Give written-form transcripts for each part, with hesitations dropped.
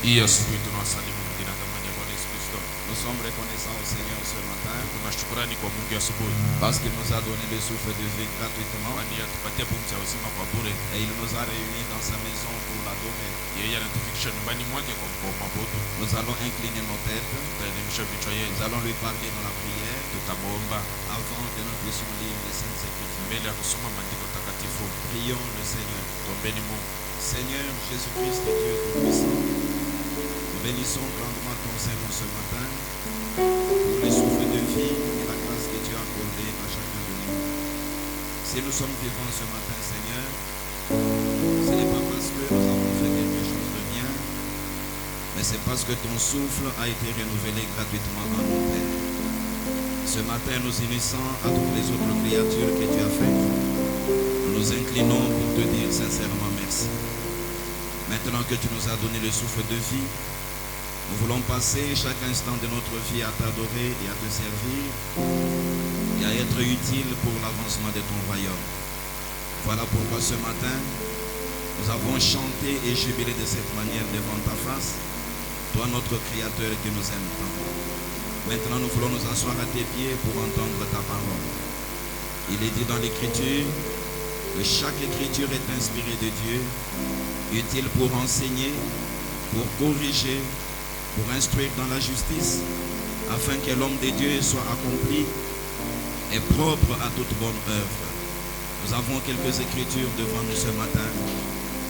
Nous sommes reconnaissants au Seigneur ce matin parce qu'il nous a donné le souffle de vie gratuitement et il nous a réunis dans sa maison pour l'adorer. Nous allons incliner nos têtes, nous allons lui parler dans la prière avant que nous puissions lire les Saintes Écritures. Prions le Seigneur. Seigneur Jésus-Christ, Dieu Tout-Puissant, nous bénissons grandement ton Seigneur ce matin pour le souffle de vie et la grâce que tu as accordée à chacun de nous. Si nous sommes vivants ce matin, Seigneur, ce n'est pas parce que nous avons fait quelque chose de bien, mais c'est parce que ton souffle a été renouvelé gratuitement en nous, Père. Ce matin, nous unissons à toutes les autres créatures que tu as faites. Nous nous inclinons pour te dire sincèrement merci. Maintenant que tu nous as donné le souffle de vie, nous voulons passer chaque instant de notre vie à t'adorer et à te servir et à être utile pour l'avancement de ton royaume. Voilà pourquoi ce matin, nous avons chanté et jubilé de cette manière devant ta face, toi notre Créateur qui nous aime tant. Maintenant, nous voulons nous asseoir à tes pieds pour entendre ta parole. Il est dit dans l'Écriture que chaque Écriture est inspirée de Dieu, utile pour enseigner, pour corriger, pour instruire dans la justice, afin que l'homme de Dieu soit accompli et propre à toute bonne œuvre. Nous avons quelques Écritures devant nous ce matin.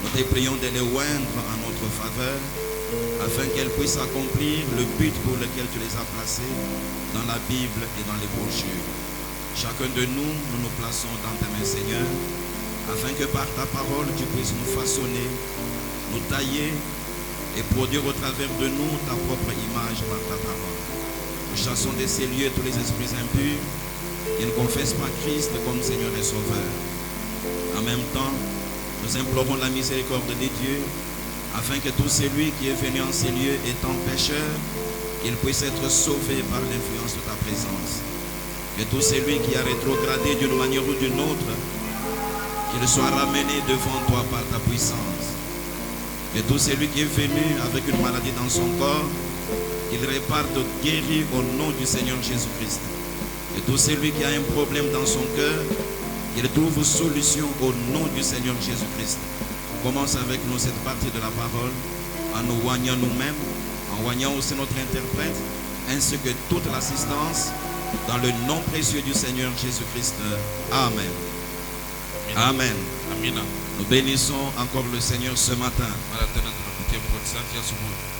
Nous te prions de les oindre en notre faveur, afin qu'elles puissent accomplir le but pour lequel tu les as placées dans la Bible et dans les brochures. Chacun de nous, nous nous plaçons dans tes mains, Seigneur, afin que par ta parole, tu puisses nous façonner, nous tailler et produire au travers de nous ta propre image par ta parole. Nous chassons de ces lieux tous les esprits impurs qui ne confessent pas Christ comme Seigneur et Sauveur. En même temps, nous implorons la miséricorde des dieux afin que tout celui qui est venu en ces lieux étant pécheur, qu'il puisse être sauvé par l'influence de ta présence. Que tout celui qui a rétrogradé d'une manière ou d'une autre, qu'il soit ramené devant toi par ta puissance. Que tout celui qui est venu avec une maladie dans son corps, qu'il reparte guéri au nom du Seigneur Jésus-Christ. Que tout celui qui a un problème dans son cœur, qu'il trouve solution au nom du Seigneur Jésus-Christ. Commence avec nous cette partie de la parole en nous oignant nous-mêmes, en oignant aussi notre interprète, ainsi que toute l'assistance, dans le nom précieux du Seigneur Jésus-Christ. Amen. Amen. Nous bénissons encore le Seigneur ce matin.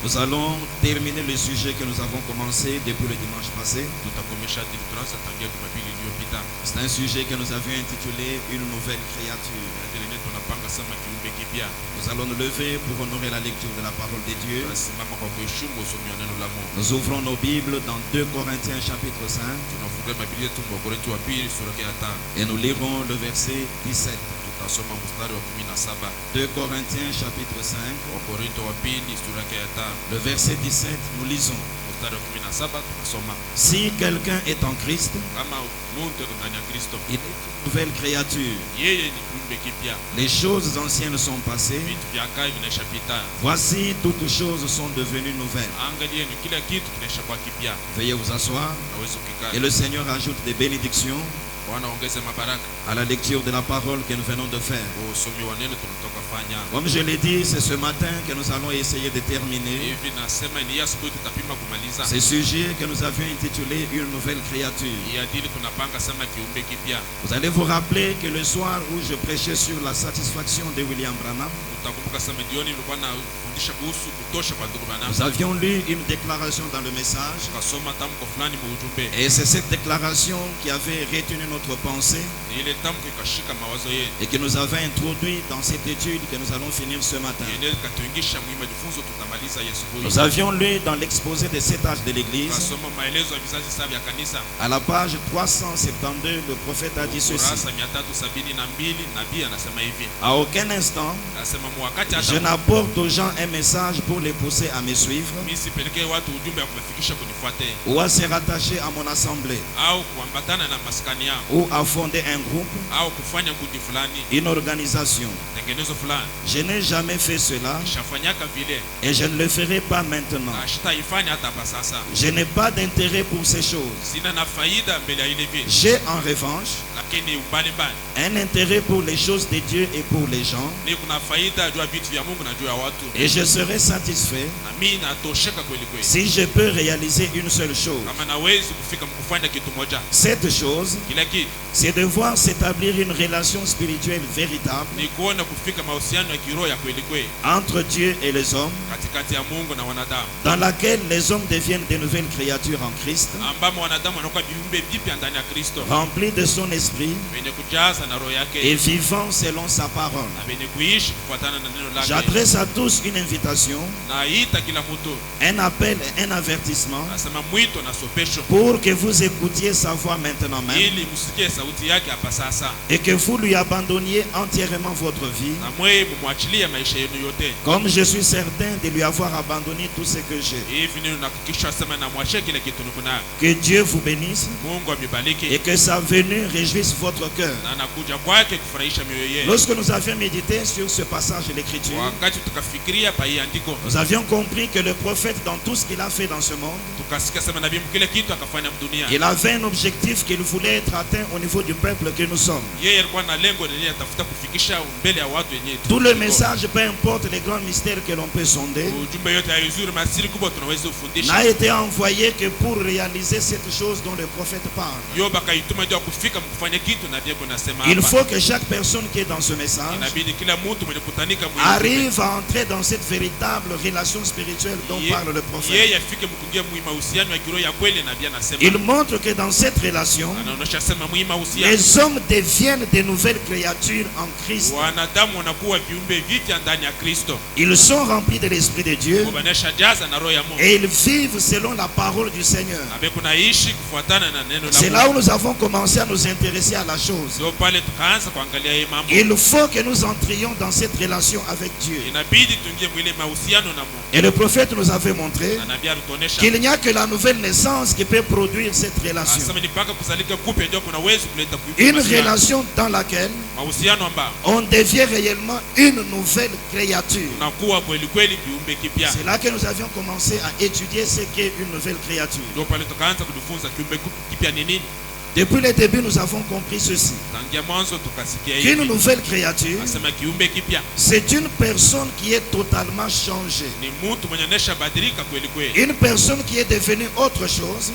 Nous allons terminer le sujet que nous avons commencé depuis le dimanche passé. C'est un sujet que nous avions intitulé Une nouvelle créature. Nous allons nous lever pour honorer la lecture de la parole de Dieu. Nous ouvrons nos Bibles dans 2 Corinthiens chapitre 5 et nous lirons le verset 17. 2 Corinthiens chapitre 5, le verset 17, nous lisons: si quelqu'un est en Christ, il est une nouvelle créature. Les choses anciennes sont passées. Voici, toutes choses sont devenues nouvelles. Veuillez vous asseoir. Et le Seigneur ajoute des bénédictions à la lecture de la parole que nous venons de faire. Comme je l'ai dit, c'est ce matin que nous allons essayer de terminer ce sujet que nous avions intitulé Une nouvelle créature. Vous allez vous rappeler que le soir où je prêchais sur la satisfaction de William Branham, nous avions lu une déclaration dans le message, et c'est cette déclaration qui avait retenu notre pensée et qui nous avait introduit dans cette étude que nous allons finir ce matin. Nous avions lu dans l'exposé des 7 âges de l'Église, à la page 372, le prophète a dit ceci: à aucun instant je n'apporte aux gens un un message pour les pousser à me suivre mimi sipelekee watu ujumbe wa kuwafikisha kunifuate ou à se rattacher à mon assemblée au kuambatana na maskani yao ou à fonder un groupe, au kufanya kundi fulani, une organisation. tengenezo fulani. Je n'ai jamais fait cela Shafanyaka vile et je ne le ferai pas maintenant. ashitaifanya hata pa sasa. Je n'ai pas d'intérêt pour ces choses. Sina na faida mbele ya ile vitu, J'ai en revanche lakini mbali mbali un intérêt pour les choses de Dieu et pour les gens, ni kuna faida juu ya vitu vya Mungu na juu ya watu, et je serai satisfait na mimi natosheka kweli kweli si je peux réaliser une seule chose. kama nawezi kufika mkufanya kitu moja. Cette chose, Kila kitu c'est de voir s'établir une relation spirituelle véritable ni kuona kufika mahusiano ya kiroho ya kweli kweli entre Dieu et les hommes, katikati ya Mungu na wanadamu, dans laquelle les hommes deviennent de nouvelles créatures en Christ, ambamo wanadamu wanakuwa viumbe vipya ndani ya Kristo, remplis de son esprit wenye kujaza na roho et yake vivant selon sa parole. na wenye kuishi kufuatana na neno lake. J'adresse à tous une invitation, Naita kila mtu, un appel et un avertissement nasema mwito na sopesho, pour que vous écoutiez sa voix maintenant même ili msikie sauti yake hapa sasa, et que vous lui abandonniez entièrement votre vie, na mwe mumwachilie maisha yenu yote. comme je suis certain de lui avoir abandonné tout ce que j'ai. Hivi nini nakikisha sema na mwachie kile kitu niko nayo. Que Dieu vous bénisse Mungu et amebariki que sa venue réjouisse votre cœur. na anakuja kwake kufurahisha mioyo yenu. Lorsque nous avions médité sur ce passage de l'Écriture, Wakati tukafikiria pa hii andiko, nous avions compris que le prophète, dans tout ce qu'il a fait dans ce monde, tukasikia sema nabii kile kitu akafanya mdunia. il avait un objectif qu'il voulait être atteint au niveau du peuple que nous sommes. Yeye alikuwa na lengo lenye atafuta kufikisha mbele ya watu wenyewe. Tout le message, peu importe les grands mystères que l'on peut sonder, Ujumbe yote ya uzuri masiri kubwa tunaweza kufundisha. n'a été envoyé que pour réaliser cette chose dont le prophète parle. Yoba kaituma ndio kufika mkufanya kitu na Biblia inasema Il hapa. faut que chaque personne qui est dans ce message Inabidi kila mtu mwenye kutanika arrive à entrer dans cette véritable relation spirituelle dont parle le prophète. yeye afike mkungia mahusiano ya kiroho ya kweli na Biblia inasema. Il montre que dans cette relation, Anaonyesha sema mahusiano les hommes deviennent de nouvelles créatures en Christ. wanadamu wanakuwa viumbe vipya ndani ya Kristo. Ils sont remplis de l'Esprit de Dieu Kubanesha jaza na roho ya Mungu. et ils vivent selon la parole du Seigneur. Abe kunaishi kufuatana na neno la C'est là où Mungu. nous avons commencé à nous intéresser à la chose. Ndio pale tukaanza kuangalia hii mambo. Il faut que nous entrions dans cette relation avec Dieu. Inabidi tuingie mwile mahusiano na Mungu. Et le prophète nous avait montré Na nabii alituonesha qu'il n'y a que la nouvelle naissance qui peut produire cette relation. asema ni mpaka kuzalika kupya ndio kunaweza kuleta Une relation dans laquelle mahusiano ambao on devient réellement une nouvelle créature. tunakuwa kweli kweli kiumbe kipya. C'est là que nous avions commencé à étudier ce qu'est une nouvelle créature. Ndio pale tukaanza kujifunza kiumbe kipya ni nini. Depuis le début, nous avons compris ceci. Tangia mwanzo tukasikia Qu'une hivi. nouvelle créature, Asema kiumbe kipya c'est une personne qui est totalement changée. ni mtu mwenye anesha badilika kweli kweli. Une personne qui est devenue autre chose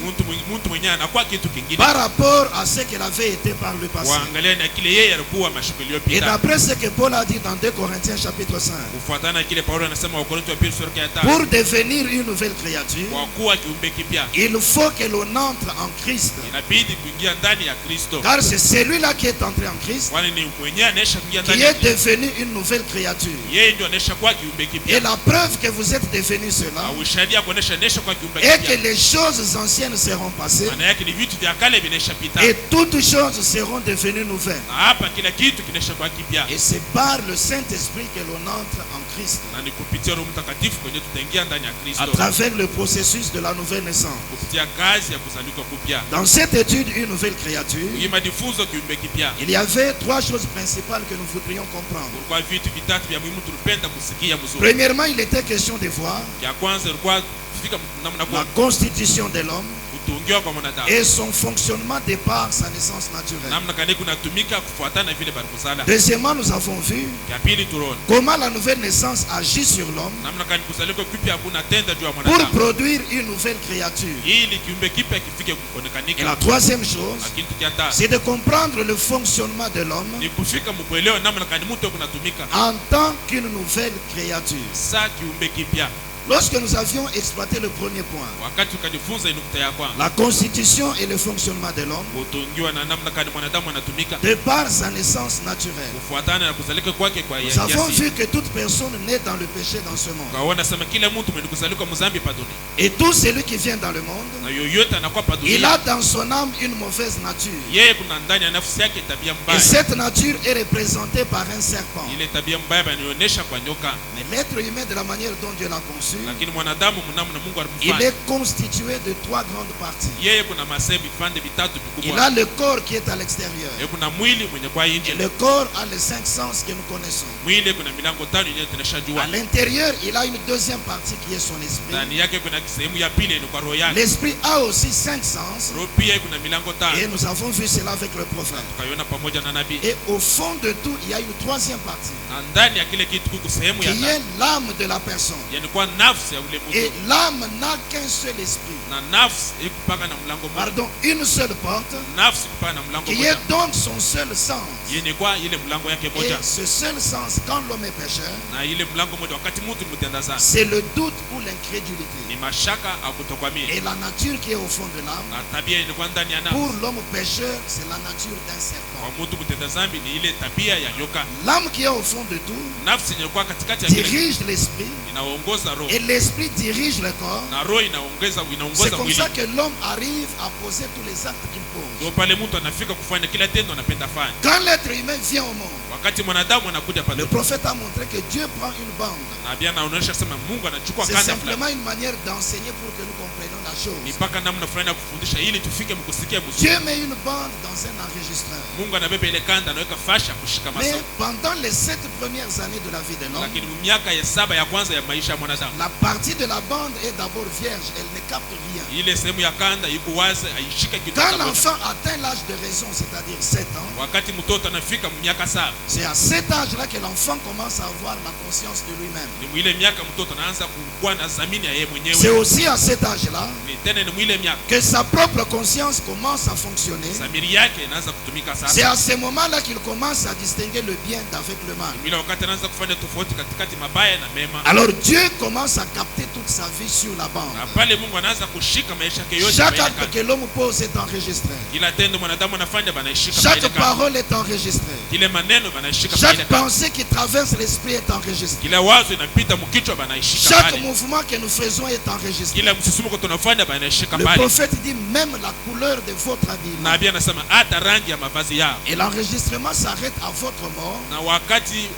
Mtu mwenye anakuwa kitu kingine. par rapport à ce qu'elle avait été par le passé. Waangalia na kile yeye alikuwa mashukuli Et yopita. d'après ce que Paul a dit dans 2 Corinthiens chapitre 5, Kufuatana na kile Paulo anasema wa Korintho wa pili sura ya 5. pour devenir une nouvelle créature, Kwa kuwa kiumbe kipya il faut que l'on entre en Christ. inabidi kuingia ndani ya Kristo. Car c'est celui-là qui est entré en Christ Kwani ni mwenye anesha kuingia qui ndani ya est devenu une nouvelle créature. yeye ndio anesha kwa kiumbe Et kipya. la preuve que vous êtes devenu cela Au shahidi ya kuonesha anesha kwa kiumbe est que kipya. les choses anciennes seront passées Maana yake ni vitu vya kale vinesha pita. et toutes choses seront devenues nouvelles. Na hapa kila kitu kinesha kwa kipya. Et c'est par le Saint-Esprit que l'on entre en Christ, Na ni kupitia Roho Mtakatifu kwenye tutaingia ndani ya à Kristo. travers le processus de la nouvelle naissance. Kupitia kazi ya kuzalika kupya. Dans cette étude, une nouvelle créature, Hii majifunzo kiumbe kipya. il y avait 3 choses principales que nous voudrions comprendre. Kulikuwa vitu vitatu vya muhimu tulipenda kusikia mzuri. Premièrement, il était question de voir Ya kwanza ilikuwa kufika namna la kwa constitution de l'homme kutungiwa kwa mwanadamu. et son fonctionnement de par sa naissance naturelle. Namna gani kunatumika kufuatana na vile barikuzala. Deuxièmement, nous avons vu Ya pili tuone comment la nouvelle naissance agit sur l'homme namna gani kuzalika kupya kuna tenda juu ya pour mwanadamu. produire une nouvelle créature. Ili kiumbe kipya kifike Et kuonekanika. la troisième chose, Lakini tukiandaa c'est de comprendre le fonctionnement de l'homme ni kufika mkuelewa namna gani mtu kunatumika en tant qu'une nouvelle créature. saa kiumbe kipya. Lorsque nous avions exploité le premier point, wakati tukajifunza nukta ya kwanza, la constitution et le fonctionnement de l'homme, kutungiwa na namna gani mwanadamu anatumika de par sa naissance naturelle, kufuatana na kuzalika kwake kwa nous avons kiasi. vu que toute personne naît dans le péché dans ce monde. Kaona sema kila mtu mwenye kuzalika mzambi pa dunia, Et tout celui qui vient dans le monde, na yoyote anakuwa pa il dunia, a dans son âme une mauvaise nature. yeye kuna ndani ya nafsi yake tabia Et mbaya. cette nature est représentée par un serpent. Ile tabia mbaya banionyesha kwa nyoka, Mais l'être humain, de la manière dont Dieu l'a conçu, lakini mwanadamu mnamna Mungu il alimfanya est constitué de 3 grandes parties. yeye, kuna masehemu vipande vitatu Il vikubwa. a le corps qui est à l'extérieur. Yeye kuna mwili mwenye kwa Et nje, le corps a les 5 sens que nous connaissons. mwili kuna milango tano yenye À tunashajua. l'intérieur, il a une deuxième partie qui est son esprit. Ndani yake kuna sehemu ya pili ni kwa roho yake. L'esprit a aussi 5 sens. Roho pia kuna milango Et tano, nous avons vu cela avec le prophète. tukaiona pamoja na nabii. Et au fond de tout, il y a une troisième partie Na ndani ya kile kitu kuko sehemu ya qui tatu, est l'âme de la personne. yani kwa nafsi ya ule Et mtu, l'âme n'a qu'un seul esprit. na nafsi iko paka na mlango mmoja, Pardon, une seule porte nafsi kupaka na mlango qui mmoja, est donc son seul sens. yenye kwa ile mlango yake Et moja. ce seul sens, quand l'homme est pécheur, Na ile mlango moja wakati mtu ni mtenda dhambi, c'est le doute ou l'incrédulité. ni mashaka au kutokwamini, Et la nature qui est au fond de l'âme, na tabia ilikuwa ndani ya nafsi. pour l'homme pécheur, c'est la nature d'un Kwa serpent. mtu mtenda dhambi ni ile tabia ya nyoka. L'âme qui est au fond de tout Nafsi ilikuwa katikati ya kile dirige l'esprit inaongoza roho, et l'esprit dirige le corps. na roho C'est inaongoza comme mwili. ça que l'homme arrive à poser tous les actes qu'il pose. Ndio pale mtu anafika kufanya kila tendo anapenda fanya. Quand l'être humain vient au monde, Wakati mwanadamu anakuja le pale, prophète a montré que Dieu prend une bande. na Biblia anaonyesha sema Mungu anachukua C'est kanda simplement fulani, une manière d'enseigner pour que nous comprenions la ni chose. mpaka namna fulani ya kufundisha ili tufike mkusikia mzuri. Dieu met une bande dans un enregistreur. Mungu anabeba ile kanda, anaweka fasha kushika Mais masao. pendant les 7 premières années de la vie de l'homme, Lakini miaka ya 7 ya kwanza ya maisha ya mwanadamu, la partie de la bande est d'abord vierge, elle ne capte rien. ile sehemu ya kanda iko wazi, haishika kitu Quand hata moja. l'enfant atteint l'âge de raison, c'est-à-dire 7 ans, Wakati mtoto anafika miaka 7, c'est à cet âge-là que l'enfant commence à avoir la conscience de lui-même. ni mwile miaka mtoto anaanza kuwa na dhamini ya yeye C'est mwenyewe. aussi à cet âge-là Ni tena ni mwile miaka que sa propre conscience commence à fonctionner. dhamiri yake inaanza kutumika C'est sasa. à ce moment-là qu'il commence à distinguer le bien d'avec le mal. Ni mwile wakati anaanza kufanya tofauti katikati mabaya na mema. Alors Dieu commence à capter toute sa vie sur la bande. Na pale Mungu anaanza kushika maisha yake yote. Chaque kwa ile acte kanda. que l'homme pose est enregistré. Kila tendo mwanadamu anafanya banaishika kwa Chaque ile kanda. parole est enregistrée. Kile maneno banaishika kwa ile Chaque kanda. pensée qui traverse l'esprit est enregistrée. Kila wazo inapita mkichwa banaishika Chaque pale. mouvement que nous faisons est enregistré. Kila msisimuko tunafanya banaishika Le pale. prophète dit même la couleur de votre habillement. Na Biblia anasema hata rangi ya mavazi yao. Et l'enregistrement s'arrête à votre mort Na wakati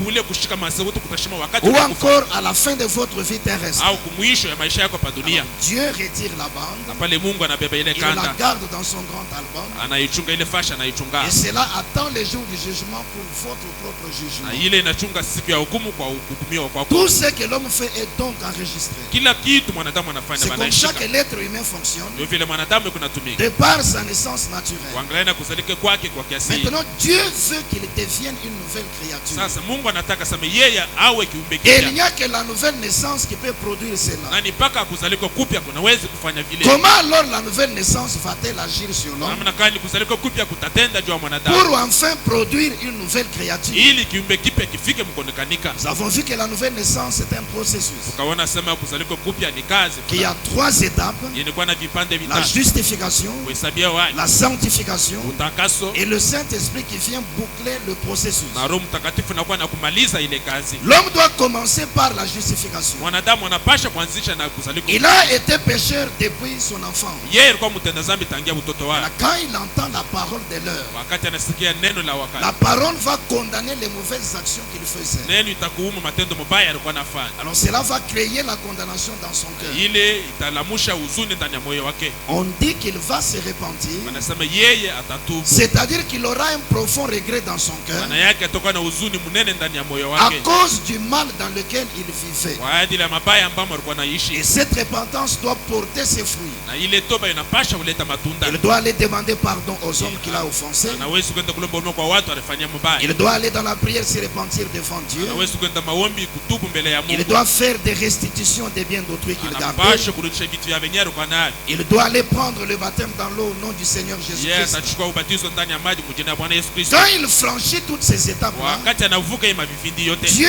kule kushika masauti kutashima wakati ou wa kufa, encore à la fin de votre vie terrestre. au kumwisho ya maisha yako hapa dunia. Dieu retire la bande, Na pale Mungu anabeba ile il la kanda, garde dans son grand album. anaichunga ile fasha, anaichunga. Et cela attend le jour du jugement pour votre propre Na jugement. ile inachunga siku ya hukumu kwa hukumiwa kwako. Tout ce que l'homme fait est donc enregistré. Kila kitu mwanadamu anafanya C'est comme ça banaishika. que l'être humain fonctionne Ndio vile mwanadamu yuko natumika. de par sa naissance naturelle. Kuangalia na kuzalika kwake kwa kiasi. Maintenant, Dieu veut qu'il devienne une nouvelle créature. Sasa Mungu anataka sema yeye awe kiumbe Et il kipya. n'y a que la nouvelle naissance qui peut produire cela. Na ni mpaka kuzalika kupya kunaweza kufanya vile. Comment alors la nouvelle naissance va-t-elle agir sur l'homme Namna gani kuzalika kupya kutatenda juu ya mwanadamu pour enfin produire une nouvelle créature? ili kiumbe kipya kifike mkonekanika. Nous avons vu que la nouvelle naissance est un processus Tukaona sema kuzalika kupya ni kazi qui a 3 étapes: yenye kuwa na vipande la vitatu: justification, kuhesabia watu, la sanctification utakaso, et le Saint-Esprit qui vient boucler le processus. na Roho Mtakatifu nakuwa na kumaliza ile kazi. L'homme doit commencer par la justification. Mwanadamu anapasha kuanzisha na kuzalika. Il a été pécheur depuis son enfance. Yeye alikuwa mtenda dhambi tangia utoto wake. Quand il entend la parole de l'heure, Wakati anasikia neno la la wakati, parole va condamner les mauvaises actions qu'il faisait. neno itakuuma matendo mabaya alikuwa anafanya. Alors cela va créer la condamnation dans son cœur. Ile italamusha huzuni ndani ya moyo wake. On dit qu'il va se repentir, Wanasema yeye atatubu. c'est-à-dire qu'il aura un profond regret dans son cœur Maana yake atakuwa na huzuni mnene ndani ya moyo à wake cause du mal dans lequel il vivait. kwa ajili ya mabaya ambamo alikuwa Et anaishi, cette repentance doit porter ses fruits. na ile toba inapasha kuleta matunda. Il doit aller demander pardon aux hommes qu'il a offensés. Anawezi kwenda kulomba huruma kwa watu alifanyia mabaya. Il doit aller dans la prière se repentir devant Dieu. Anawezi kwenda maombi kutubu mbele ya Il Mungu. doit faire des restitutions des biens d'autrui qu'il gardait. Anapasha kurudisha vitu vya wenyewe alikuwa navyo. Il doit aller prendre le baptême dans l'eau au nom du Seigneur Yeye Jésus-Christ. atachukua ubatizo ndani ya maji mjina ya Bwana Yesu Kristo. Quand il franchit toutes ces étapes-là, Wakati anavuka hii mavipindi yote, Dieu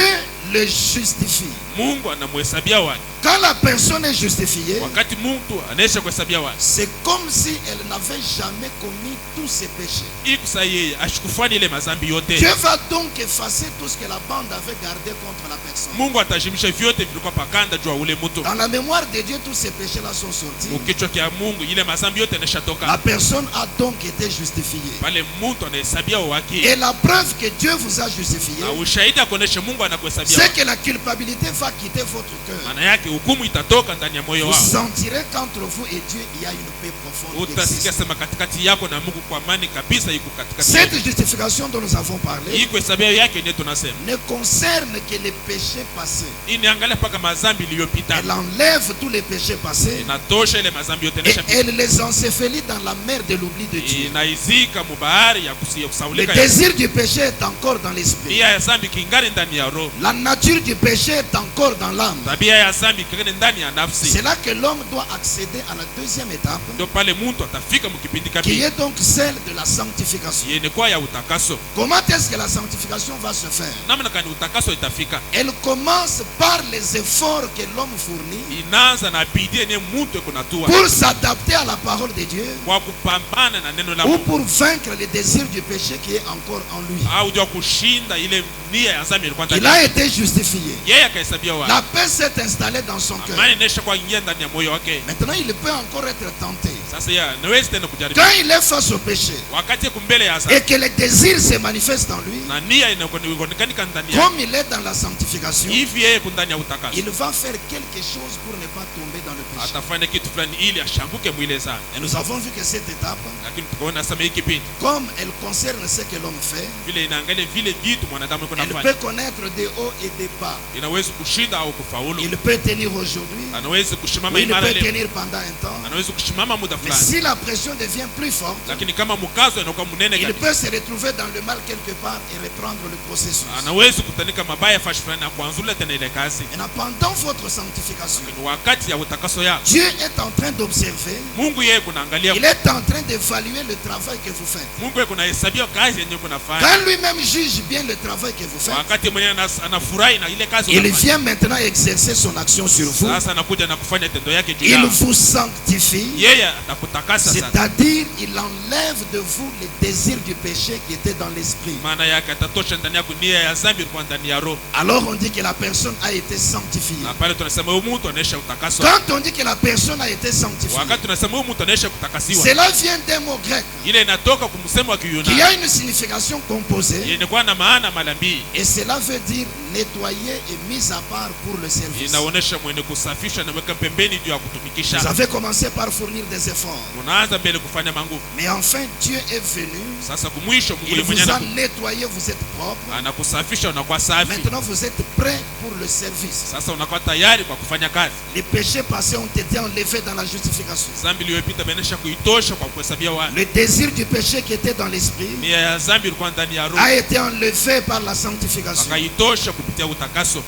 le justifie. Mungu anamhesabia wake. Quand la personne est justifiée, wakati mtu anaisha kuhesabia wazi, c'est comme si elle n'avait jamais commis tous ses péchés. ikusa yeye ashikufanya ile mazambi yote. Dieu va donc effacer tout ce que la bande avait gardé contre la personne. Mungu atajimisha vyote vilikuwa pakanda juu ya ule mtu. Dans la mémoire de Dieu, tous ces péchés-là sont sortis. Ukichwa kia Mungu ile mazambi yote La yanashatoka. personne a donc été justifiée. Pale mtu anahesabia wake. Et la preuve que Dieu vous a justifié, Na ushahidi akuoneshe Mungu anakuhesabia. c'est que la culpabilité va quitter votre cœur. Maana yake hukumu itatoka ndani ya moyo Vous wako. sentirez qu'entre vous et Dieu, il y a une paix profonde qui Utasikia existe. sema katikati yako na Mungu kwa amani kabisa iko katikati. Cette justification dont nous avons parlé Hii kuhesabia yake ndio tunasema. ne concerne que les péchés passés. Inaangalia paka mazambi iliyopita. Elle enlève tous les péchés passés Inatosha ile mazambi yote et inashapita. elle les ensevelit dans la mer de l'oubli de Dieu. Inaizika mubahari ya Le kusaulika. désir du péché est encore dans l'esprit. Tabia ya zambi kingani ndani ya roho. La nature du péché est encore dans l'âme. Tabia ya zambi kingani ndani ya C'est nafsi. là que l'homme doit accéder à la deuxième étape, Ndio pale mtu atafika mkipindi qui kabisa. est donc celle de la sanctification. Yene kwa ya utakaso. Comment est-ce que la sanctification va se faire? Namna kani utakaso itafika. Elle commence par les efforts que l'homme fournit Inaanza na bidii yenye mtu eko natua. pour s'adapter à la parole de Dieu Kwa kupambana na neno la ou Mungu. pour vaincre le désir du péché qui est encore en lui. Au ndio kushinda ile nia ya zambi ilikuwa Il ndani. a été justifié. Yeye akahesabiwa wazi. La paix s'est installée dans son cœur. Amani inaisha kwa ingia ndani ya moyo wake. Maintenant, il peut encore être tenté. Sasa yeye anaweza tena kujaribu. Quand il est face au péché Wakati yuko mbele ya zambi et que le désir se manifeste en lui, na nia inaonekana ndani yake. comme il est dans la sanctification, Hivi yeye ndani ya utakaso. il va faire quelque chose pour ne pas tomber dans le péché. Atafanya kitu fulani ili ashambuke mwile sana. Et nous avons vu que cette étape, Lakini tukaona sasa hii kipindi comme elle concerne ce que l'homme fait, vile inaangalia vile vitu mwanadamu yuko elle nafanya. peut connaître des hauts et des bas. Inaweza kushinda au kufaulu. Il peut tenir aujourd'hui, Anaweza kusimama ou il imara peut leo. tenir pendant un temps. Anaweza kusimama muda Mais fulani. si la pression devient plus forte, Lakini kama mkazo inakuwa mnene il kabisa. peut se retrouver dans le mal quelque part et reprendre le processus. Anaweza kutanika mabaya fashi fulani na kuanzula tena ile kazi. Et pendant votre sanctification, Ni wakati ya utakaso yako. Dieu est en train d'observer, Mungu yeye kunaangalia. il est en train d'évaluer le travail que vous faites. Mungu yeye kunahesabia kazi yenyewe kunafanya. Quand lui-même juge bien le travail que vous faites, Wakati mwenyewe anafurahi na ile kazi il unafanya. vient maintenant exercer son action sur vous. Sasa anakuja na kufanya tendo yake juu Il yako. vous sanctifie, Yeye atakutakasa sasa. c'est-à-dire il enlève de vous les désirs du péché qui étaient dans l'esprit. Maana yake atatosha ndani yako nia ya zambi ilikuwa ndani ya roho. Alors on dit que la personne a été sanctifiée. Na pale tunasema huyu mtu anaisha utakaso. Quand on dit que la personne a été sanctifiée, Wakati tunasema huyu mtu anaisha kutakasiwa. cela vient d'un mot grec Ile inatoka kumsemo wa qui Kiyunani. a une signification composée Yenye kuwa na maana mara mbili. et cela veut dire nettoyer et mis à part pour le service. Inaonesha mwenye kusafisha na weka pembeni juu ya Vous kutumikisha. avez commencé par fournir des efforts, Unaanza mbele kufanya manguvu. mais enfin Dieu est venu, Sasa kumwisho Mungu il yeye vous mwenyewe a nettoyé, vous êtes propre. anakusafisha unakuwa safi. Maintenant vous êtes prêt pour le service. Sasa unakuwa tayari kwa kufanya kazi. Les péchés passés ont été enlevés dans la justification. Zambi iliyopita benesha kuitosha kwa kuhesabia watu. Le désir du péché qui était dans l'esprit Nia ya zambi ilikuwa ndani ya roho. a été enlevé par la sanctification. Wakaitosha kupitia utakaso.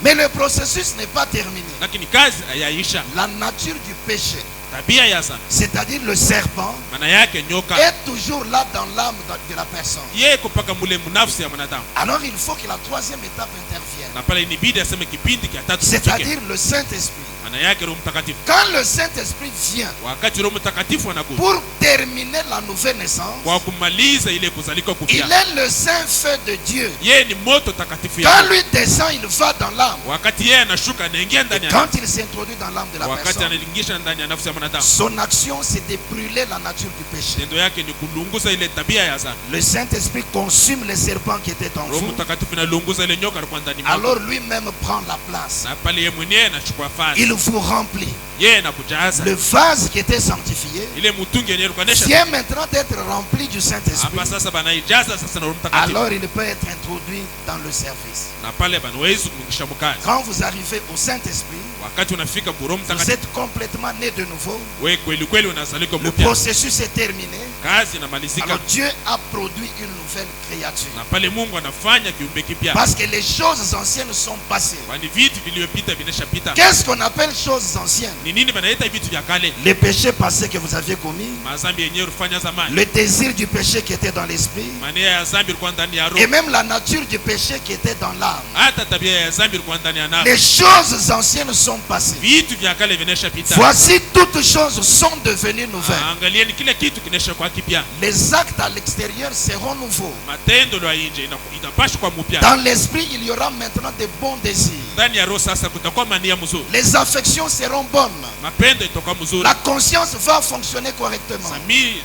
Mais le processus n'est pas terminé. Lakini kazi hayaisha. La nature du péché, Tabia ya zambi, c'est-à-dire le serpent, maana yake nyoka, est toujours là dans l'âme de la personne. yeye kupaka mule mnafsi ya mwanadamu. Alors il faut que la troisième étape intervienne, Na pale inibidi aseme kipindi cha tatu kifike. c'est-à-dire le Saint-Esprit. Maana yake Roho Mtakatifu. Quand le Saint-Esprit vient Wakati Roho Mtakatifu anakuja pour terminer la nouvelle naissance, kwa kumaliza ile kuzalika il kupya. est le saint feu de Dieu. Yeye ni moto takatifu ya Quand Mungu. lui descend, il va dans l'âme. Wakati yeye anashuka anaingia ndani ya Quand il s'introduit dans l'âme de la wakati personne, analingisha ndani ya nafsi ya mwanadamu. son action c'est de brûler la nature du péché. Tendo yake ni kulunguza ile tabia ya zambi. Le Saint-Esprit consume les serpents qui étaient en Roho vous. Mtakatifu analunguza ile nyoka alikuwa ndani mwako. Alors lui-même prend la place. Na pale yeye mwenyewe anachukua fasi. Il vous remplit. Yeye anakujaza. Le vase qui était sanctifié Ile mutungi yenyewe ilikuwa nesha. vient maintenant d'être rempli du Saint-Esprit. Hapa sasa banaijaza sasa na Roho Mtakatifu. Alors il peut être introduit dans le service. Na pale banaweza kumwingisha mkazi. Quand vous arrivez au Saint-Esprit, Wakati unafika kwa Roho vous Mtakatifu, êtes complètement né de nouveau. wewe kweli kweli unazalika Le mpya. processus est terminé. Kazi inamalizika. Alors Dieu a produit une nouvelle créature. Na pale Mungu anafanya kiumbe kipya. Parce que les choses anciennes sont passées. Kwani vitu vilivyopita vinashapita. Qu'est-ce qu'on appelle choses anciennes? Ni nini banaita vitu vya kale? Les péchés passés que vous aviez commis, Mazambi yenyewe ulifanya zamani. le désir du péché qui était dans l'esprit, Mania ya zambi ilikuwa ndani ya roho. et même la nature du péché qui était dans l'âme. Hata tabia ya zambi ilikuwa ndani ya nafsi. Les choses anciennes sont sont passées. vitu vya kale vinashapita. Voici toutes choses sont devenues nouvelles. Angalieni kila kitu kinashakuwa kipya. Les actes à l'extérieur seront nouveaux. Matendo ya nje itapashwa kwa mpya. Dans l'esprit, il y aura maintenant de bons désirs. Ndani ya roho sasa kutakuwa mania mzuri. Les affections seront bonnes. Mapendo itakuwa mzuri. La conscience va fonctionner correctement.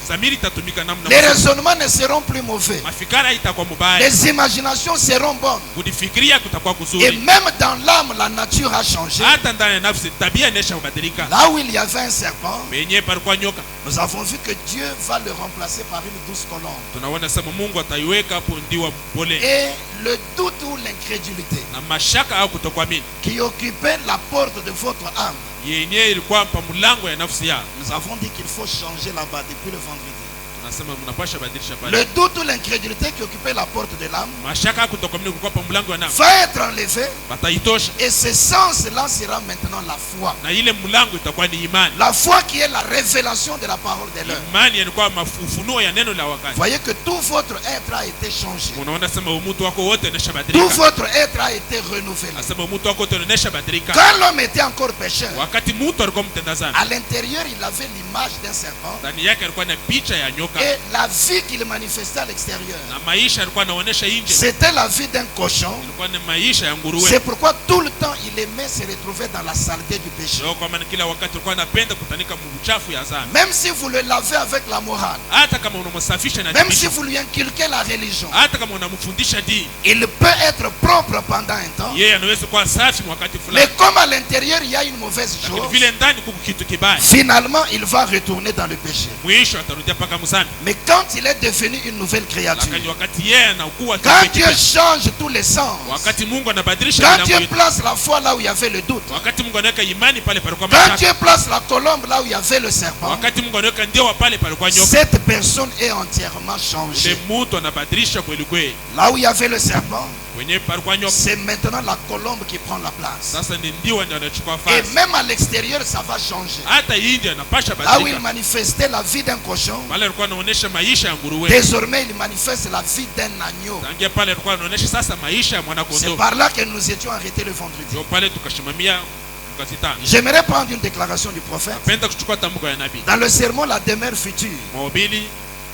Zamiri itatumika namna Les raisonnements ne seront plus mauvais. mafikara itakuwa mubaya. Les imaginations seront bonnes. Kudifikiria kutakuwa Et kuzuri. même dans l'âme, la nature a changé. Hata ndani ya nafsi tabia inaisha kubadilika. Là où il y avait un serpent, Penye palikuwa nyoka, nous avons vu que Dieu va le remplacer par une douce colombe. tunaona sema Mungu ataiweka hapo ndiwa pole. Et le doute ou l'incrédulité Na mashaka au kutokuamini qui occupait la porte de votre âme, yenye ilikuwa pa mlango ya nafsi yako. nous avons dit qu'il faut changer là-bas depuis le vendredi. Tunasema mnapasha badilisha pale. Le doute ou l'incrédulité qui occupait la porte de l'âme Mashaka kutokuamini kulikuwa pa mlango ya nafsi. va être enlevé. Bataitosha. Et ce sens-là sera maintenant la foi. Na ile mlango itakuwa ni imani. La foi qui est la révélation de la parole de l'heure. Imani yalikuwa mafunuo ya neno la wakati. Voyez que tout votre être a été changé. Unaona sema umutu wako wote unaisha Tout badilika. votre être a été renouvelé. Asema umutu wako wote unaisha badilika. Quand l'homme était encore pécheur, Wakati mtu alikuwa mtenda dhambi, à l'intérieur, il avait l'image d'un serpent. ndani yake alikuwa na picha ya nyoka. Et la vie qu'il manifestait à l'extérieur, Na maisha alikuwa anaonesha nje. c'était la vie d'un cochon. Ilikuwa ni maisha ya nguruwe. C'est pourquoi tout le temps, il aimait se retrouver dans la saleté du péché. Ndio kwa maana kila wakati alikuwa anapenda kutanika mchafu ya dhambi. Même si vous le lavez avec la morale, Hata kama unamsafisha na même si dini, vous lui inculquez la religion, hata kama unamfundisha dini, il peut être propre pendant un temps. yeye anaweza kuwa safi wakati Mais fulani. comme à l'intérieur, il y a une mauvaise Lakini chose, vile ndani kuko kitu kibaya, finalement, il va retourner dans le péché. mwisho atarudia paka mzambi. Mais quand il est devenu une nouvelle créature, Lakini wakati yeye anakuwa quand kitu Dieu kipya, change tous les sens, wakati Mungu anabadilisha quand milango Dieu yetu, place la foi là où il y avait le doute, wakati Mungu anaweka imani pale palikuwa quand mashaka, Dieu place la colombe là où il y avait le serpent, wakati Mungu anaweka ndewa pale palikuwa nyoka, cette personne est entièrement ile changée. mtu anabadilisha kweli kweli. Là où il y avait le serpent, Wenye palikuwa nyoka, c'est maintenant la colombe qui prend la place. sasa ni ndio ndio anachukua Et nafasi. même à l'extérieur, ça va changer. Hata India anapasha Là où il badilika. manifestait la vie d'un cochon, Pale alikuwa anaonesha maisha ya nguruwe. désormais il manifeste la vie d'un agneau. Tangia pale alikuwa anaonesha sasa maisha ya mwana C'est kondoo. par là que nous étions arrêtés le vendredi. Ndio pale tukashimamia tukasitana. J'aimerais prendre une déclaration du prophète. Penda kuchukua tamko ya nabii. Dans le sermon La demeure future, Mahubiri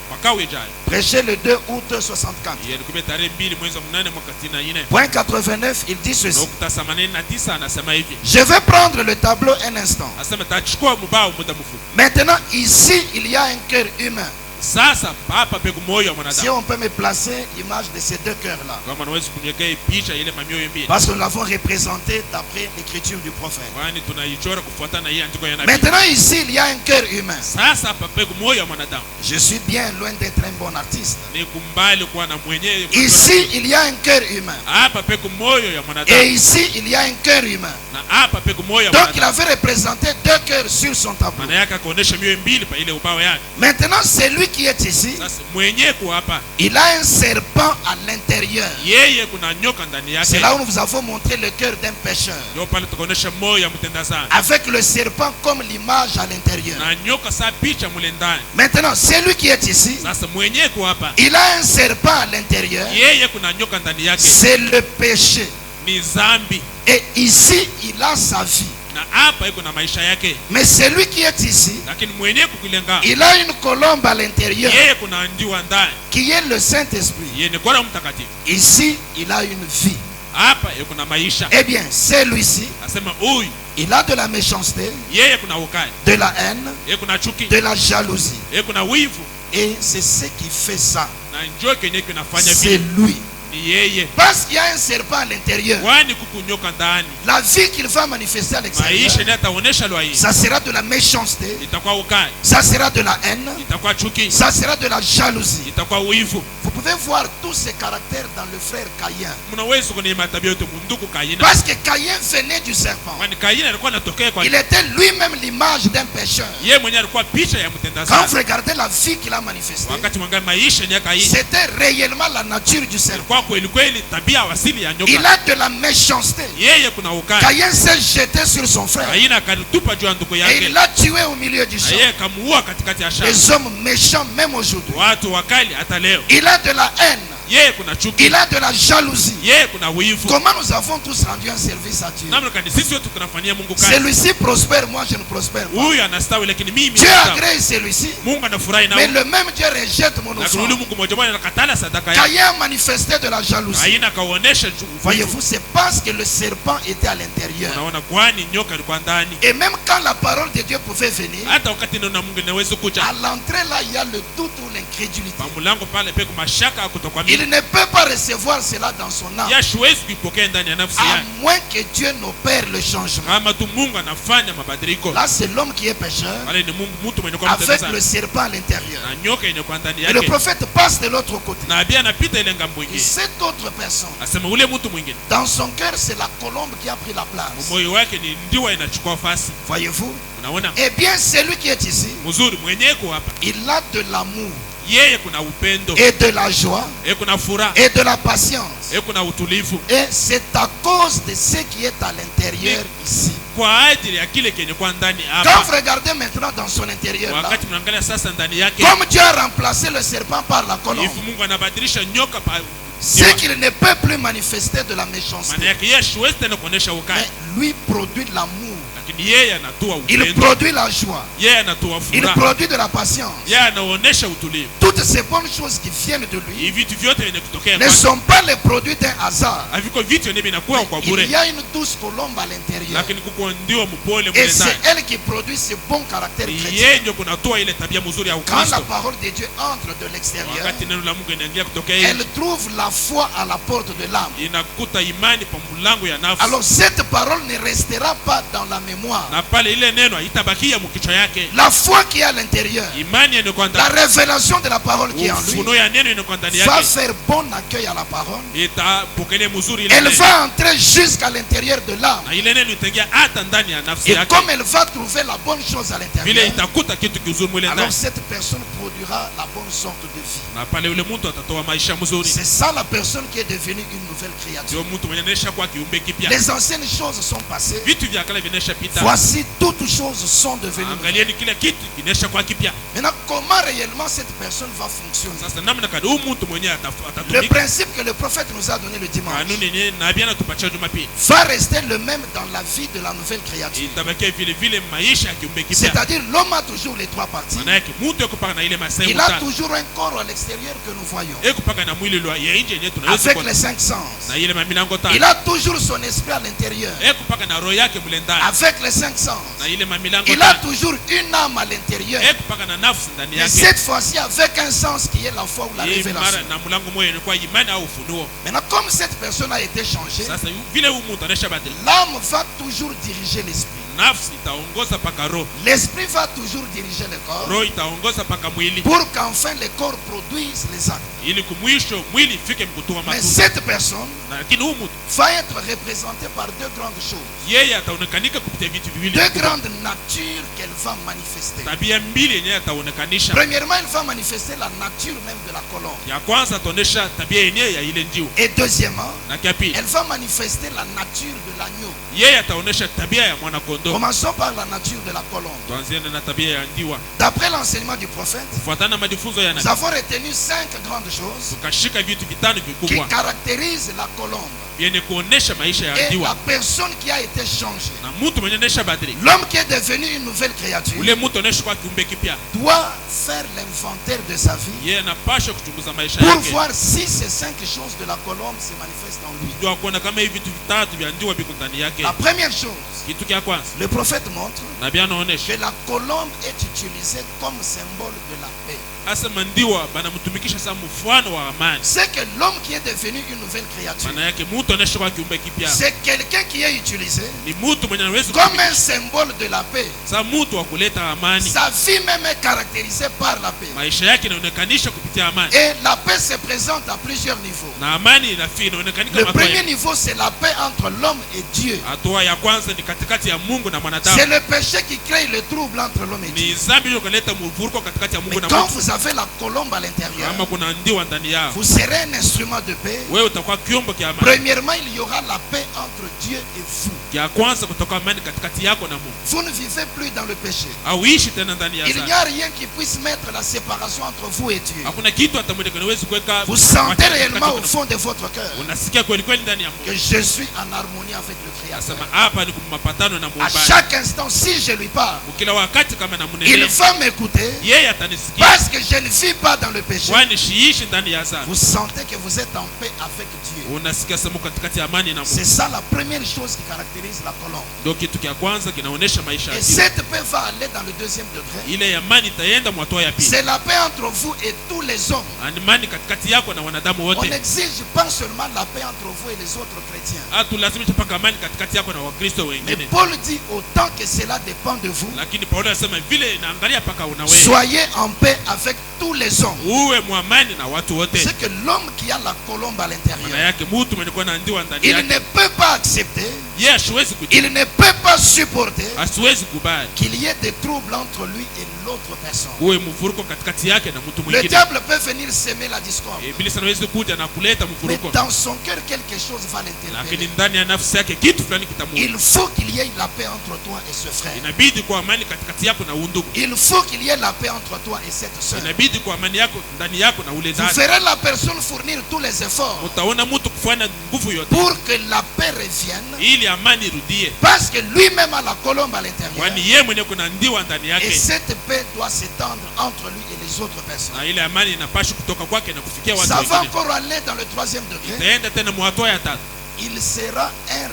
makao ijayo. prêché le 2 août 64. Yalikuwa tarehe 2 mwezi wa 8 mwaka 64. Point 89, il dit ceci. Nukta 89 anasema hivi. Je vais prendre le tableau un instant. Anasema tachukua mbao muda mfupi. Maintenant, ici, il y a un cœur humain. Sasa hapa peko moyo wa Si mwanadamu. on peut me placer l'image de ces deux cœurs-là. Kama unaweza kuniwekea picha ile mamioyo mbili. Parce que nous l'avons représenté d'après l'écriture du prophète. Kwani tunaichora kufuatana na hii andiko ya nabii. Maintenant, ici, il y a un cœur humain. Sasa hapa peko moyo wa mwanadamu. Je suis bien loin d'être un bon artiste. Ni kumbali kuwa na mwenyewe. Ici, il y a un cœur humain. Hapa peko moyo ya Et mwanadamu. ici, il y a un cœur humain. Na hapa peko moyo ya Donc, il mwanadamu. avait représenté deux cœurs sur son tableau. Maana yake akaonesha mioyo mbili pa ile ubao yake. Maintenant, celui qui est ici, Sasa mwenyewe kwa hapa il a un serpent à l'intérieur. yeye kuna nyoka ndani yake. C'est là où nous vous avons montré le cœur d'un pécheur. Ndio pale tukaonesha moyo ya mtenda dhambi. Avec le serpent comme l'image à l'intérieur. Na nyoka saa picha mule ndani. Maintenant, celui qui est ici, Sasa mwenyewe kwa hapa il a un serpent à l'intérieur. yeye kuna nyoka ndani yake. C'est le péché. Ni dhambi. Et ici, il a sa vie. Na hapa iko na maisha yake. Mais celui qui est ici, Lakini mwenyewe kukilenga il a une colombe à l'intérieur yeye kuna ndiwa ndani. qui est le Saint-Esprit. Yeye ni kwa mtakatifu. Ici, il a une vie. Hapa yeye kuna maisha. Eh bien, celui-ci, Asema huyu il a de la méchanceté, yeye kuna ukali. de la haine, Yeye kuna chuki. de la jalousie. Yeye kuna wivu. Et c'est ce qui fait ça. Na njoo kenye kinafanya C'est vile. lui. Ni yeye. Parce qu'il y a un serpent à l'intérieur. Kwani kuku nyoka ndani. La vie qu'il va manifester à Maisha l'extérieur, ni ataonesha lwa hii. ça sera de la méchanceté, Itakuwa ukali. ça sera de la haine, Itakuwa chuki. ça sera de la jalousie. Itakuwa wivu. Vous pouvez voir tous ces caractères dans le frère Caïn. Mnaweza kuniona tabia yote munduku Kaina. Parce que Caïn venait du serpent. Kwani Kaina alikuwa anatokea kwa Il était lui-même l'image d'un pécheur. yeye mwenyewe alikuwa picha ya mtenda Quand vous dhambi. regardez la vie qu'il a manifestée, Wakati mwangalia maisha ni ya Kaina. c'était réellement la nature du serpent. Ilikuwa kweli kweli tabia wasili ya Il nyoka. a de la méchanceté. Yeye kuna ukali. Caïn s'est jeté sur son frère Kaina akalitupa juu ya ndugu et yake. il l'a tué au milieu du Na champ. yeye kamuua katikati ya shamba. Les hommes méchants, même aujourd'hui. Watu wakali hata leo. Il a de la haine. Yeye kuna chuki. Il a de la jalousie. Yeye kuna wivu. Comment nous avons tous rendu un service à Dieu? Namna gani sisi wote tunafanyia Mungu kazi. Celui-ci prospère, moi je ne prospère pas. Huyu anastawi lakini mimi Dieu nastawi. agrée celui-ci. Mungu anafurahi nao. Mais le même Dieu rejette mon Lakini offrande. Mungu mmoja mmoja anakatala sadaka yake. Caïn a manifesté de la jalousie. Haina kaonesha. Voyez-vous, c'est parce que le serpent était à l'intérieur. Unaona kwani nyoka alikuwa ndani. Et même quand la parole de Dieu pouvait venir, Hata wakati neno la Mungu linaweza kuja. à l'entrée là, il y a le doute ou l'incrédulité. Kwa mlango pale peko mashaka kutokuamini. Il ne peut pas recevoir cela dans son âme. Yashwezi kuipokea ndani ya nafsi À yake. moins que Dieu n'opère le changement. Kama tu Mungu anafanya mabadiliko. Là, c'est l'homme qui est pécheur Pale ni Mungu mtu mwenye kwa avec mtazamo. le serpent à l'intérieur. Na nyoka yenye kwa ndani Et le yake. prophète passe de l'autre côté. Na abia anapita ile ngambo Et nyingine. cette autre personne, Asema ule mtu mwingine. dans son cœur, c'est la colombe qui a pris la place. Moyo wake ni ndiwa inachukua fasi. Voyez-vous? Unaona? Eh bien, celui qui est ici, Mzuri mwenyeko hapa. il a de l'amour Yeye kuna upendo. et de la joie Kuna furaha. et de la patience. Kuna utulivu. Et c'est à cause de ce qui est à l'intérieur ici. Kwa ajili ya kile kenye kwa ndani Quand hapa. vous regardez maintenant dans son intérieur, là, Wakati mnaangalia sasa ndani yake. comme Dieu a remplacé le serpent par la colombe, Hivi Mungu anabadilisha nyoka pa. c'est qu'il ne peut plus manifester de la Maana méchanceté. yake yeye hawezi tena kuonesha Mais ukali. lui produit de l'amour. Lakini yeye anatoa Il upendo. produit la joie. Yeye anatoa Il furaha. produit de la patience. Yeye anaonesha utulivu. Toutes ces bonnes choses qui viennent de lui Hivi vitu vyote vyenye kutokea ne kwake. sont pas les produits d'un hasard. Haviko vitu yenye vinakuwa kwa Il bure. y a une douce colombe à l'intérieur. Lakini kuko ndio mpole Et mwenye c'est ndani. elle qui produit ce bon caractère chrétien. Yeye ndio kunatoa ile tabia mzuri ya Quand la Ukristo. parole de Dieu entre de l'extérieur, Wakati neno la Mungu inaingia kutoka yeye, elle trouve la foi à la porte de l'âme. inakuta imani pa mlango ya nafsi. Alors cette parole ne restera pas dans la mémoire. Na pale ile neno haitabakia mkichwa yake. La foi qui est à l'intérieur, Imani yenye kwa la ndani. révélation de la parole qui est en lui, Ufunuo ya neno yenye kwa ndani va yake. faire bon accueil à la parole. Itapokelea mzuri ile Elle neno. va entrer jusqu'à l'intérieur de l'âme. Na ile neno itaingia hata ndani ya nafsi Et yake. comme elle va trouver la bonne chose à Vile l'intérieur, itakuta kitu kizuri mwile alors ndani. cette personne produira la bonne sorte de vie. Na pale ule mtu atatoa maisha mzuri. C'est ça la personne qui est devenue une nouvelle créature. Ndio mtu mwenye anaisha kwa kiumbe kipya. Les anciennes choses sont passées. Vitu vya kale vinaisha pita. Voici toutes choses sont devenues nouvelles. Angalieni kila kitu kinaisha kwa kipya. Maintenant, comment réellement cette personne va fonctionner? Sasa namna kadi huyu mtu mwenyewe Le atatumika. principe que le prophète nous a donné le dimanche Kanuni yenyewe nabii anatupatia Jumapili. va rester le même dans la vie de la nouvelle créature. Itabakia vile vile maisha ya kiumbe kipya. C'est-à-dire l'homme a toujours les trois parties. Maana yake mtu yuko paka na ile masehemu Il a tano. toujours un corps à l'extérieur que nous voyons. Yuko paka na mwili wa ya nje yenyewe tunaweza Avec kuona. les cinq sens. Na ile mamilango tano. Il a toujours son esprit à l'intérieur. Yuko paka na roho yake mle ndani. Avec les cinq sens. Na ile mamilango Il a tano. toujours une âme à l'intérieur. Yuko paka na nafsi ndani Mais yake. cette fois-ci avec un sens qui est la foi ou la Hii mara révélation. na mlango moyo ni kwa imani au ufunuo. Maintenant, comme cette personne a été changée, Sasa vile huyu mtu anaisha badili. l'âme va toujours diriger l'esprit. Nafsi itaongoza paka roho. L'esprit va toujours diriger le corps Roho itaongoza paka mwili. pour qu'enfin le corps produise les actes. Ili kumwisho mwili ifike mkutoa Mais matunda. cette personne Lakini huyu mtu va être représentée par deux grandes choses. yeye ataonekanika kupitia vitu viwili. Deux vikubwa. grandes natures qu'elle va manifester. Tabia mbili yenyewe ataonekanisha. Premièrement, elle va manifester la nature même de la colombe. Ya kwanza ataonesha tabia yenyewe ya ile njiwa. Et deuxièmement, Na kia pili elle va manifester la nature de l'agneau. yeye ataonesha tabia ya mwana kondoo. Commençons par la nature de la colombe. Tuanziane na tabia ya njiwa. D'après l'enseignement du prophète, Kufuatana na majifunzo ya nous nabii. avons retenu 5 grandes choses Tukashika vitu vitano qui vikubwa caractérisent la colombe yenye kuonesha maisha ya et la njiwa. personne qui a été changée. Na mtu mwenye anaisha badilika. L'homme qui est devenu une nouvelle créature Ule mtu anaisha kwa kiumbe kipya. doit faire l'inventaire de sa vie Yeye anapaswa kuchunguza maisha pour yake. voir si ces 5 choses de la colombe se manifestent en lui. Ndio kuona kama hivi vitu vitatu vya njiwa viko ndani yake. La première chose, Kitu kia kwanza, le prophète montre nabii anaonesha que la colombe est utilisée comme symbole de la paix. hasa mandiwa banamtumikisha sana mfano wa amani. C'est que l'homme qui est devenu une nouvelle créature, Maana yake mtu anaisha kwa kiumbe kipya. c'est quelqu'un qui est utilisé Ni mtu mwenye anaweza comme un symbole de la paix. sa mtu wa kuleta amani. Sa vie même est caractérisée par la paix. Maisha yake inaonekanisha kupitia amani. Et la paix se présente à plusieurs niveaux. Na amani inaonekanika Le kama premier niveau, c'est la paix entre l'homme et Dieu. hatua ya kwanza ni katikati ya Mungu na C'est mwanadamu. le péché qui crée le trouble entre l'homme et Dieu. Ni dhambi hiyo kuleta mvuruko katikati ya Mungu Mais na quand mtu. vous avez la colombe à l'intérieur, Kama kuna ndiwa ndani yao, vous serez un instrument de paix. wewe utakuwa kiombo kia amani. Premièrement, il y aura la paix entre Dieu et vous. Ya kwanza kutoka amani katikati yako na Mungu. Vous ne vivez plus dans le péché. Hauishi tena ndani ya Il n'y dhambi. a rien qui puisse mettre la séparation entre vous et Dieu. Hakuna hakuna kitu hata moja kinaweza kuweka. Vous sentez réellement au fond de votre cœur unasikia kweli kweli ndani ya que moyo je suis en harmonie avec le Créateur. nasema hapa ni kumapatano na À Muumbaji. chaque instant, si je lui parle, Kila wakati kama il namunenea va m'écouter yeye atanisikia, parce que je ne vis pas dans le péché. kwani shiishi ndani ya dhambi. Vous sentez que vous êtes en paix avec Dieu. Unasikia sema katikati ya amani na C'est Mungu. ça la première chose qui caractérise la colombe. Ndio kitu cha kwanza kinaonesha maisha Et ya cette paix va aller dans le deuxième degré. ile ya amani itaenda mwatoa ya pili. C'est la paix entre vous et tous les hommes. Amani katikati yako na wanadamu On wote. n'exige pas seulement la paix entre vous et les autres chrétiens. Hatulazimisha paka amani katikati yako na Wakristo Mais wengine. Paul dit autant que cela dépend de vous, Lakini Paulo anasema vile inaangalia paka una wewe. soyez en paix avec tous les hommes. Uwe mwamani na watu wote. C'est que l'homme qui a la colombe à Maana l'intérieur, yake mtu mwenye kuwa na ndiwa ndani il yake. ne peut pas accepter, Yeye asiwezi il ne peut pas supporter asiwezi kubali. qu'il y ait des troubles entre lui et l'autre personne. Uwe mvuruko katikati yake na mtu Le mwingine. diable peut venir semer la discorde, Ibilisi anaweza kuja na kuleta mais mvuruko. dans son cœur quelque chose va Lakini l'interpeller. ndani ya nafsi yake kitu fulani kitamuua. Il faut qu'il y ait la paix entre toi et ce frère. Inabidi kwa amani katikati yako na undugu. Il faut qu'il y ait la paix entre toi et cette soeur. Inabidi kwa amani yako ndani yako na ule Vous dada. verrez la personne fournir tous les efforts Utaona mtu kufanya nguvu yote pour que la paix revienne, ili amani irudie. parce que lui-même a la colombe à l'intérieur. Kwani yeye mwenyewe kuna ndiwa ndani Et yake. cette paix doit s'étendre entre lui et les autres personnes. Na ile amani inapaswa kutoka kwake na kufikia watu Ça va wengine. encore aller dans le troisième degré. Itaenda tena mwatua ya tatu. Il sera un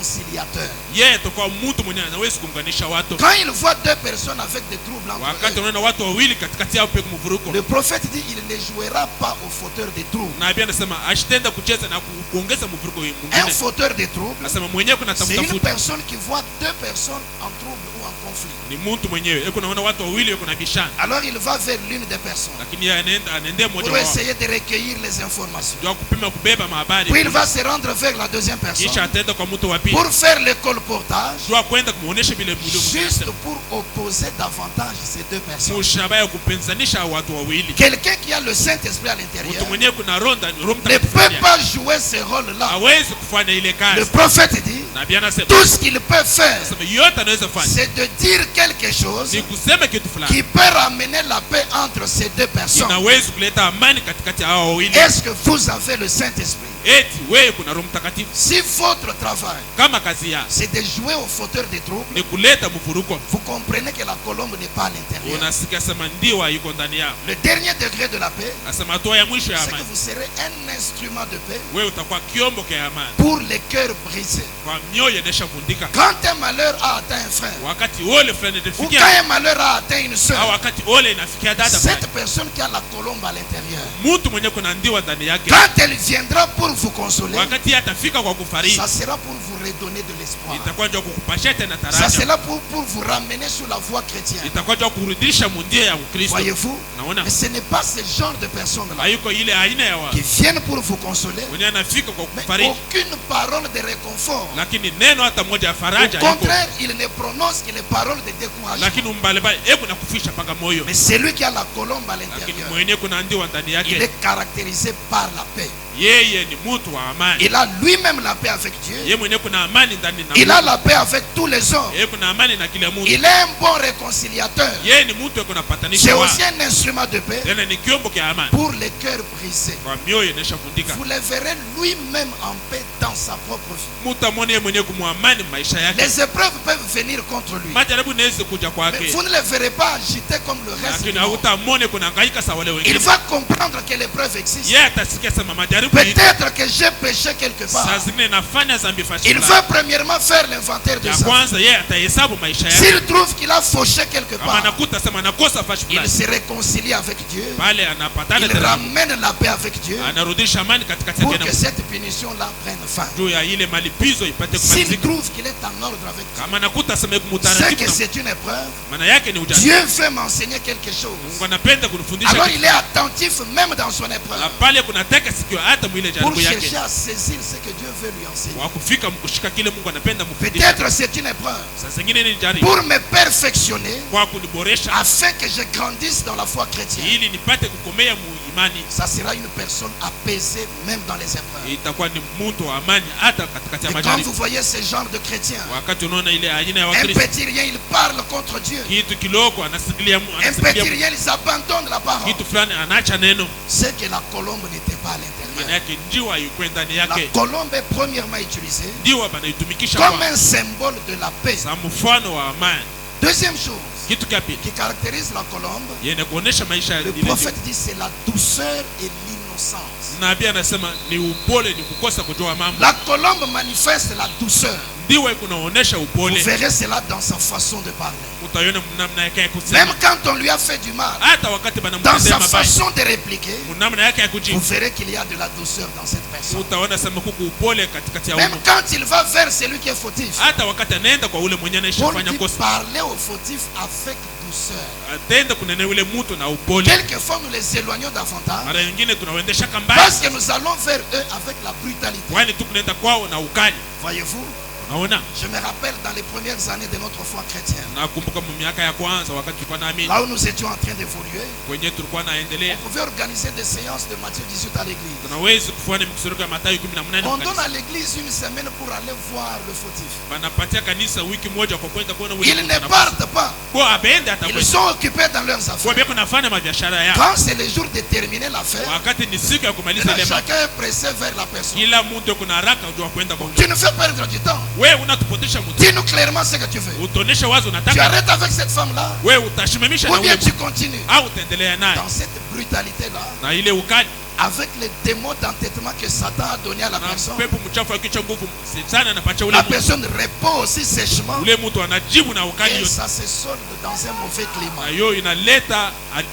réconciliateur. Yeye atakuwa mtu mwenyewe anaweza kuunganisha watu. Quand il voit deux personnes avec des troubles entre Wakati eux, unaona watu wawili katikati yao peke mvuruko. le prophète dit il ne jouera pas au fauteur des troubles. Na Biblia anasema ashtenda kucheza na kuongeza mvuruko Un mwingine. fauteur des troubles, Anasema mwenyewe kuna c'est tafuta une futa. personne qui voit deux personnes en trouble ou en conflit. Ni mtu mwenyewe. Yuko naona watu wawili yuko na bishana. Alors il va vers l'une des personnes Lakini yeye anaendea mmoja pour wao. essayer de recueillir les informations. Ndio kupima kubeba mahabari. Puis il va se rendre vers la deuxième personne Kisha ataenda kwa mtu wa pili. pour faire le colportage, Ndio kwenda kumuonesha vile juste pour opposer davantage ces deux personnes. mushabaya kupenzanisha watu wawili. Quelqu'un qui a le Saint-Esprit à Mtu l'intérieur mwenyewe kuna roho ne peut pas jouer ce rôle-là. hawezi kufanya ile Le kazi. prophète dit, Na Biblia anasema tout ce qu'il peut faire, yote anaweza fanya c'est de dire quelque chose ni kusema kitu fulani qui peut ramener la paix entre ces deux personnes. inaweza kuleta amani katikati ya hao wawili. Est-ce que vous avez le Saint-Esprit? Eti wewe kuna Roho Mtakatifu. Si votre travail, Kama kazi yako c'est de jouer au fauteur des troubles, ni kuleta mvuruko, vous comprenez que la colombe n'est pas à l'intérieur. unasikia sema ndiwa yuko ndani yao. Le dernier degré de la paix, Asema hatua ya mwisho ya c'est que amani, vous serez un instrument de paix wewe utakuwa kiombo cha amani pour les cœurs brisés. kwa mioyo inashavundika. Quand un malheur a atteint un frère, Wakati ole fulani ou quand itafikia un malheur a atteint une au soeur, wakati ole inafikia dada fulani, cette personne qui a la colombe à l'intérieur, mtu mwenye kuna ndiwa ndani yake, quand elle viendra pour vous consoler, wakati atafika kwa kufariji, ça sera pour vous redonner de l'espoir. itakuwa ndio kukupashia tena Ça taraja, sera pour vous ramener sur la voie chrétienne. itakuwa ndio kurudisha mundia ya Ukristo. Voyez-vous? Naona Mais ce n'est pas ce genre de personnes-là hayuko ile aina ya qui watu viennent pour vous consoler, mwenye anafika kwa mais kufariji, aucune parole de réconfort. lakini neno hata moja ya Au faraja hayuko, contraire, il ne prononce que les paroles de découragement. lakini mbalimbali hebu nakufisha paka moyo. Mais celui qui a la colombe à Lakini l'intérieur, mwenye kuna ndiwa ndani il yake, est caractérisé par la paix. yeye ni mtu wa amani. Il a lui-même la paix avec Dieu. Yeye mwenye kuna amani ndani na Il a Mungu. la paix avec tous les hommes. Yeye kuna amani na kila mtu. Il est un bon réconciliateur. Yeye ni mtu kuna C'est patanisha wa. aussi un instrument de paix Tena ni kiombo cha amani pour les cœurs brisés. kwa mioyo inashavundika. Vous le verrez lui-même en paix dans sa propre vie. Mtu amwone yeye mwenye kumwamani maisha yake. Les épreuves peuvent venir contre lui, Majaribu inaweza kuja mais kwake, vous ne le verrez pas agité comme le reste du lakini monde. hautamwone kuna hangaika sawa wale Il wengine. va comprendre que l'épreuve existe. Yeye atasikia sema majaribu iko. Peut-être que j'ai péché quelque Saa part. zingine nafanya dhambi fashi Il fulani. va premièrement faire l'inventaire de Ya sa vie. kwanza yeye atahesabu maisha yake. S'il trouve qu'il a fauché quelque Kama part, anakuta sema nakosa fashi il fulani, se réconcilie avec Dieu. pale anapatana Il tena, ramène la paix avec Dieu anarudisha amani katikati pour yake na que cette punition-là prenne fin. juu ya ile malipizo ipate S'il kumalizika. trouve qu'il est en ordre avec Dieu, Kama nakuta sema yuko c'est mutaratibu, que c'est une épreuve. maana yake ni ujanja. Dieu veut m'enseigner quelque chose. Mungu anapenda kunifundisha Alors kitu. il est attentif même dans son Na épreuve pale kunataka sikio hata mwile pour jaribu yake chercher à saisir ce que Dieu veut lui enseigner. wa kufika mkushika kile Mungu anapenda mfundisha. Peut-être c'est une épreuve Saa zingine ni jaribu pour me perfectionner kwa kuniboresha afin que je grandisse dans la foi chrétienne. ili nipate kukomea muimani. Ça sera une personne apaisée même dans les épreuves. Itakuwa ni mtu wa amani hata katikati ya Et quand majaribu. vous voyez ce genre de chrétien, Wakati unaona ile aina ya un Wakristo petit rien, il parle contre Dieu. kitu kiloko anasikilia Impétriels, ils abandonnent la parole. kitu fulani anaacha neno, C'est que la colombe n'était pas à l'intérieur. maana yake njiwa yuko ndani La yake. colombe est premièrement utilisée Njiwa banaitumikisha comme kwa un symbole de la paix. sa mfano wa amani. Deuxième chose Kitu cha pili qui caractérise la colombe, yenye kuonesha maisha ya le ile prophète dit c'est la douceur et l'innocence. nabii anasema ni upole, ni kukosa kujua mambo. La colombe manifeste la douceur. Ndiwe kunaonesha Vous upole, verrez cela dans sa façon de parler. utaiona namna yake ya Même kusema, quand on lui a fait du mal, hata wakati dans banamtendea sa mabaya, façon de répliquer, namna yake ya vous kujibu, verrez qu'il y a de la douceur dans cette personne. utaona sema kuku upole katikati ya Même uno. quand il va vers celui qui est fautif, Hata wakati anaenda kwa ule mwenye Paul anaishafanya dit kosa, parler au fautif avec douceur. atenda kunene ule mtu na upole. Quelquefois, nous les éloignons davantage Mara nyingine tunawaendesha kambaya, parce que nous allons vers eux avec la brutalité. kwani tu kunaenda kwao na ukali. Voyez-vous, Unaona, je me rappelle dans les premières années de notre foi chrétienne, nakumbuka miaka ya kwanza wakati tulikuwa naamini, là où nous étions en train d'évoluer, kwenye tulikuwa naendelea, on pouvait organiser des séances de Matthieu 18 à l'église. tunaweza kufanya mikusanyiko ya Mathayo 18 On kwa donne kanisa. à l'église une semaine pour aller voir le fautif. Wanapatia kanisa wiki moja kwa kwenda kuona ule Ils mtu ne anapokuwa. partent pas. Kwa abende hata Ils kwenda. sont occupés dans leurs Kwa affaires. beko nafanya mabiashara yao. Quand c'est le jour de terminer l'affaire, Wakati ni siku ya kumaliza ile mambo, chacun est pressé vers la personne. kila mtu kuna haraka ujua kwenda kwa Tu ule. nous fais perdre du temps. Wewe unatupotesha muda. Dis-nous clairement ce que tu veux. Utonesha wazo Tu unataka. arrêtes avec cette femme-là Wewe utashimamisha ou na bien ule tu continues. au utaendelea naye. Dans cette brutalité-là, Na ile ukali avec les démons d'entêtement que Satan a donné à la na personne, pepo mchafu akicha nguvu Shetani anapatia ule la mtu. personne répond aussi sèchement Ule mtu anajibu na ukali et yote. ça se solde dans un mauvais climat. Na hiyo inaleta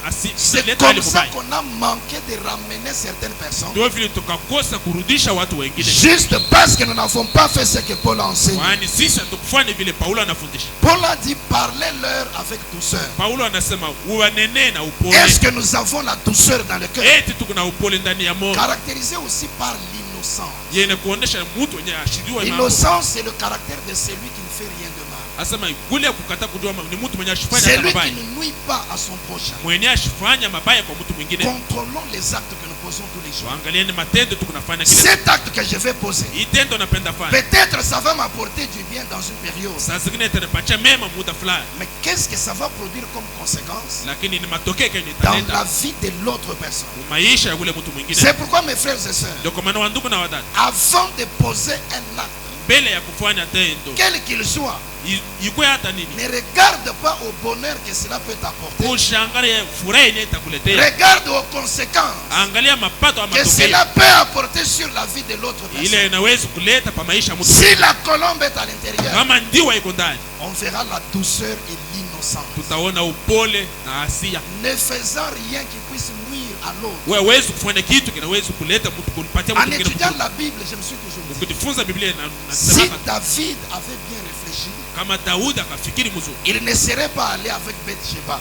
C'est inaleta hali comme ça mbaya. qu'on a manqué de ramener certaines personnes. Ndio vile tukakosa kurudisha watu wengine. Juste parce que nous n'avons pas fait ce que Paul a enseigné. Kwani sisi hatukufanya vile Paulo anafundisha. Paul a dit parlez-leur avec douceur. Paulo anasema uwanene na upole. Est-ce que nous avons la douceur dans le cœur? Eti tuko na upole ndani ya moyo. Caractérisé aussi par l'innocence. Yeye kuonesha mtu mwenye ashijua mambo. L'innocence, c'est le caractère de celui qui ne fait rien de mal. Asema kule kukata kujua mambo ni mtu mwenye ashifanya Celui qui mabaya. ne nuit pas à son prochain. Mwenye ashifanya mabaya kwa mtu mwingine. Contrôlons les actes que nous posons tous les jours. Angalieni matendo tukunafanya kila. Cet acte que je vais poser, Itendo napenda fanya. peut-être ça va m'apporter du bien dans une période. Saa zingine itanipatia mema muda fulani. Mais qu'est-ce que ça va produire comme conséquence Lakini ni matokeo yenye dans la italeta vie de l'autre personne? maisha ya ule mtu mwingine. C'est pourquoi mes frères et sœurs, Ndio kwa maana wandugu na wadada, avant de poser un acte, mbele ya kufanya tendo quel qu'il soit, ikwe hata nini, ne regarde pas au bonheur que cela peut t'apporter. ushangalie furaha yenye itakuletea. Regarde aux conséquences Angalia mapato ama que matokeo cela peut apporter sur la vie de l'autre personne. ile inaweza kuleta pa maisha ya mtu. Si la colombe est à l'intérieur, Kama ndiwa iko ndani, on verra la douceur et l'innocence. tutaona upole na asia. Ne faisant rien qui puisse nuire à l'autre. Wewe huwezi kufanya kitu kinaweza kuleta mtu kumpatia mtu En mwingine. étudiant la Bible, je me suis toujours dit, Ukijifunza Biblia na si nasema David avait bien réfléchi, kama Daudi akafikiri mzuri, il ne serait pas allé avec Bathsheba.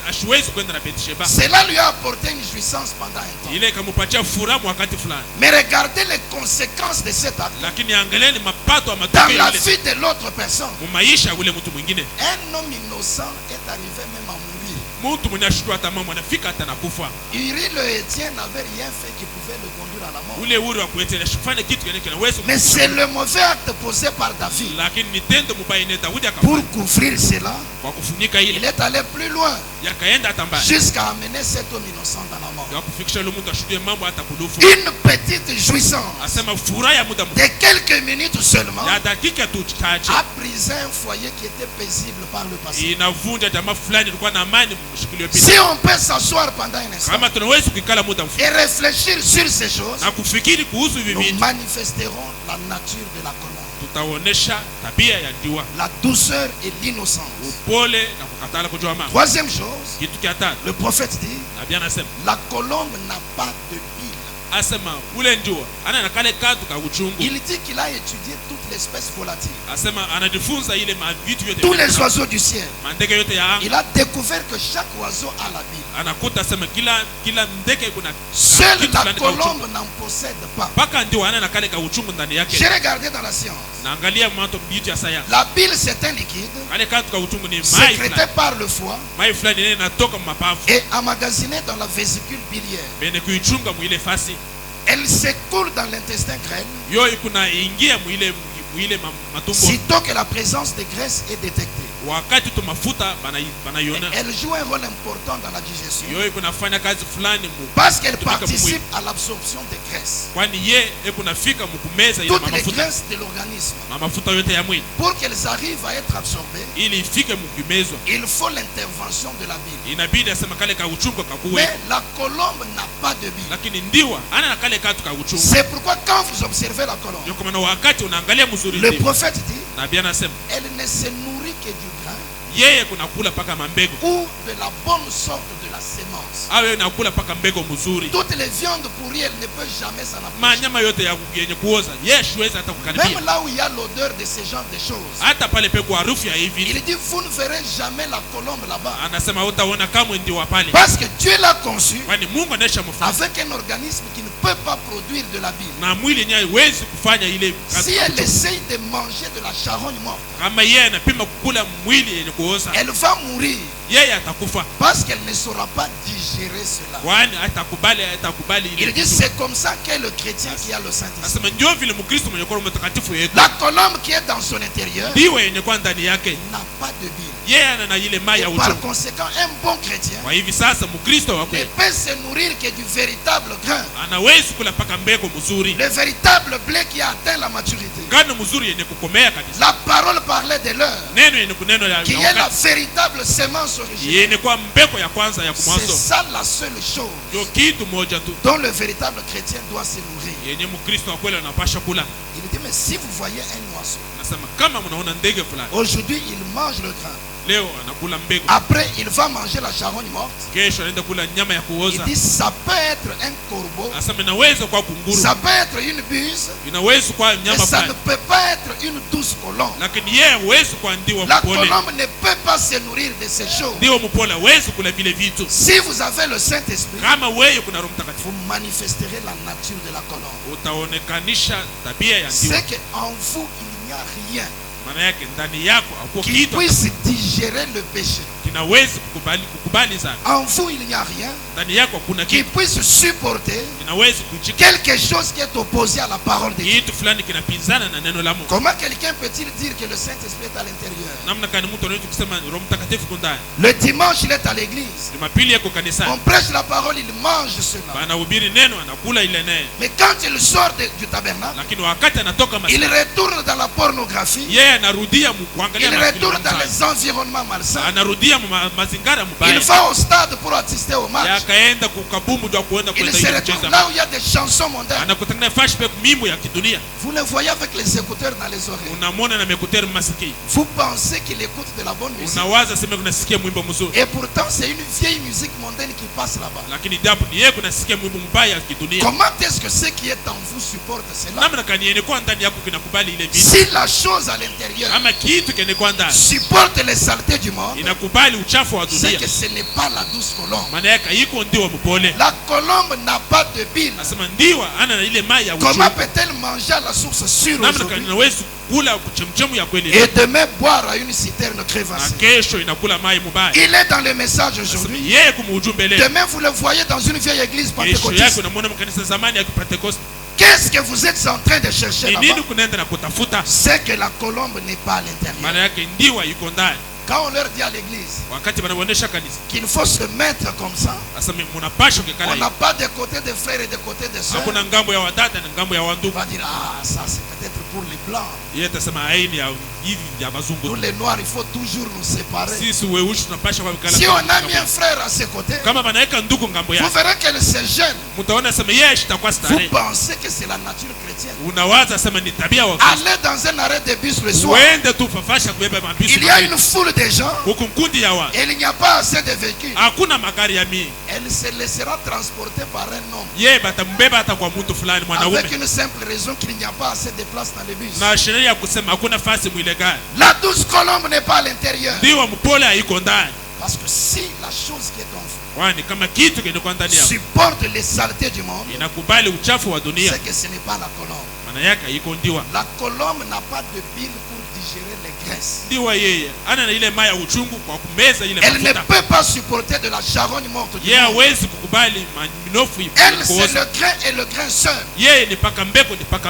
ashwezi kwenda na Bathsheba. Cela lui a apporté une jouissance pendant un temps. Ile ikampatia furaha wakati fulani, Mais regardez les conséquences de cet acte lakini angalieni mapato ya dans matokeo la ile vie de l'autre personne. mu maisha ya ule mtu mwingine. Un homme innocent est arrivé même à mourir. Mtu mwenye ashukuru hata mama anafika hata nakufa. Uri le Hétien n'avait rien fait qui pouvait le conduire à la mort. Ule uri wa kuetea shufanya kitu kile kinaweza, Mais c'est le mauvais acte posé par David. lakini ni tendo mubaya ne Daudi Pour akafanya couvrir cela, kwa kufunika il ile, est allé plus loin yakaenda hata mbali jusqu'à amener cet homme innocent dans la mort. ya kufikisha yule mtu ashudie mambo hata kulufu. Une petite jouissance Asema furaha ya muda de quelques minutes seulement ya dakika tu chache a brisé un foyer qui était paisible par le passé. inavunja jamaa fulani ilikuwa na amani mshikilio pita. Si on peut s'asseoir pendant un instant Kama tunaweza kukala muda mfupi et réfléchir sur ces choses, na kufikiri kuhusu hivi nous vitu, manifesterons la nature de la colombe, tutaonesha tabia ya njiwa, la douceur et l'innocence. upole na kukatala kujua mambo. Troisième chose, Kitu cha tatu, le prophète dit, nabii anasema, la colombe n'a pas de bile. asema ule njiwa ana na kale katu ka uchungu. Il dit qu'il a étudié toute l'espèce volatile, Asema anajifunza ile vitu vyote, tous les oiseaux du ciel. mandege yote ya anga. Il a découvert que chaque oiseau a la bile. Anakuta asema kila ndege kuna Seule kitu la fulani ka uchungu. colombe n'en possède pas. Mpaka ndio ana na kale ka uchungu ndani yake. J'ai regardé dans la science. Naangalia mambo vitu ya sayansi. La bile, c'est un liquide Kale katu ka uchungu ni mai sécrété fulani. par le foie Mai fulani ile inatoka mapafu. et emmagasiné dans la vésicule biliaire. Bene kuichunga mwile fasi. Elle s'écoule dans l'intestin grêle Yo kuna ingia mwile matumbo. sitôt que la présence de graisse est détectée. wakati tu mafuta banaiona Elle joue un rôle important dans la digestion. yo iko nafanya kazi fulani Parce qu'elle participe à l'absorption des graisses. kwani ye iko nafika mkumeza ile Toutes les mafuta graisses de l'organisme. mafuta yote ya mwili Pour qu'elles arrivent à être absorbées, ili ifike mkumezwa il faut l'intervention de la bile. inabidi asema kale ka uchungu kakuwe Mais la colombe n'a pas de bile. lakini ndiwa ana na kale katu ka uchungu C'est pourquoi quand vous observez la colombe, ndio kwa maana wakati unaangalia mzuri le ndiwa prophète dit, nabii anasema elle ne se nourrit que du grain yeye kunakula paka mambego ou de la bonne sorte de la sémence. awe nakula paka mbego mzuri Toutes les viandes pourries, elle ne peut jamais s'en approcher. manyama yote ya yenye kuoza yeye siwezi hata kukaribia Même là où il y a l'odeur de ce genre de choses, hata pale peko harufu ya hivi il dit, vous ne verrez jamais la colombe là-bas. anasema utaona kamwe ndiwa pale Parce que Dieu l'a conçu kwani Mungu anaisha mfano avec un organisme qui ne peut pas produire de la bile. na mwili yenyewe haiwezi kufanya ile kazi Si ya elle uchungu. essaye de manger de la charogne morte, kama yeye anapima kukula mwili yenye kuoza elle va mourir yeye atakufa parce qu'elle ne saura pas digérer cela. kwani atakubali ile Il dit, kitu. c'est comme ça qu'est le chrétien qui a le Saint-Esprit. Anasema ndio vile Mkristo mwenye kwa mtakatifu yetu La colombe qui est dans son intérieur ndiwe yenye kwa ndani yake n'a pas de bile. yeye ana na ile mai ya Et par uchungu conséquent, un bon chrétien kwa hivi sasa Mkristo wa ne kweli peut se nourrir que du véritable grain. anawezi kula paka mbegu mzuri Le véritable blé qui a atteint la maturité. ngano mzuri yenye kukomea kabisa La parole parlait de l'heure, neno yenye kuneno ya qui ya est la wakati véritable sémence originelle. yenye kwa mbeko ya kwanza ya C'est kumwanzo ça la seule chose ndio kitu moja tu dont le véritable chrétien doit se nourrir. yenye Mkristo wa kweli anapasha kula Il dit, mais si vous voyez un oiseau, nasema kama mnaona ndege fulani aujourd'hui il mange le grain. leo anakula mbegu Après, il va manger la charogne morte. kesho anaenda kula nyama ya Il kuoza dit, ça peut être un corbeau, asema inaweza kwa kunguru ça peut être une buse, inaweza kwa mais nyama ça ne fulani peut pas être une douce colombe. lakini yeye hawezi kwa ndiwa La mpole colombe ne peut pas se nourrir de ces choses. ndiwa mpole hawezi kula vile vitu Si vous avez le Saint-Esprit, kama wewe kuna Roho Mtakatifu vous manifesterez la nature de la colombe. utaonekanisha tabia ya ndiwa C'est qu'en vous, il n'y a rien maana yake ndani yako hakuwa qui kitu puisse digérer le péché. kinawezi kukubali sana En vous, il n'y a rien ndani yako hakuna qui kitu puisse supporter kinawezi kuchika quelque chose qui est opposé à la parole de Dieu. kitu fulani kinapinzana na neno la Mungu Comment quelqu'un peut-il dire que le Saint-Esprit est à l'intérieur? namna gani mtu anaweza kusema Roho Mtakatifu kundani Le dimanche, il est à l'église. Jumapili yako On kanisani prêche la parole, il mange cela. anahubiri neno anakula ile neno Mais quand il sort du tabernacle, lakini wakati anatoka il masika retourne dans la pornographie, yeye anarudia il kuangalia retourne dans les environnements malsains, anarudia mazingara il mbaya va au stade pour assister au match. yakaenda kukabumbu jwa kuenda Il kwenda se ile retrouve kucheza là où il y a des chansons mondaines. anakutana flashback mimbo ya kidunia Vous le voyez avec les écouteurs dans les oreilles. unamwona na mekuteri masikio Vous pensez qu'il écoute de la bonne musique. unawaza sema kunasikia mwimbo mzuri Et pourtant, c'est une vieille musique mondaine qui passe là-bas. lakini japo ni yeye kunasikia mwimbo mbaya ya kidunia Comment est-ce que ce qui est en vous supporte cela? namna kani yenekuwa ndani yako kinakubali ile vitu Si la chose à l'intérieur ama kitu kenekuwa ndani supporte les saletés du monde, inakubali uchafu wa c'est dunia que ce n'est pas la douce colombe. maana yake iko ndiwa mpole La colombe n'a pas de bile. nasema ndiwa ana na ile mai ya Comment uchungu peut-elle manger à la source sûre namna aujourd'hui kani naweza kula kuchemchemu ya kweli et demain boire à une citerne na crevassée? kesho inakula mai mubaya Il est dans le message Nasema aujourd'hui. yeye kumujumbe leo Demain, vous le voyez dans une vieille église kesho yake pentecôtiste. unamwona mkanisa zamani ya Pentecost Qu'est-ce que vous êtes en train de chercher ni là-bas? nini kunaenda na kutafuta C'est que la colombe n'est pas à l'intérieur. maana yake ndiwa iko ndani Quand on leur dit à l'église wakati wanaonyesha kanisa qu'il faut se mettre comme ça, sasa mnapasha on kukala n'a pas de côté des frères et de côté des sœurs. hakuna ngambo ya wadada na ngambo ya On wandugu va dire, ah, ça c'est peut-être pour les blancs. yeye atasema aini ya hivi ya Nous bazungu les noirs, il faut toujours nous séparer. sisi weushi tunapasha kwa kala Si on a mis un frère à ses côtés, kama wanaweka ndugu ngambo vous yake verrez qu'elle se gêne. mtaona sema yeye shitakuwa Vous starehe pensez que c'est la nature chrétienne. unawaza sema ni tabia wa Kristo Allez dans un arrêt de bus le soir. uende tu fafasha kubeba mabisi Il y a une foule de gens huku nkundi ya watu et il n'y a pas assez de véhicules. hakuna magari ya mii Elle se laissera transporter par un homme yeye batambeba hata kwa mtu fulani mwanaume avec une simple raison qu'il n'y a pas assez de place dans les bus. na sheria ya kusema hakuna fasi mwile gari La douce colombe n'est pas à l'intérieur. ndiwa mpole haiko ndani Parce que si la chose qui est en vous kwani kama kitu kilikuwa ndani yako supporte les saletés du monde, inakubali uchafu wa dunia c'est que ce n'est pas la colombe. maana yake haiko ndiwa La colombe n'a pas de bile pour digérer les graisses. ndiwa yeye ana na ile mai ya uchungu kwa kumeza ile Elle ne mafuta peut pas supporter de la charogne morte du yeye monde. hawezi kukubali minofu Elle, c'est kuoza le grain et le grain seul. yeye ni paka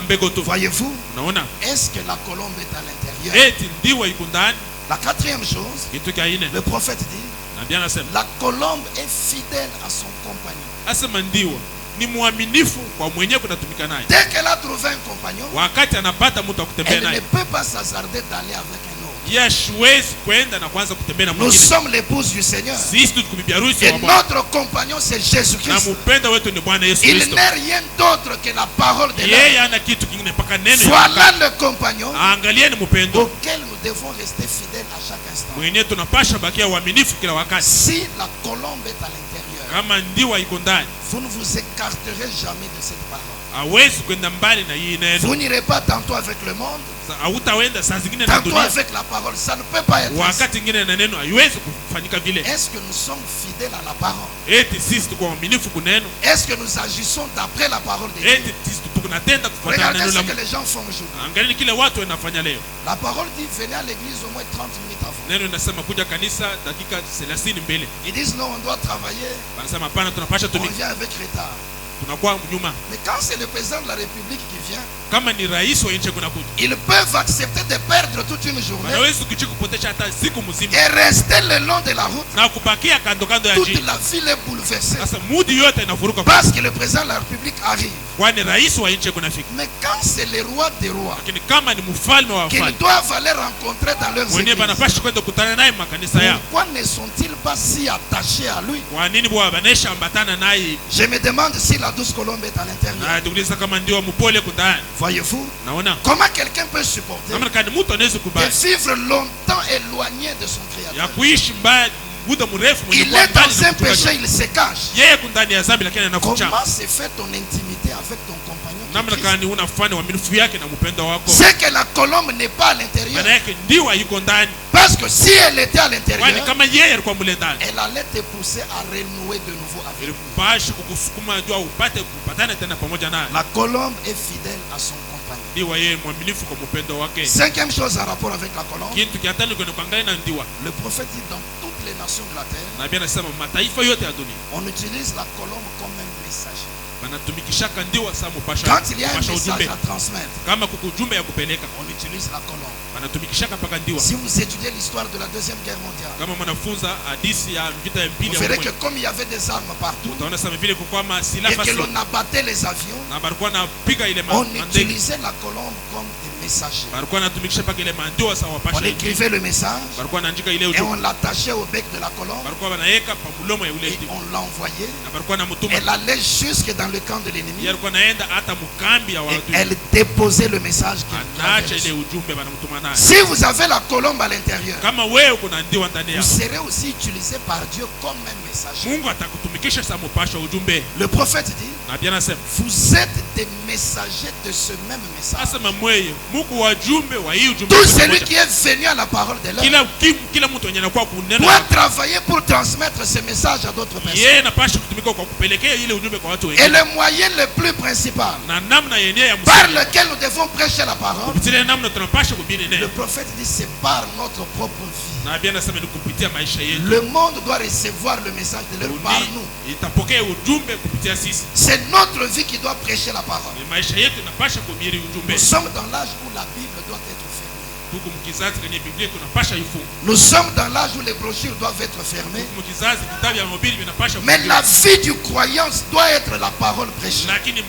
mbeko tu Voyez-vous, unaona est-ce que la colombe est à l'intérieur? eti ndiwa iko ndani La quatrième chose, kitu cha ine le prophète dit, na bien anasema la colombe est fidèle à son compagnon. asema ndiwa ni mwaminifu kwa mwenyewe kunatumika naye. Dès qu'elle a trouvé un compagnon, Wakati anapata mtu wa kutembea elle ne naye, peut pas s'hasarder d'aller avec un autre. yashwezi kwenda na kwanza kutembea na Nous mwingine. sommes l'épouse du Seigneur. Sisi tuko bibi harusi Et wa Bwana. notre compagnon, c'est Na Jésus-Christ. mpenda wetu ni Bwana Yesu Il Kristo. n'est rien d'autre que la parole de Yeye l'homme. ana kitu kingine mpaka neno ya Voilà wakati. le compagnon Angalieni mpendo auquel nous devons rester fidèles à chaque instant. mwenyewe, tunapasha bakia uaminifu kila wakati. Si la colombe est à l'intérieur, Kama ndiwa iko ndani, vous ne vous écarterez jamais de cette parole. hawezi kwenda mbali na hii neno. Vous n'irez pas tantôt avec le monde, Hautaenda saa zingine na tantôt dunia, avec la parole. Ça ne peut pas être ainsi. wakati ingine na neno haiwezi kufanyika vile. Est-ce que nous sommes fidèles à la parole? Eti sisi tuko waaminifu kuneno, Est-ce que nous agissons d'après la parole de Dieu? eti sisi tunatenda kufuatana Regardez neno ce la que Mungu. les gens font aujourd'hui. Angalieni kile watu wanafanya leo. La parole dit venez à l'église au moins 30 minutes avant. Neno inasema kuja kanisa dakika 30 mbele. Ils disent non, on doit travailler. Wanasema hapana, tunapasha On tumika, vient avec retard. tunakuwa nyuma. Mais quand c'est le président de la République qui vient, Kama ni rais wa nchi kunakuja, ils peuvent accepter de perdre toute une journée wanaweza kuchika kupotesha hata siku mzima et rester le long de la route. na kubakia kando kando ya Toute njia. la ville est bouleversée Sasa mudi yote inafuruka parce que le président de la République arrive. kwani rais wa nchi kunafika. Mais quand c'est le roi des rois Lakini kama ni mfalme wa qu'ils wafalme, doivent aller rencontrer dans leurs mwenyewe églises, banapasha kwenda kukutana naye makanisa yao. pourquoi ne sont-ils pas si attachés à lui? Kwa nini bwana banesha ambatana naye? Je me demande si la douce colombe est à l'intérieur. Na tuuliza kama ndio mpole kundani. Voyez-vous Naona comment quelqu'un peut supporter kama kani mtu anaweza de kubali vivre longtemps éloigné de son ya Créateur. kuishi mbali muda mrefu mwenye Il kuwa est mbali dans na un mchungaji péché, wake. il se cache. Yeye kundani ya dhambi lakini anakucha. Comment se fait ton intimité avec ton compagnon qui Namna Christ? kani unafanya uaminifu yake na mpendo wako. C'est que la colombe n'est pas à l'intérieur. Maana yake ndiwa yuko ndani. Parce que si elle était à Kwani l'intérieur, kama yeye alikuwa mle ndani, elle allait te pousser à renouer de nouveau avec lui. ilipasha kukusukuma jua upate kupatana tena pamoja naye. La colombe est fidèle à son compagnon. Ndiwa yeye mwaminifu kwa mpendo wake. Cinquième chose en rapport avec la colombe, Kitu cha tano kwenye kuangalia na ndiwa. le prophète dit dans toutes les nations de la terre, Na Biblia inasema mataifa yote ya dunia on utilise la colombe comme un messager. wanatumikishaka ndiwa saa mpasha Quand il y a un mpasha message ujumbe. à transmettre, Kama kuko ujumbe ya kupeleka, on utilise la colombe. wanatumikishaka mpaka ndiwa. Si vous étudiez l'histoire de la Deuxième Guerre mondiale, Kama mwanafunza hadithi ya vita ya pili vous ya verrez que ulimwengu, comme il y avait des armes partout utaona sasa vile kulikuwa masilaha et que fasi l'on abattait les avions, na balikuwa napiga ile on mandege, utilisait la colombe comme des messagers. balikuwa natumikisha mpaka ile mandiwa sawa On wapasha, écrivait le message balikuwa naandika ile et ujumbe, on l'attachait au bec de la colombe balikuwa wanaweka pa mlomo ya ule et ndiwa, on l'envoyait. na balikuwa na mtuma, Elle allait jusque dans le camp de l'ennemi yeye alikuwa naenda hata mkambi ya et watu, elle déposait le message qu'il avait anaacha ile reçu. ujumbe banamtuma naye. Si vous avez la colombe à l'intérieur, Kama wewe kuna ndiwa ndani vous yako, serez aussi utilisé par Dieu comme un messager. Mungu atakutumikisha saa mpasha ujumbe. Le prophète dit, Na Biblia inasema vous êtes des messagers de ce même message. asema mweye Mungu wajumbe wa hii ujumbe. Tout celui qui est venu à la parole de l'homme Kila mtu mwenye anakuwa kunena doit travailler pour transmettre ce message à d'autres personnes. yeye anapaswa kutumika kwa kupelekea ile ujumbe kwa watu Et wengine, le moyen le plus principal na namna yenyewe ya par msingi lequel nous devons prêcher la parole, kupitia namna tunapaswa kuhubiri le neno. prophète dit c'est par notre propre vie. Na Biblia inasema ni kupitia maisha yetu. Le monde doit recevoir le message de l'homme par nous. Itapokea ujumbe kupitia sisi. C'est notre vie qui doit prêcher la parole. Ni maisha yetu inapaswa kuhubiri ujumbe. Nous sommes dans l'âge où la Bible doit être fermée. Huku mkizazi kwenye Biblia tunapaswa ifunga. Nous sommes dans l'âge où les brochures doivent être fermées. Huku mkizazi vitabu vya mahubiri vinapaswa Mais kufunga. la vie du croyant doit être la parole prêchée. Lakini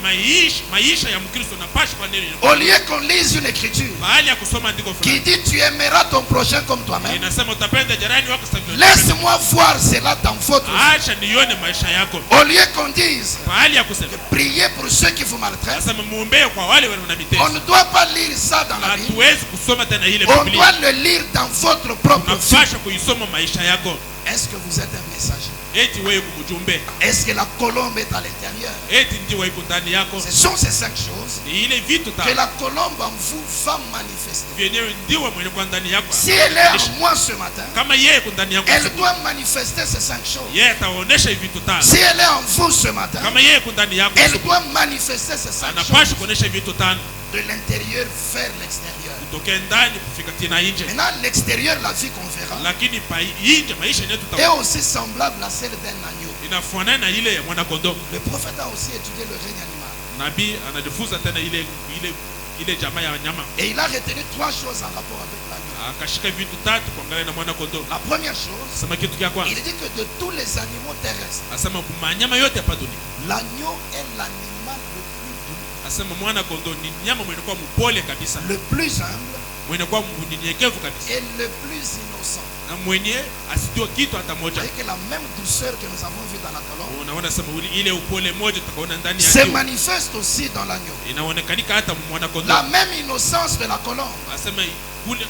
maisha ya Mkristo napaswa kwa neno. Au lieu qu'on lise une écriture Mahali ya kusoma andiko qui fulani dit tu aimeras ton prochain comme toi-même, inasema utapenda jirani wako sawa vile. laisse-moi voir cela dans votre vie. Acha nione maisha yako. Au lieu qu'on dise Mahali ya kusema priez pour ceux qui vous maltraitent, sasa muombee kwa wale wana on mitesi. ne doit pas lire ça dans la Bible. Hatuwezi kusoma tena ile On Biblia. doit le lire dans votre propre vie. Unapaswa kuisoma maisha yako. Est-ce que vous êtes un messager? Eti wewe kumjumbe. Est-ce que la colombe est à l'intérieur? Eti ndiwe iko ndani yako. Ce sont ces 5 choses Ni ile vitu que ta la colombe en vous va manifester. vyenyewe ndiwe mwenye kwa ndani yako. Si elle est en moi ce matin, Kama yeye iko ndani yako, elle doit manifester ces 5 choses. yeye ataonesha hivi vitu tano. Si elle est en vous ce matin, Kama yeye iko ndani yako, elle doit manifester ces 5 choses anapaswa kuonesha vitu tano de l'intérieur vers l'extérieur. kutokea ndani kufika tena nje. Maintenant, l'extérieur, la vie qu'on verra, Lakini pa nje maisha yetu est tutaona aussi semblable à celle d'un agneau. inafanana na ile ya mwana kondoo. Le prophète a aussi étudié le règne animal. Nabii anajifunza tena ile jamaa ya wanyama. Et il a retenu 3 choses en rapport avec l'agneau. akashika vitu tatu kuangalia na mwana kondoo. La première chose, Asema kitu cha kwanza, il dit que de tous les animaux terrestres, asema manyama yote hapa dunia, l'agneau est l'animal le plus doux, asema mwana kondoo ni nyama mwenye kuwa mpole kabisa, le plus humble mwenye kuwa mnyenyekevu kabisa, et le plus innocent. na mwenye asitoa kitu hata moja. Avec la même douceur que nous avons vu dans la colonne, Unaona sema ile upole moja tutakaona ndani ya se jiwe manifeste aussi dans l'agneau. inaonekanika hata mwana kondoo. La même innocence de la colombe Asema kule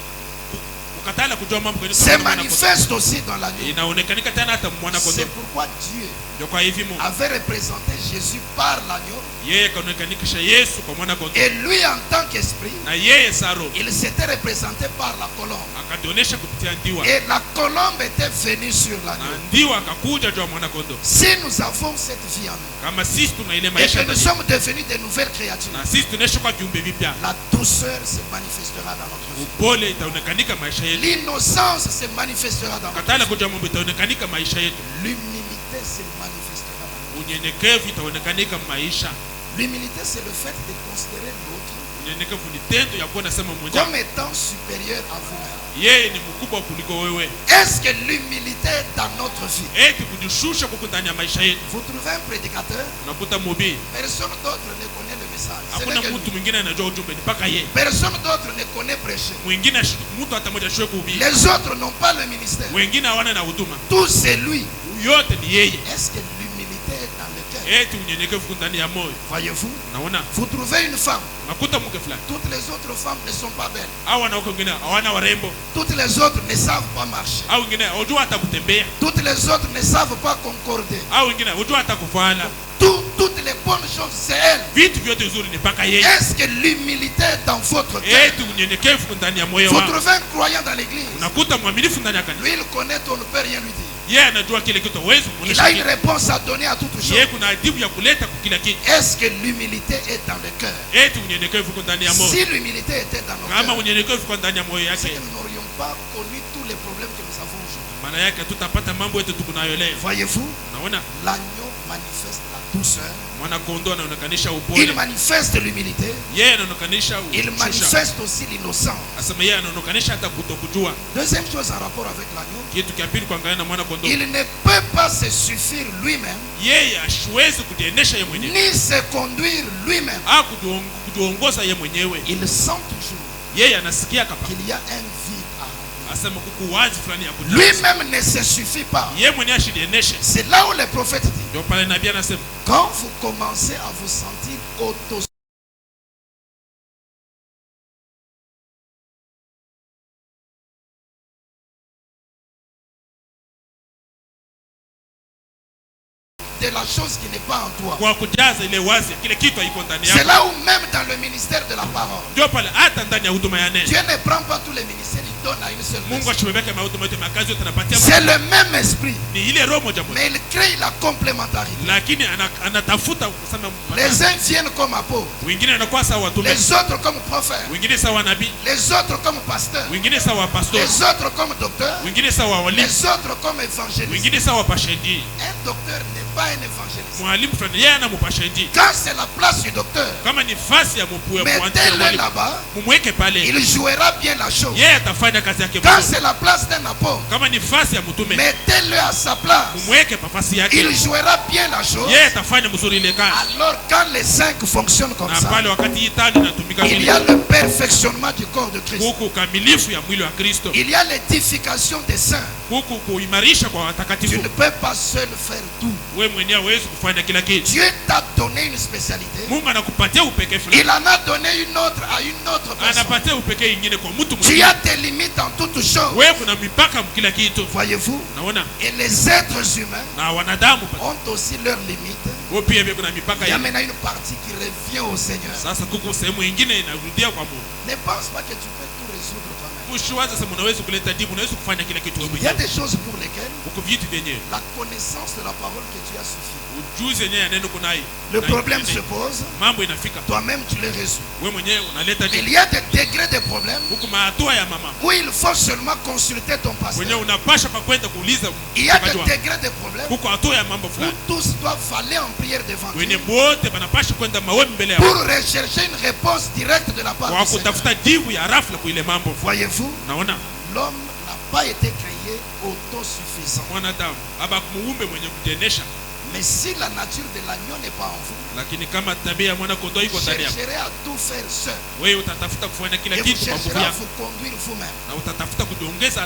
ukatala kujua mambo kwenye se manifeste aussi dans l'agneau. inaonekanika tena hata mwana C'est kondoo. pourquoi Dieu Ndio kwa hivi Mungu avait représenté Jésus par l'agneau, yeye kaonekanikisha Yesu kwa mwana kondoo, et lui en tant qu'esprit, na yeye Saro il s'était représenté par la colombe, akatuonesha kupitia ndiwa, et la colombe était venue sur na l'agneau. ndiwa akakuja juu ya mwana kondoo. Si nous avons cette vie en nous Kama sisi tuna ile et maisha que nous sommes devenus de nouvelles créatures, na sisi tunaishi kwa viumbe vipya, la douceur se manifestera dans notre vie. upole itaonekanika maisha yetu, L'innocence se manifestera dans notre katala vie. kujua mambo itaonekanika maisha yetu, L'humilité se manifestera dans notre vie. unyenyekevu itaonekanika maisha. L'humilité, c'est le fait de considérer l'autre Unyenyekevu ni tendo ya kuwa nasema mmoja comme étant supérieur à vous-même. yeye ni mkubwa kuliko wewe, Est-ce que l'humilité est dans notre vie? eti kujishusha kuko ndani ya maisha yetu. Vous trouvez un prédicateur, Unakuta mhubiri, personne d'autre ne connaît le message. Ce hakuna n'est que mtu lui. mwingine anajua ujumbe ni mpaka yeye, Personne d'autre ne connaît prêcher. mwingine mtu hata mmoja ashue kuhubiri, Les autres n'ont pas le ministère. wengine hawana na huduma, Tout c'est lui. yote ni yeye. Est-ce que l'humilité est dans le cœur? Eti unyenyekevu kuko ndani ya moyo. Voyez-vous, Unaona, vous trouvez une femme. unakuta mke fulani Toutes les autres femmes ne sont pas belles. au wanawake wengine hawana warembo, Toutes les autres ne savent pas marcher. au wengine hawajua hata kutembea, Toutes les autres ne savent pas concorder. au wengine hawajua hata kufaala. Toutes les bonnes choses, c'est elle. Vitu vyote vizuri ni mpaka yeye. Est-ce que l'humilité est dans votre cœur? Eti unyenyekevu kuko ndani ya moyo Vous wako. trouvez un croyant dans l'église. Unakuta mwaminifu ndani ya kanisa, Lui, il connaît, on ne peut rien lui dire. yeye anajua kile kitu, hawezi Il kumwonyesha a une kitu. réponse à donner à toute chose. Yeye kuna adibu ya kuleta kwa kila kitu. Est-ce que l'humilité est dans le cœur? Eti unyenyekevu kuko ndani ya moyo. Si l'humilité était dans nos Kama cœurs, unyenyekevu kuko ndani ya moyo c'est yake, que nous n'aurions pas connu tous les problèmes que nous avons aujourd'hui. maana yake tutapata mambo yetu tuko nayo leo. Voyez-vous, Unaona, l'agneau manifeste la douceur. mwana kondoo anaonekanisha Il upole, manifeste l'humilité. yeye anaonekanisha Il ushusha. manifeste aussi l'innocence. Asema yeye anaonekanisha hata kutokujua. Deuxième chose en rapport avec l'agneau, Kitu cha pili kuangalia na mwana kondoo, il ne peut pas se suffire lui-même, yeye hasiwezi kujiendesha yeye mwenyewe ni se conduire lui-même. au kutuongoza yeye mwenyewe. Il sent toujours Yeye anasikia kapa, qu'il y a un vide à remplir. asema kuku wazi fulani ya kujaza. Lui-même ne se suffit pas. Yeye mwenyewe ashijiendeshe. C'est là où le prophète dit, Ndio pale nabii anasema quand vous commencez à vous sentir auto de la chose qui n'est pas en toi. kwa kujaza ile wazi kile kitu haiko ndani C'est yako. là où même dans le ministère de la parole, Ndio pale hata ndani ya huduma ya neno Dieu ne prend pas tous les ministères, il donne à une seule Mungu personne. ashimebeka mahuduma yote, makazi yote anapatia C'est Mungu. le même esprit, Ni ile roho moja moja, mais il crée la complémentarité. lakini anatafuta kusema Les uns viennent comme apôtres, wengine anakuwa sawa watume, les autres comme prophètes, wengine sawa nabii, les autres comme pasteurs, wengine sawa pastor, les autres comme docteurs, wengine sawa walimu, les autres comme évangélistes. wengine sawa pashendi. Un docteur n'est pas un évangéliste. Mwalimu fulani yeye ana mpashendi, Quand c'est la place du docteur, kama ni fasi ya mpue mettez-le mwalimu, là-bas, mumweke pale, il jouera bien la chose. yeye atafanya kazi yake Quand vizuri. c'est la place d'un apôtre, Kama ni fasi ya mtume, mettez-le à sa place. mumweke pafasi yake, Il jouera bien la chose. yeye atafanya mzuri ile kazi. Alors quand les 5 fonctionnent comme Na ça, pale wakati hii tano inatumika il y a le perfectionnement du corps de Christ. huku ukamilifu ya mwili wa Kristo, Il y a l'édification des saints. huku kuimarisha kwa Tu watakatifu. ne peux pas seul faire tout. Wewe mwenyewe hauwezi kufanya kila kitu. Dieu t'a donné une spécialité. Mungu anakupatia upekee fulani, Il en a donné une autre à une autre personne. anapatia upekee ingine kwa mtu Tu mwingine. as tes limites en toutes choses. Wewe kuna mipaka kila kitu, Voyez-vous? naona. Et les êtres humains Na wanadamu ont aussi leurs limites. wao pia kuna mipaka Il y a yao. maintenant une partie qui revient au Seigneur. Sasa kuko sehemu ingine inarudia kwa Mungu. Ne pense pas que tu peux tout résoudre toi-même. Ushiwaza sasa unaweza kuleta jibu, unaweza kufanya kila kitu wewe Il y a mwenyewe. des choses pour lesquelles Uko vitu vyenyewe, la connaissance de la parole que tu as suffit. ujuzi yenyewe ya neno kunayo. Le problème se pose, Mambo inafika. toi-même tu les résous. wewe mwenyewe unaleta Il y a des degrés de problèmes huko mahatua ya mama où il faut seulement consulter ton pasteur. mwenyewe unapasha pa kwenda kuuliza Il y a des mchungaji wako. degrés de problèmes Huko hatua ya mambo où fulani tous doivent aller en prière devant wenye Dieu wote banapasha kwenda maombi mbele ya pour rechercher une réponse directe de la part kwa du Seigneur. kutafuta jibu ya rafla kwa ile mambo. Voyez-vous, Naona l'homme n'a pas été créé autosuffisant. mwanadamu aba kumuumbe mwenye kujenesha, Mais si la nature de l'agneau n'est pas en vous, lakini kama tabia ya mwana kondoo iko vous ndani yako, chercherez à tout faire seul. wewe utatafuta kufanya kila Et vous kitu kwa nguvu chercherez à yako vous conduire vous-même. na utatafuta kujiongoza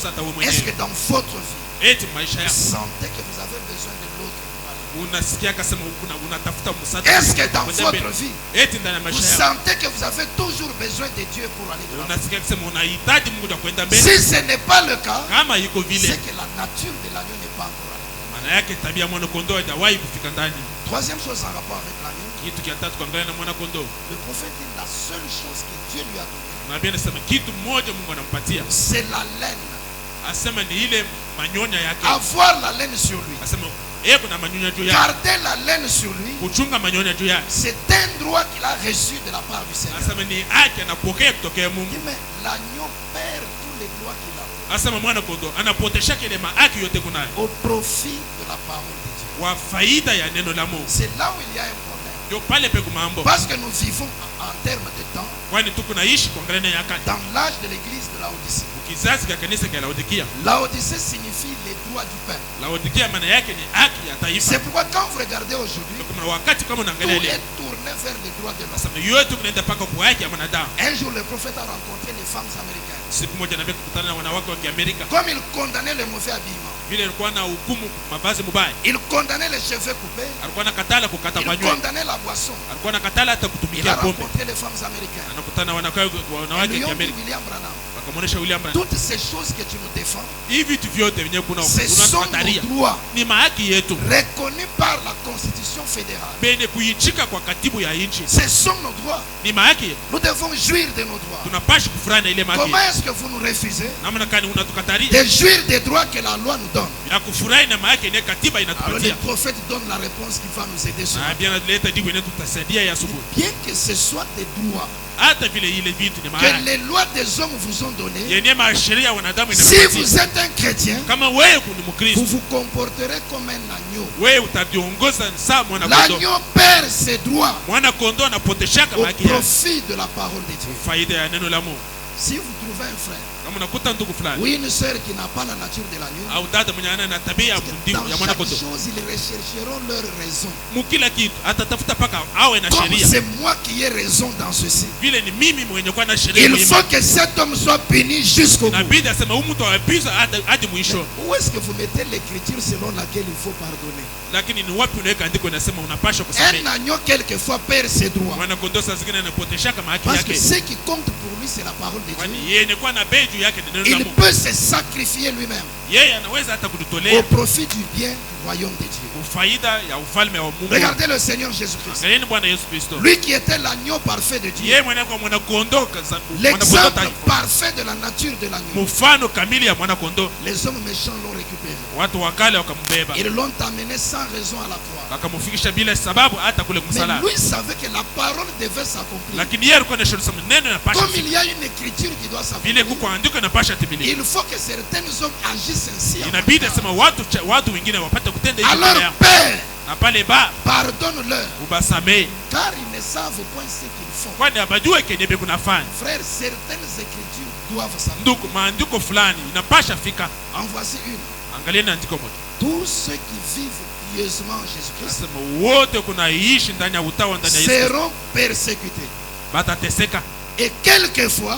hata wewe Est-ce que mwenyewe. dans votre vie, Eti maisha vous yako sentez que vous avez besoin de l'autre pour aller? unasikia kasema unatafuta msaada. Est-ce que dans kwenda votre mbele. vie, Eti ndani ya vous maisha yako sentez que vous avez toujours besoin de Dieu pour aller de l'avant? unasikia kasema unahitaji Mungu kwenda mbele. Si ce n'est pas le cas, Kama iko vile, c'est que la nature de l'agneau n'est pas encore allée. maana yake tabia ya mwana kondoo haijawahi kufika ndani. Troisième chose en rapport avec l'agneau, Kitu cha tatu kuangalia na mwana kondoo, le prophète dit la seule chose que Dieu lui a donnée, nabii anasema kitu mmoja Mungu anampatia, c'est la laine. asema ni ile manyonya yake. Avoir la laine sur lui, Asema yeye kuna manyonya juu yake, garder la laine sur lui, kuchunga manyonya juu yake. c'est un droit qu'il a reçu de la part du Seigneur. Asema ni haki anapokea kutokea Il Mungu. dit, mais l'agneau perd tous les droits qu'il a Asema mwana kondoo anapotesha kile mahaki yote kunayo au profit de la parole de Dieu. kwa faida ya neno la Mungu. C'est là où il y a un problème. Ndio pale pe kumambo, Parce que nous vivons en termes de temps kwani tuko naishi kwa ngane ya kati, dans l'âge de l'église de Laodicée. kizazi cha kanisa cha Laodikia. Laodicée signifie les droits du peuple. Laodikia maana yake ni haki ya taifa. C'est pourquoi quand vous regardez aujourd'hui, Kuna wakati kama tout unaangalia ile, est tourné vers les droits de l'homme. asema yote kunaenda paka kwa haki ya mwanadamu. Un jour, le prophète a rencontré les femmes américaines. Siku moja nabii kukutana na wanawake wa Kiamerika, Comme il condamnait le mauvais habillement, vile alikuwa na hukumu mavazi mubaya, il condamnait les cheveux coupés, alikuwa nakatala kukata kwa il nywele, condamnait la boisson. alikuwa nakatala hata Il a kutumikia pombe. rencontré les femmes américaines. Anakutana na wanawake Elles wa lui ont dit, Kiamerika, William Branham, wakamwonyesha William Branham, toutes ces choses que tu nous défends, hivi vitu vyote vyenye kuna ce sont unakataria nos droits ni mahaki yetu reconnus par la Constitution fédérale. bene kuichika kwa katibu ya nchi, Ce sont nos droits. ni mahaki yetu. Nous devons jouir de nos droits. Tunapashi kufurahi na ile mahaki Comment yetu. est-ce que vous nous refusez Namna gani unatukataria de jouir des droits que la loi nous donne? ya kufurahi na mahaki yenye katiba Alors le inatupatia? prophète donne la réponse qui va nous aider sur Na bien analeta jibu yenye tutasaidia ya asubuhi. bien que ce soit des droits Hata vile ile vitu ni que mahaki les lois des hommes vous ont donné, yenye masheria ya wanadamu si inapatia. vous êtes un chrétien, Kama wewe ni vous Mkristo, vous comporterez comme un agneau. wewe utajiongoza saa mwana kondoo. L'agneau perd ses droits Mwana kondoo anapoteshaka au mahaki yake profit de la parole de Dieu. faida ya neno la Mungu. Si vous trouvez un frère Kama unakuta ndugu fulani ou une sœur qui n'a pas la nature de l'agneau, au dada mwenye ana na tabia ya dans ya mwana chaque kondoo, chose, ils rechercheront leur raison. mukila kitu atatafuta paka awe na Comme sheria. c'est moi qui ai raison dans ceci, Vile ni mimi mwenye kuwa na sheria il muhimu. faut que cet homme soit puni jusqu'au bout. Inabidi asema huyu mtu awapiza hadi mwisho. Où est-ce que vous mettez l'écriture selon laquelle il faut pardonner? Lakini ni wapi unaweka andiko inasema unapaswa kusamehe? Un agneau quelquefois perd ses droits. Mwana kondoo saa zingine anapoteshaka mahaki Parce que yake, ce qui compte pour lui, c'est la parole de Dieu. kwani yeye ni kwa na bei juu yake ni neno la Il Mungu. peut se sacrifier lui-même Yeye anaweza hata au kujitolea profit du bien du royaume de Dieu. kwa faida ya ufalme wa Mungu. Regardez le Seigneur Jésus-Christ. Angalieni Bwana Yesu Kristo, Lui qui était l'agneau parfait de Dieu. yeye mwenye kwa mwana kondoo L'exemple parfait de la nature de l'agneau. mfano kamili ya mwana kondoo. Les hommes méchants l'ont récupéré. Watu wakale wakambeba Ils l'ont amené sans raison à la croix. wakamfikisha bila sababu hata kule Mais msalaba, lui savait que la parole devait s'accomplir. lakini yeye alikuwa anashauri sana neno inapasha Comme il y a une écriture qui doit vile s'accomplir, kuko andiko inapasha timilika. il faut que certains hommes agissent ainsi. Inabidi asema watu wengine wapate kutenda hivi mbele Alors yao, Père, na pale ba pardonne-leur, ubasamehe, car ils ne savent point ce qu'ils font. kwani abajue kenye be kunafanya. Frères, certaines écritures doivent s'accomplir. Ndugu, maandiko fulani inapasha fika. En voici une. Angalieni andiko moja, Tous ceux qui vivent pieusement en Jésus-Christ nasema wote kunaishi ndani ya utawa ndani ya Yesu seront persécutés. batateseka. Et quelquefois,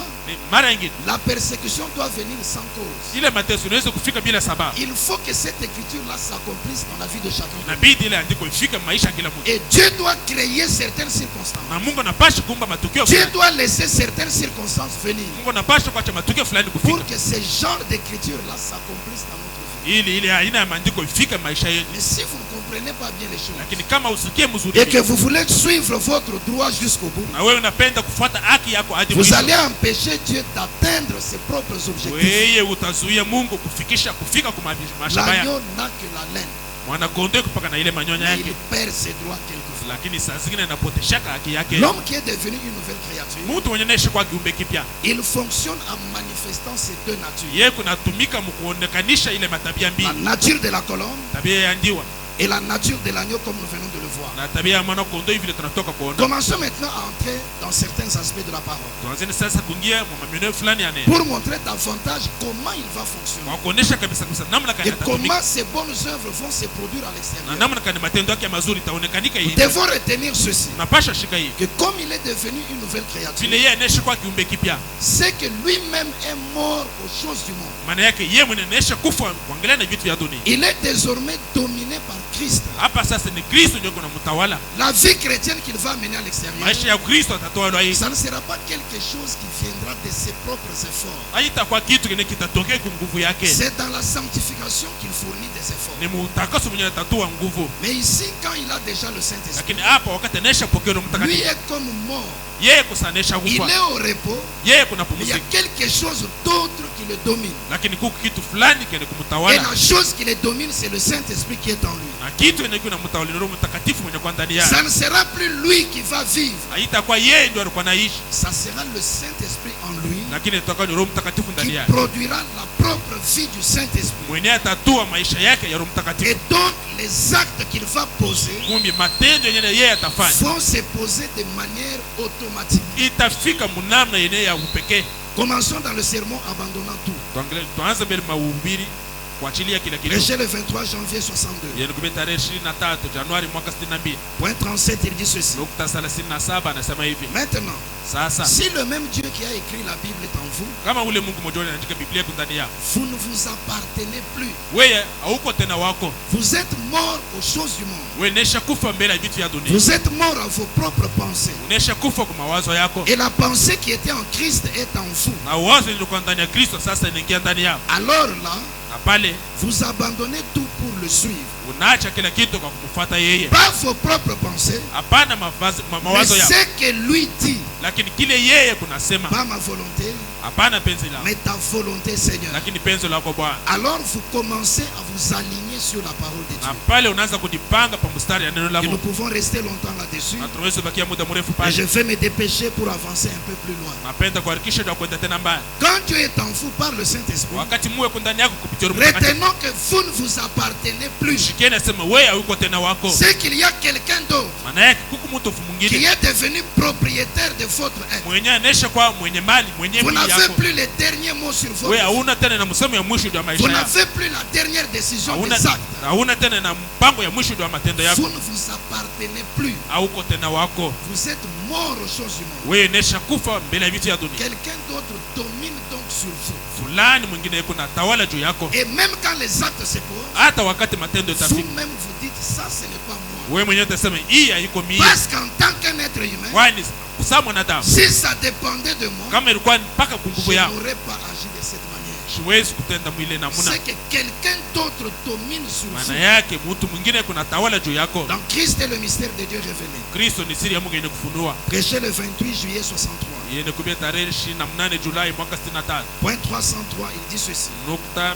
Mara nyingine la persécution doit venir sans cause. ile mateso inaweza kufika bila sababu. Il faut que cette écriture-là s'accomplisse dans la vie de chacun. Inabidi ile andiko ifike maisha ya kila mtu, Et Dieu doit créer certaines circonstances. na Mungu anapasha kuumba matukio Dieu fulani. doit laisser certaines circonstances venir Mungu anapasha kuacha matukio fulani pour kufika que ce genre d'écriture-là s'accomplisse dans notre vie. ili ile aina ya maandiko ifike maisha yetu. Mais si vous ne comprenez pas bien les choses Lakini kama usikie et mzuri que vous voulez suivre votre droit jusqu'au bout, na wewe unapenda kufuata haki yako hadi vous mwisho, allez empêcher Dieu d'atteindre ses propres objectifs. wewe utazuia Mungu kufika kwa mashamba yake. L'agneau n'a que la laine. mwana kondoo kupaka na ile manyonya mais yake, il perd ses droits quelquefois. lakini saa zingine anapoteshaka haki yake. L'homme qui est devenu une nouvelle créature, Mtu mwenye anaishi kwa kiumbe kipya, il fonctionne en manifestant ces deux natures. yeye kunatumika mkuonekanisha ile matabia La mbili, nature de la colombe tabia ya ndiwa et la nature de l'agneau comme nous venons de le voir. na tabia ya mwana kondoo. Hivi tunatoka kuona. Commençons maintenant à entrer dans certains aspects de la parole Tuanzeni sasa kuingia kwa maneno fulani ya neno, pour montrer davantage comment il va fonctionner kwa kuonesha kabisa kabisa namna gani et atatumika comment ces bonnes œuvres vont se produire à na l'extérieur. namna gani matendo yake mazuri itaonekanika. Nous Hii devons retenir ceci, tunapasha shika hii, que comme il est devenu une nouvelle créature, vile yeye anaishi kwa kiumbe kipya, c'est que lui-même est mort aux choses du monde. maana yake yeye mwenye anaishi kufa kuangalia na vitu vya dunia. Il est désormais dominé par Christ. Hapa sasa ni Kristo ndio kuna mtawala. La vie chrétienne qu'il va mener à l'extérieur, Maisha ya Kristo atatawala hii, ça ne sera pas quelque chose qui viendra de ses propres efforts. haitakuwa kitu kile kitatokea kwa nguvu yake, C'est dans la sanctification qu'il fournit des efforts. ni mutakaso mwenye atatua nguvu. Mais ici, quand il a déjà le Saint-Esprit, Lakini hapa wakati anaisha pokea Roho lui Mtakatifu, est comme mort. yeye kusanisha Il kufa, est au repos, yeye kuna mais il y a pumzika, quelque chose d'autre qui le domine. lakini kuko kitu fulani kile Et kumtawala, la chose qui le domine, c'est le Saint-Esprit qui est en lui. na kitu yenye kuna mtawala ni Roho Mtakatifu mwenye kwa ndani yake. Ça ne sera plus lui qui va vivre, Haitakuwa yeye ndio alikuwa anaishi, ça sera le Saint-Esprit en lui lakini itakuwa ni Roho Mtakatifu ndani qui yake produira la propre vie du Saint-Esprit. mwenye atatua maisha yake ya Roho Et Mtakatifu. donc, les actes qu'il va poser Kumbi matendo yenye yeye atafanya vont se poser de manière automatique. itafika munamna yenye ya upekee. Commençons dans le sermon abandonnant tout. Tuanze mbele mahubiri kuachilia kila kitu. Prêché le 23 janvier 62. Yenye kumbe tarehe 23 Januari mwaka 62 Point 37, il dit ceci. nukta 37 anasema hivi: Maintenant, sasa si le même Dieu qui a écrit la Bible est en vous, kama ule Mungu mmoja anaandika Biblia kwa ndani yako, vous ne vous appartenez plus. wewe hauko tena wako, Vous êtes mort aux choses du monde. wewe nesha kufa mbele ya vitu vya dunia, Vous êtes mort à vos propres pensées. unesha kufa kwa mawazo yako, Et la pensée qui était en Christ est en vous. na wazo lilikuwa ndani ya Kristo sasa inaingia ndani yako, Alors là, na pale vous abandonnez tout pour le suivre. unaacha kila kitu kwa kumfuata yeye. Pas vos propres pensées, Hapana mais mawazo yako, ce que lui dit. lakini kile yeye kunasema. Pas ma volonté, Hapana penzi lako, mais ta volonté, Seigneur. lakini penzi lako Bwana. Alors vous commencez à vous aligner sur la parole de Na Dieu. pale unaanza kujipanga pa mstari ya neno la Et nous Mungu, pouvons rester longtemps là-dessus. na tunaweza bakia muda mrefu Et je pale. vais me dépêcher pour avancer un peu plus loin. Napenda kuharakisha na kwenda tena mbali. Quand Dieu est en vous par le Saint-Esprit, Wakati muwe ndani yako kupitia Roho Mtakatifu, retenons que vous ne vous appartenez plus. shikia nasema wewe hauko tena wako, C'est qu'il y a quelqu'un d'autre maana yake kuku mtu qui mwingine est devenu propriétaire de votre être. mwenye anesha kwa mwenye mali mwenye Vous mali n'avez yako. plus les derniers mots sur votre Wewe vie. hauna tena na msemo ya mwisho wa maisha Vous yako, n'avez plus la dernière décision hauna des actes. hauna tena na mpango ya mwisho wa matendo yako, Vous ne vous appartenez plus. hauko tena wako. Vous êtes mort aux choses du monde. Wewe nesha kufa mbele ya vitu ya dunia, Quelqu'un d'autre domine donc sur vous. fulani mwingine yuko na tawala juu yako. Et même quand les actes se posent, Hata wakati matendo yatafika, vous-même vous dites ça, ce n'est pas moi. wewe mwenyewe utasema hii haiko mimi, Parce qu'en tant qu'un être humain, kwani sa mwanadamu si ça dépendait de moi, kama ilikuwa mpaka je nguvu yao, n'aurais pas agi de cette manière. siwezi kutenda mwile namuna. C'est que quelqu'un d'autre domine sur Maana vous. yake mtu mwingine kuna tawala juu yako. Donc Christ est le mystère de Dieu révélé. Kristo ni siri ya Mungu yenye kufunua. Prêché le 28 juillet 63. Yenye kubia tarehe 28 Julai mwaka 63 Point 303, il dit ceci. nukta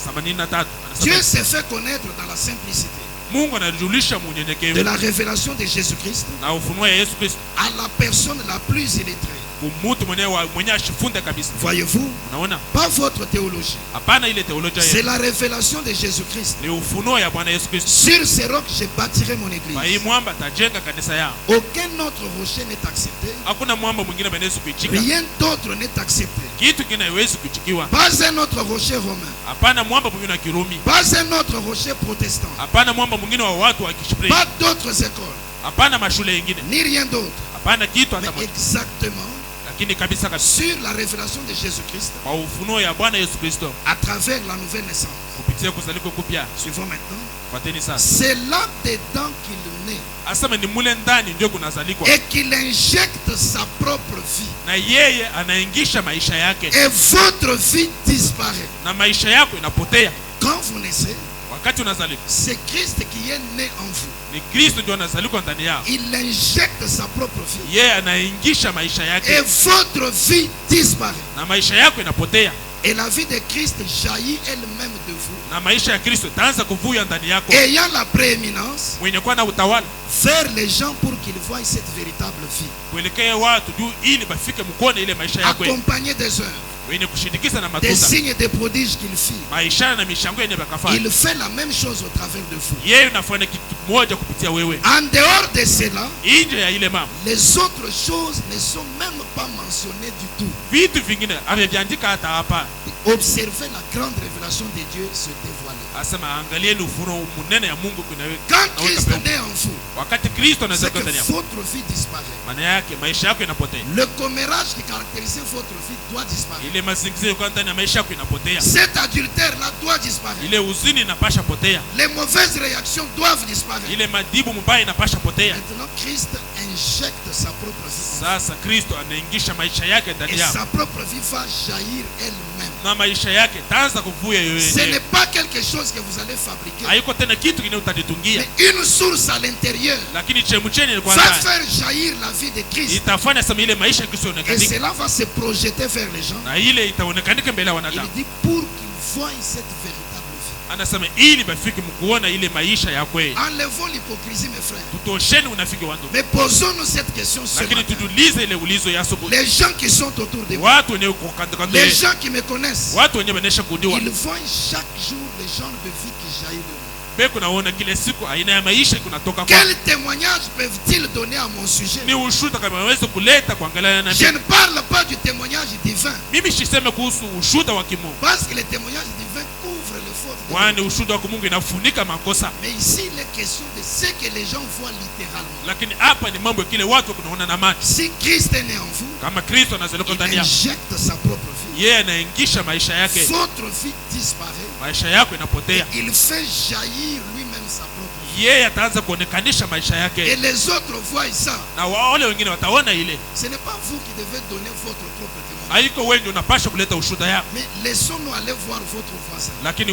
383 Dieu anasema s'est fait connaître dans la simplicité Mungu anajulisha de munyenyekevu la révélation de Jésus-Christ na ufunuo ya Yesu Kristo à la personne la plus illettrée. kumutu mwenye ashifunde kabisa. Voyez-vous, Unaona, pas votre théologie. hapana ile teolojia C'est yetu, la révélation de Jésus-Christ. ni ufunuo ya Bwana Yesu Kristo. Sur ces rocs, je bâtirai mon Kwa hii église. mwamba tajenga kanisa yao, Aucun autre rocher n'est accepté. hakuna mwamba mwingine benezi kuichika, Rien d'autre n'est accepté. kitu kingine haiwezi kuchikiwa. Pas un autre rocher romain. Hapana mwamba mwingine wa Kirumi, Pas un autre rocher protestant. hapana mwamba mwingine wa watu wa Kishipre, Pas d'autres écoles. hapana mashule yengine, Ni rien d'autre. hapana kitu Mais hata moja, exactement lakini kabisa kabisa sur la révélation de Jésus-Christ kwa ufunuo ya Bwana Yesu Kristo à travers la nouvelle naissance. kupitia kuzaliko kupya. Suivons maintenant. Fuateni sasa, C'est là-dedans qu'il naît asema ni mule ndani ndio kunazalikwa, et qu'il injecte sa propre vie. na yeye anaingisha maisha yake, Et votre vie disparaît. na maisha yako inapotea. Quand vous naissez, Wakati unazalikwa c'est Christ qui est né en vous. ni Kristo ndio anazalikwa ndani yao, Il injecte sa propre vie. yeye anaingisha maisha Et yake votre vie disparaît. na maisha yako inapotea. Et la vie de Christ jaillit elle-même de vous, na maisha ya Kristo itaanza kuvuya ndani yako, ayant la prééminence mwenye kuwa na utawala vers les gens pour qu'ils voient cette véritable vie, kuelekea watu juu ili bafike mkone ile maisha yako, accompagnée des œuvres, wenye kushindikiza na des matunda, signes et des prodiges qu'il fit. maisha na mishango yenye bakafanya. Il fait la même chose au travers de vous. Yeye unafanya kitu moja kupitia wewe. En dehors de cela, Nje ya ile mambo, les autres choses ne sont même pas mentionnées du tout. vitu vingine ameviandika hata hapa. Observez la grande révélation de Dieu se dévoiler. Asema angalieni ufunuo munene ya Mungu kunaweka. Quand Christ naît en vous, Wakati Kristo c'est anaweza que ndani yako, votre vie disparaît. maana yake maisha yako inapotea. Le commérage qui caractérisait votre vie doit disparaître. Ile mazingizio kwa ndani ya maisha yako inapotea. Cet adultère-là doit disparaître. Ile uzini inapasha potea. Les mauvaises réactions doivent disparaître. Ile madibu mbaya inapasha potea. Maintenant, Christ injecte sa propre vie en Sasa Kristo anaingisha maisha yake vous. ndani Et yako, sa propre vie va jaillir elle-même. na maisha yake taanza kuvuya Ce yeye. n'est pas quelque chose que vous allez fabriquer, Haiko tena kitu kingine utajitungia, mais une source à l'intérieur lakini chemucheni ni kwa va ndani faire jaillir la vie de Christ. itafanya sema ile maisha Et kisionekanika, cela va se projeter vers les gens. na ile itaonekanika mbele ya Il wanadamu. dit pour qu'ils voient cette véritable vie. Anasema ili bafike mkuona ile maisha ya kweli. Enlevons l'hypocrisie, mes frères. Tutosheni unafiki wa ndugu, Mais posons-nous cette question ce lakini matin. tutulize ile ulizo ya asubuhi. Les gens qui sont autour de vous, Watu wenye uko kando kando les yetu, gens qui me connaissent, watu wenye wanesha kudiwa, ils voient chaque jour le genre de vie qui jaillit de moi. beko naona kile siku aina ya maisha kunatoka kwa. Quel témoignage peuvent-ils donner à mon sujet? Ni ushuhuda kama waweza kuleta kuangalia na Je ne parle pas du témoignage divin, mimi siseme kuhusu ushuhuda wa kimungu, parce que le témoignage divin couvre les fautes de kwani Dieu. ushuhuda wa kimungu inafunika makosa, Mais ici, il est question de ce que les gens voient littéralement. lakini hapa ni mambo ya kile watu kunaona na macho. Si Christ est né en vous, Kama Kristo anazalika il ndani yako, injecte sa propre vie. yeye anaingisha maisha yake, Votre vie disparaît. maisha yako inapotea, Il fait jaillir lui-même sa propre vie. yeye ataanza kuonekanisha maisha Et yake, les autres voient ça. na wale wengine wataona ile. Ce n'est pas vous qui devez donner votre propre témoignage. Haiko wewe ndio unapasha kuleta ushuhuda yako, Mais laissons-nous aller voir votre voisin. lakini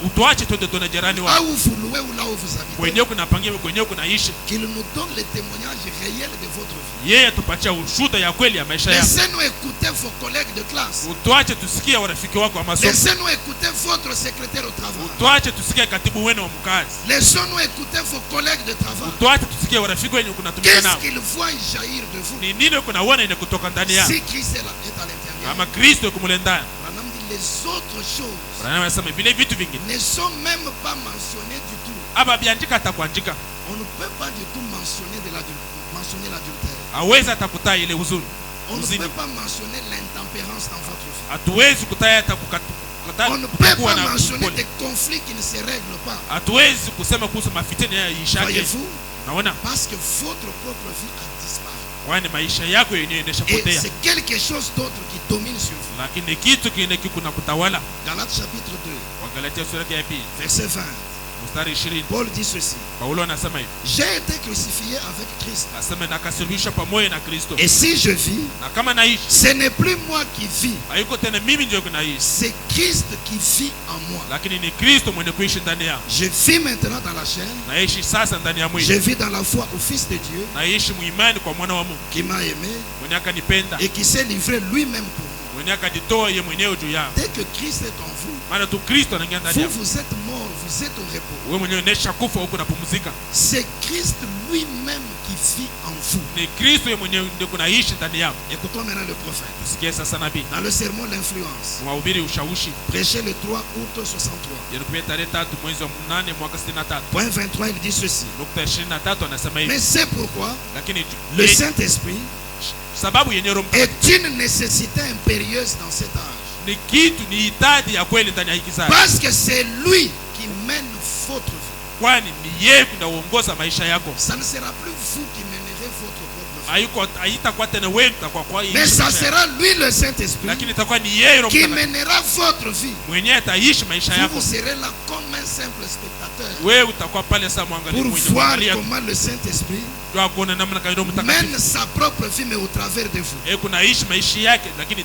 utuache twende tuone jirani Là wako où vous louez ou là où vous habitez. kwenyewe kunapangia, kwenyewe kunaishi, Qu'il nous donne le témoignage réel de votre vie. yeye atupatia ushuhuda ya kweli ya maisha yako. Laissez-nous écouter vos collègues de classe. Utuache tusikie warafiki wako wa masomo, Laissez-nous écouter votre secrétaire au travail. utuache tusikie katibu wenu wa mkazi, Laissons-nous écouter vos collègues de travail. utuache tusikie warafiki wenye kunatumika Qu'est-ce nao, qu'ils voient jaillir de vous? ni nini kunaona ine kutoka ndani yako. Si Christ est à l'intérieur, Kama Kristo yuko mule ndani, Branham dit les autres choses Branham anasema vile vitu vingine ne sont même pas mentionnées du tout. aba biandika hata kuandika, On ne peut pas du tout mentionner l'adultère. hawezi hata kutaa ile huzuni, On ne uzini, peut pas mentionner l'intempérance dans votre vie. hatuwezi kutaa hata On ne peut kuwa pas na mentionner upole, des conflits qui ne se règlent pas. hatuwezi kusema kuhusu mafitini yaishake. Voyez-vous? Naona Parce que votre propre vie a disparu. kwani maisha yako yenyewe Et inashapotea, c'est quelque chose d'autre qui domine sur vous. lakini kitu kingine kiko na kutawala. Galates chapitre 2, Wagalatia sura ya pili verset 20. mstari 20, Paul dit ceci. Paulo anasema hivi, J'ai été crucifié avec Christ. asema nakasulubishwa pamoja na Kristo, Et si je vis, na kama naishi ce n'est plus moi qui vis, haiko tena mimi ndio kunaishi, c'est Christ qui vit en moi. lakini ni Kristo mwenye kuishi ndani yangu. Je vis maintenant dans la chair. Naishi sasa ndani ya Je mwili, vis dans la foi au Fils de Dieu naishi muimani kwa mwana wa Mungu qui m'a aimé mwenye akanipenda, et qui s'est livré lui-même pour moi. mwenye akajitoa yeye mwenyewe juu yangu. Dès que Christ est en vous, Maana tu Kristo anaingia ndani vous, yako, vous êtes mort, vous êtes au repos. wewe mwenyewe unaisha kufa huko napumzika. C'est Christ lui-même qui vit en vous. Ni Kristo yeye mwenyewe ndio kunaishi ndani yako. Écoutons maintenant le prophète. Tusikie sasa nabii Dans le sermon L'Influence, mwahubiri ushawishi, prêché le 3 août 63. yanakupia tarehe 3 mwezi wa 8 mwaka 63, Point 23, il dit ceci. nukta 23 anasema hivi, Mais c'est pourquoi lakini le Saint-Esprit sababu yenye Roho Mtakatifu est une nécessité impérieuse dans cet âge. ni kitu, ni hitaji ya kweli ndani ya hiki kizazi, Parce que c'est lui qui mène votre vie. kwani ni yeye kunaongoza maisha yako. Ça ne sera plus vous qui mènerez votre propre vie. Haiko haitakuwa tena wewe utakuwa kwa hii, Mais ça sera lui, le Saint-Esprit, lakini itakuwa ni yeye Roho qui Mtakatifu mènera votre vie. mwenyewe ataishi maisha Vous, yako. vous serez là comme un simple spectateur Wewe utakuwa pale sasa mwangalie pour mwenye voir kuangalia comment le Saint-Esprit kwa kuona namna Roho Mtakatifu mène sa propre vie, mais au travers de vous. kunaishi maisha yake, lakini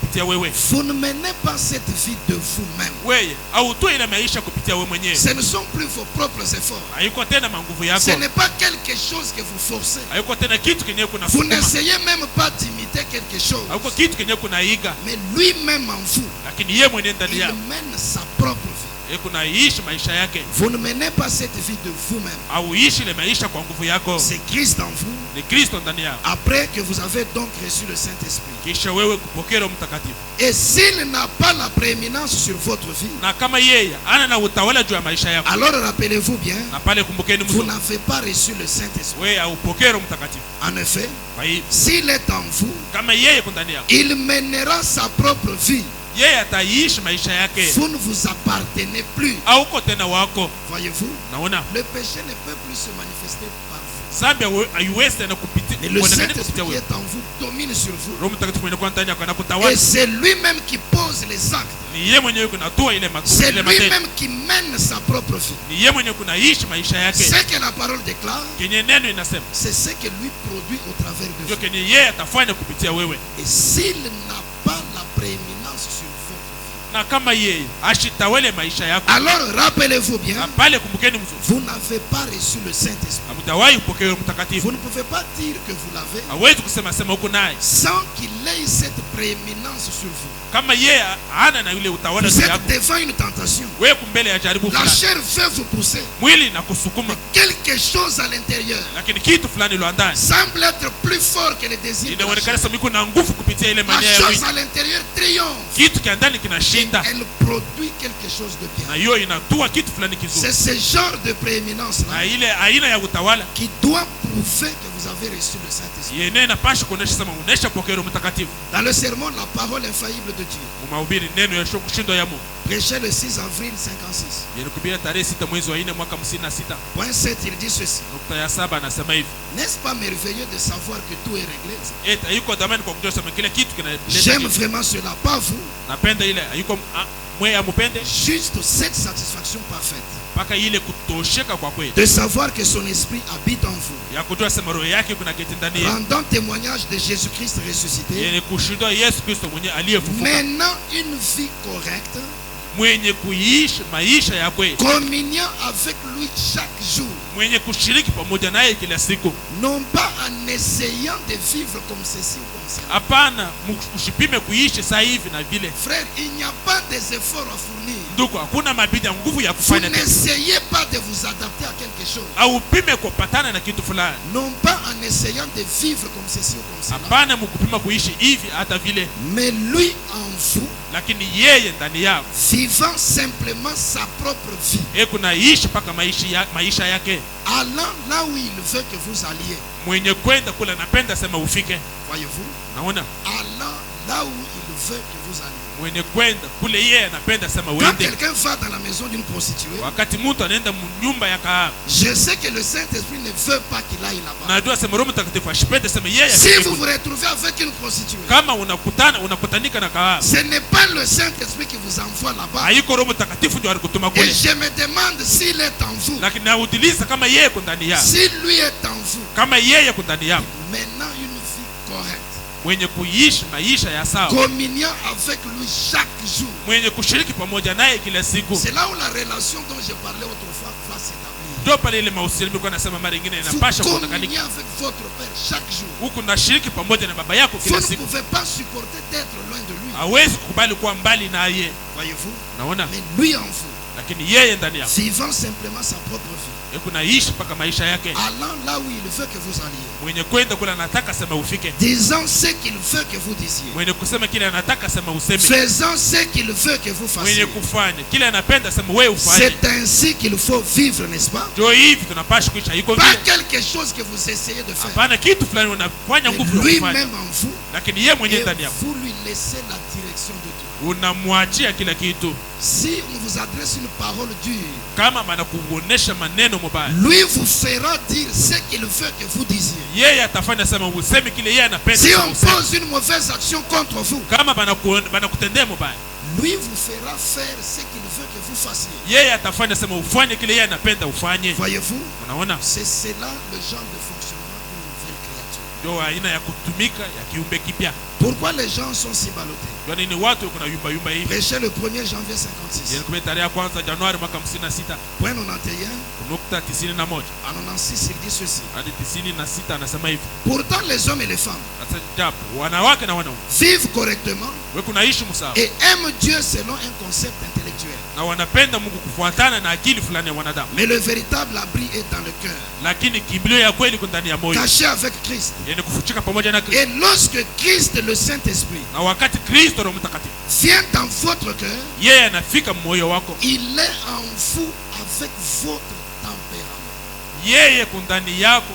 kupitia wewe. Vous ne menez pas cette vie de vous-même. Wewe hautoi ile maisha kupitia wewe mwenyewe. Ce ne sont plus vos propres efforts. Haiko tena manguvu yako. Ce n'est pas quelque chose que vous forcez. Haiko tena kitu kenye kuna Vous sukuma. n'essayez même pas d'imiter quelque chose. Haiko kitu kenye kuna iga. Mais lui-même en vous, Lakini yeye mwenyewe ndani il yako. mène sa propre vie. Yeye kunaishi maisha yake. Vous ne menez pas cette vie de vous-même. Auishi ile maisha kwa nguvu yako. C'est Christ en vous. Ni Kristo ndani yako. Après que vous avez donc reçu le Saint-Esprit. Kisha wewe kupokea Roho Mtakatifu. Et s'il n'a pas la prééminence sur votre vie, Na kama yeye ana na utawala juu ya maisha yako. alors rappelez-vous bien, Na pale kumbukeni vous mtu. n'avez pas reçu le Saint-Esprit. Wewe haupokea Roho Mtakatifu. En effet, Kwa hiyo s'il est en vous, kama yeye yuko ndani yako, il mènera sa propre vie. yeye ataishi maisha yake. Vous ne vous appartenez plus. Hauko tena wako. Voyez-vous, Naona le péché ne peut plus se manifester par vous. zambi haiwezi tena kupitia Mais le kuonekana kupitia Saint-Esprit qui wewe. est en vous domine sur vous. Roho Mtakatifu mwenye kwa ndani yako Et anakutawala. c'est lui-même qui pose les actes. Ni yeye mwenyewe kunatua ile C'est ile matendo. lui-même qui mène sa propre vie. Ni yeye mwenyewe kunaishi maisha yake. Ce que la parole déclare, Kenye neno inasema c'est ce que lui produit au travers de ndio vous. kenye yeye atafanya kupitia wewe. Et s'il n'a pas la prééminence sur votre vie, Na kama yeye ashitawale maisha yako, alors rappelez-vous na bien, pale kumbukeni mzuri, vous n'avez pas reçu le Saint-Esprit. hamtawahi kupokea Roho Mtakatifu. Vous ne pouvez pas dire que vous l'avez Hawezi kusema sema huko naye sans qu'il ait cette prééminence sur vous. kama yeye hana na yule utawala Vous juu êtes yako. devant une tentation. Wewe kumbele ya jaribu La fulani, chair veut vous pousser. mwili na kusukuma, Quelque chose à l'intérieur lakini kitu fulani lo ndani semble être plus fort que les désirs de la inaonekana chair. sasa iko na nguvu kupitia ile La mania ya chose mwili. à l'intérieur triomphe. Kitu kia ndani kinashinda, Elle produit quelque chose de na bien. hiyo inatua kitu fulani C'est kizuri, ce genre de prééminence-là na ile aina ya utawala qui doit prouver que vous avez reçu le Saint-Esprit. yenyewe inapasha kuonesha sema unaisha pokea Roho Mtakatifu. Dans le sermon, la parole infaillible de Dieu, Mumahubiri neno ya kushindwa ya Mungu prêché le 6 avril 56. yenikubiria tarehe 6 mwezi wa 4 mwaka 56 Point 7, il dit ceci. nukta ya 7 anasema hivi, N'est-ce pas merveilleux de savoir que tout est réglé? hayuko dhamani kwa kujua sema kile kitu kinaleta J'aime kitu. vraiment cela, pas vous. Napenda ile hayuko mwe amupende Juste cette satisfaction parfaite mpaka ile kutosheka kwa kweli de savoir que son esprit habite en vous, ya kujua sema roho yake kuna kiti ndani yake rendant témoignage de Jésus-Christ ressuscité, yenye kushuhudia Yesu Kristo mwenye aliyefufuka, menant une vie correcte, mwenye kuishi maisha ya kweli, communiant avec lui chaque jour, mwenye kushiriki pamoja naye kila siku. non pas en essayant de vivre comme ceci ou comme cela. Hapana, usipime kuishi saa hivi na vile. Frère, il n'y a pas des efforts à fournir. Ndugu, hakuna mabidi ya nguvu ya Vous kufanya tena, n'essayez pas de vous adapter à quelque chose. au upime kupatana na kitu fulani. Non pas en essayant de vivre comme ceci ou comme cela. Hapana, mkupima kuishi hivi hata vile, Mais lui en vous, lakini yeye ndani yako vivant simplement sa propre vie, kunaishi mpaka maisha yake, allant là où il veut que vous alliez. mwenye kwenda kule anapenda sema ufike. Voyez-vous? Naona Allant là où il veut que vous alliez. mwenye kwenda kule yeye anapenda sema Quand uende. quelqu'un va dans la maison d'une prostituée, Wakati mtu anaenda nyumba ya kahaba, je sais que le Saint-Esprit ne veut pas qu'il aille là-bas. najua sema Roho Mtakatifu ashipende sema yeye Si afike vous kule. vous retrouvez avec une prostituée, Kama unakutanika na kahaba, ce n'est pas le Saint-Esprit qui vous envoie là-bas. haiko Roho Mtakatifu ndio alikutuma Et kule, je me demande s'il est en vous. lakini naudiliza kama yeye yuko ndani yako, Si lui est en vous, kama yeye yuko ndani yako, menant une vie correcte, mwenye kuishi maisha ya sawa, communiant avec lui chaque jour. mwenye kushiriki pamoja naye kila siku, C'est là où la relation dont je parlais autrefois va s'établir. ndio pale ile mahusiano nilikuwa nasema mara nyingine Vous inapasha communiez kuonekanika. avec votre Père chaque jour. Huku nashiriki pamoja na baba yako Vous kila ne siku, pouvez pas supporter d'être loin de lui. hawezi kukubali kuwa mbali naye. Voyez-vous? Naona, Mais lui en vous, lakini yeye ndani yako vivant simplement sa propre vie, kunaishi mpaka maisha yake, allant là où il veut que vous alliez, mwenye kwenda kule anataka sema ufike, disant ce qu'il veut que vous disiez, mwenye kusema kile anataka sema useme, faisant ce qu'il veut que vous mwenye fassiez. kufanya kile anapenda sema wewe ufanye. C'est ainsi qu'il faut vivre, n'est-ce pas? Ndio hivi tunapasha kuishi, haiko Pas vile. quelque chose que vous essayez de faire. Hapana, kitu fulani unafanya Mais nguvu ya kufanya, lui-même en vous, lakini yeye mwenyewe et ndani yako vous lui laissez la direction de Dieu. unamwachia kila kitu. Si on vous adresse une parole dure, Kama anakuonesha maneno mabaya, lui vous fera dire ce qu'il veut que vous disiez. yeye atafanya sema useme kile yeye anapenda Si sema on useme. pose une mauvaise action contre vous, Kama banakutendea mabaya, lui vous fera faire ce qu'il veut que vous fassiez. yeye atafanya sema ufanye kile yeye anapenda ufanye. Voyez-vous? Unaona, C'est cela le genre de fonctionnement d'une nouvelle créature. ndio aina ya kutumika ya kiumbe kipya. Pourquoi les gens sont si ballottés? Kwa nini watu kuna yumba yumba hivi? Prêché le 1er janvier 56. Yeye tarehe ya kwanza Januari mwaka 56 Point 91. nukta 91 En 96, il dit ceci. hadi 96 anasema hivi. Pourtant, les hommes et les femmes Sasa japo wanawake na wanaume vivent correctement wewe kunaishi msawa et aiment Dieu selon un concept intellectuel. na wanapenda Mungu kufuatana na akili fulani ya wanadamu, Mais le véritable abri est dans le cœur, lakini kimbilio ya kweli iko ndani ya moyo, caché avec Christ. yani kufuchika pamoja na Kristo. Et lorsque Christ, le Saint-Esprit, Na wakati Kristo Roho Mtakatifu vient dans votre cœur, yeye anafika moyo wako, il est en vous avec votre tempérament. yeye kundani yako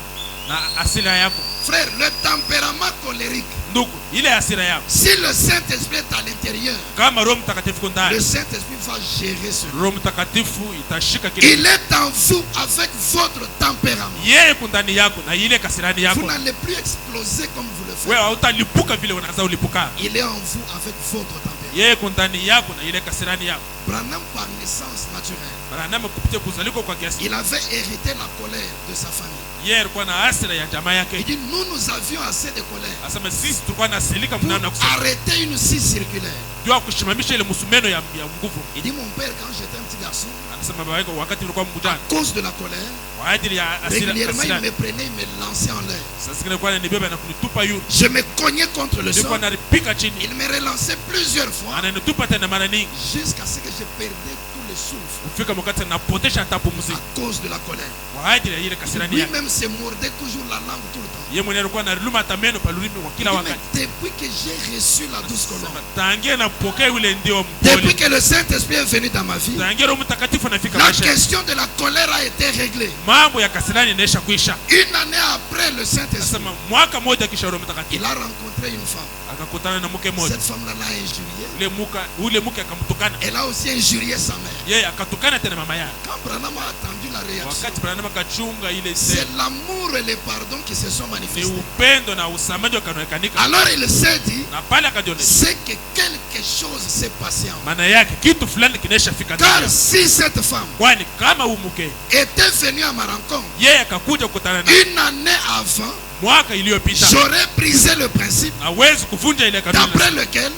na asila yako. Frère, le tempérament colérique, Ndugu, ile asira yako si le Saint-Esprit est à l'intérieur, kama Roho Mtakatifu le kundani, Saint-Esprit va gérer cela. Roho Mtakatifu itashika kile. Il est en vous avec votre tempérament. Yeye kundani yako na ile kasirani Vous yako, n'allez plus exploser comme vous le wewe faites. hautalipuka vile unaanza ulipuka. Il est en vous avec votre tempérament. Yeye kundani yako na ile kasirani yako. Branham, par naissance naturelle, Branham kupitia kuzaliko kwa kiasi, il avait hérité la colère de sa famille. yeye alikuwa na hasira ya jamaa Il yake. dit, nous avions assez de colère Asema sisi tulikuwa na silika pour mnana kusema arrêter une scie circulaire. jua kushimamisha ile musumeno ya nguvu. Il dit, mon père, quand j'étais un petit garçon, Anasema baba yako wakati nilikuwa à mkutano cause de la colère, kwa ajili ya régulièrement, il hasira, me prenait, il me lançait en l'air. sasa kile kwa nibeba na kunitupa yule, Je me cognais contre le nilikuwa sol. naripika chini, Il me relançait plusieurs fois ananitupa tena mara nyingi, jusqu'à ce que je perdais tout le souffle kufika wakati napotesha hata pumzi à cause de la colère. kwa ajili ya ile kasirani yake. Lui-même se mordait toujours la langue tout le temps. Yeye mwenyewe alikuwa analuma hata meno palulimi kwa Il kila dit, wakati. mais depuis que j'ai reçu la douce colombe, Tangia napokea yule ndio depuis mpole, que le Saint-Esprit est venu dans ma vie, tangia Roho Mtakatifu anafika la maisha, question de la colère a été réglée. mambo ya kasirani inaisha kuisha. Une année après le Saint-Esprit, Anasema mwaka mmoja kisha Roho Mtakatifu il a rencontré une femme. akakutana na mke mmoja, Cette femme-là l'a injurié. ule mke akamtukana Elle a aussi injurié sa mère. yeye, akatukana tena mama yake. Quand Branham a attendu la réaction, Wakati Branham akachunga ile c'est sehemu, l'amour et le pardon qui se sont ni manifestés. upendo na usamaji wakaonekanika, Alors il s'est dit, na pale akajionyesha c'est que quelque chose s'est passé en moi. maana yake kitu fulani kinaisha fika ndani Car yake. si cette femme Kwani kama huyu mke était venue à ma rencontre yeye akakuja kukutana na une année avant, mwaka iliyopita, j'aurais brisé le principe hawezi kuvunja ile kanuni. d'après lequel